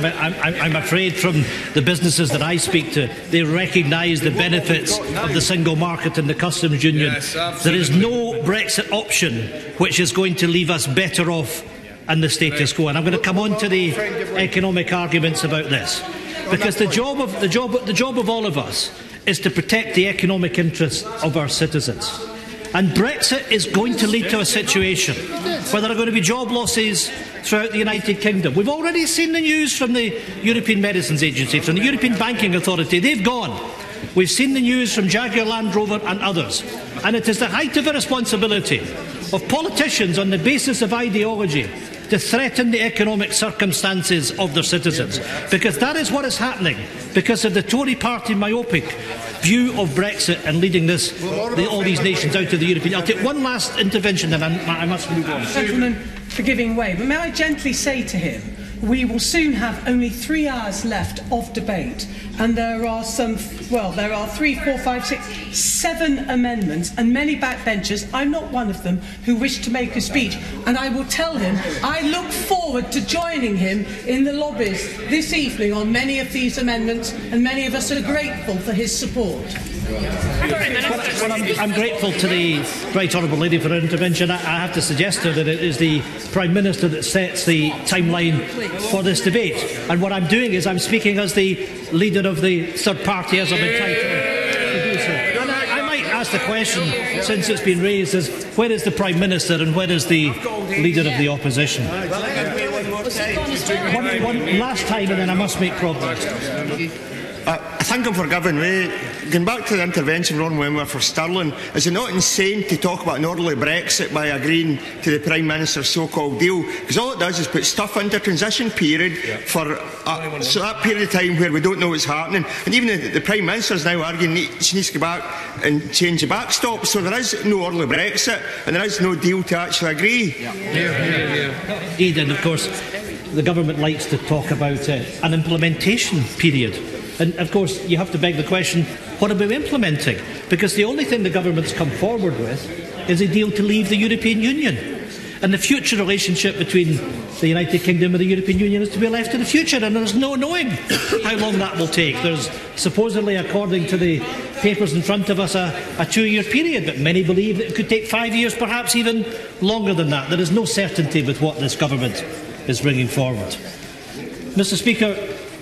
I'm afraid from the businesses that I speak to, they recognise the benefits of the single market and the customs union. There is no Brexit option which is going to leave us better off than the status quo. And I'm going to come on to the economic arguments about this, because the job of all of us is to protect the economic interests of our citizens. And Brexit is going to lead to a situation where there are going to be job losses throughout the United Kingdom. We've already seen the news from the European Medicines Agency, from the European Banking Authority. They've gone. We've seen the news from Jaguar Land Rover and others. And it is the height of irresponsibility of politicians on the basis of ideology to threaten the economic circumstances of their citizens. Because that is what is happening because of the Tory party myopic view of Brexit and leading all these nations out of the European Union. I'll take one last intervention, then I must move on. Gentleman for giving way, but may I gently say to him, we will soon have only 3 hours left of debate, and there are 3, 4, 5, 6, 7 amendments and many backbenchers, I'm not one of them, who wish to make a speech. And I will tell him I look forward to joining him in the lobbies this evening on many of these amendments, and many of us are grateful for his support. Well, I'm grateful to the Right Honourable Lady for her intervention. I have to suggest to her that it is the Prime Minister that sets the timeline for this debate. And what I'm doing is I'm speaking as the leader of the third party, as I'm entitled to do so. And I might ask the question, since it's been raised, is where is the Prime Minister and where is the leader of the opposition? One last time, and then I must make progress. I thank him for giving way. Going back to the intervention Ron Wimmer for Stirling, is it not insane to talk about an orderly Brexit by agreeing to the Prime Minister's so-called deal? Because all it does is put stuff into a transition period for that period of time where we don't know what's happening. And even the Prime Minister is now arguing she needs to go back and change the backstop. So there is no orderly Brexit and there is no deal to actually agree. Indeed, and of course the government likes to talk about an implementation period. And of course, you have to beg the question, what are we implementing? Because the only thing the government's come forward with is a deal to leave the European Union. And the future relationship between the United Kingdom and the European Union is to be left to the future, and there's no knowing how long that will take. There's supposedly, according to the papers in front of us, a 2-year period, but many believe that it could take 5 years, perhaps even longer than that. There is no certainty with what this government is bringing forward. Mr. Speaker,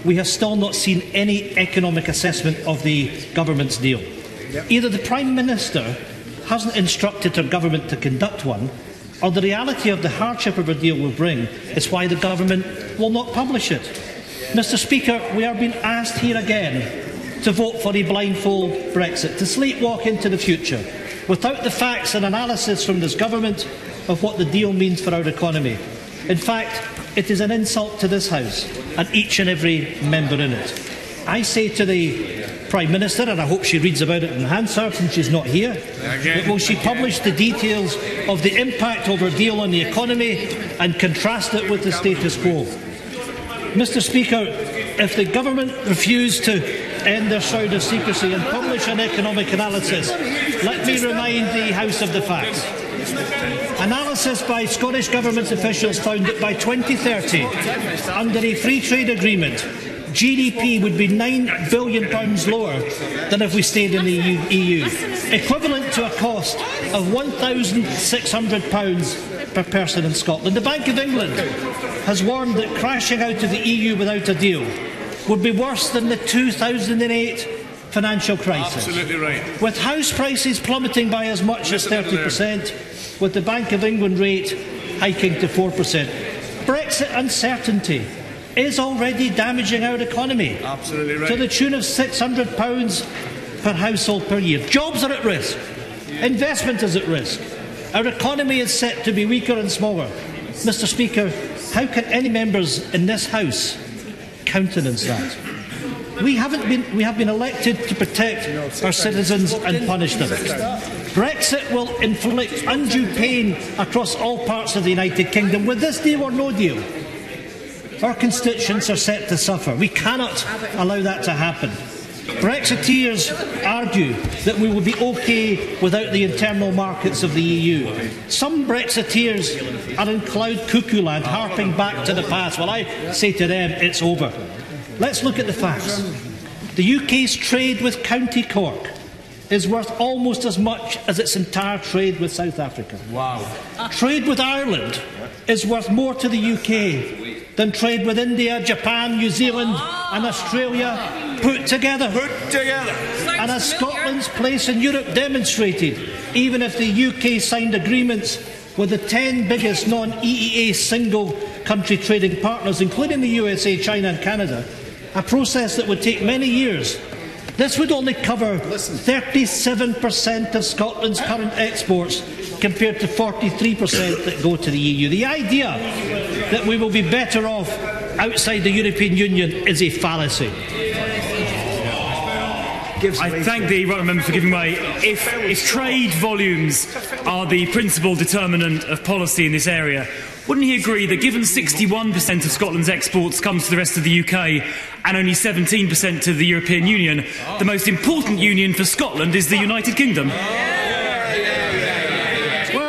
we have still not seen any economic assessment of the government's deal. Either the Prime Minister hasn't instructed her government to conduct one, or the reality of the hardship of her deal will bring is why the government will not publish it. Mr. Speaker, we are being asked here again to vote for a blindfold Brexit, to sleepwalk into the future, without the facts and analysis from this government of what the deal means for our economy. In fact, it is an insult to this House and each and every member in it. I say to the Prime Minister, and I hope she reads about it in Hansard since she's not here, that will she publish the details of the impact of her deal on the economy and contrast it with the status quo. Mr. Speaker, if the government refused to end their shroud of secrecy and publish an economic analysis, let me remind the House of the facts. Analysis by Scottish Government officials found that by 2030, under a free trade agreement, GDP would be £9 billion lower than if we stayed in the EU, equivalent to a cost of £1,600 per person in Scotland. The Bank of England has warned that crashing out of the EU without a deal would be worse than the 2008 financial crisis. Absolutely right. With house prices plummeting by as much as 30%, with the Bank of England rate hiking to 4%. Brexit uncertainty is already damaging our economy. Absolutely right. To the tune of £600 per household per year. Jobs are at risk. Investment is at risk. Our economy is set to be weaker and smaller. Mr. Speaker, how can any members in this House countenance that? We have been elected to protect our citizens and punish them. Brexit will inflict undue pain across all parts of the United Kingdom. With this deal or no deal, our constituents are set to suffer. We cannot allow that to happen. Brexiteers argue that we will be okay without the internal markets of the EU. Some Brexiteers are in cloud cuckoo land, harping back to the past. Well, I say to them, it's over. Let's look at the facts. The UK's trade with County Cork is worth almost as much as its entire trade with South Africa. Wow. Trade with Ireland is worth more to the UK than trade with India, Japan, New Zealand and Australia put together. And as Scotland's place in Europe demonstrated, even if the UK signed agreements with the 10 biggest non-EEA single-country trading partners, including the USA, China and Canada, a process that would take many years, this would only cover 37% of Scotland's current exports compared to 43% that go to the EU. The idea that we will be better off outside the European Union is a fallacy. I thank the right member for giving way. If trade volumes are the principal determinant of policy in this area, wouldn't he agree that given 61% of Scotland's exports comes to the rest of the UK and only 17% to the European Union, the most important union for Scotland is the United Kingdom? Well,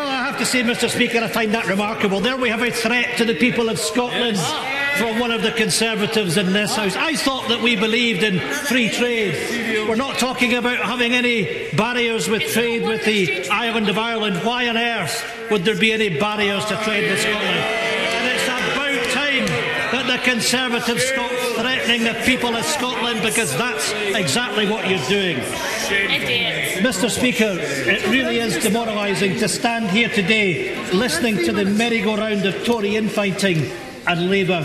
I have to say, Mr. Speaker, I find that remarkable. There we have a threat to the people of Scotland from one of the Conservatives in this House. I thought that we believed in free trade. We're not talking about having any barriers with trade with the island of Ireland. Why on earth would there be any barriers to trade with Scotland? And it's about time that the Conservatives stop threatening the people of Scotland, because that's exactly what you're doing. Mr. Speaker, it really is demoralising to stand here today listening to the merry-go-round of Tory infighting and Labour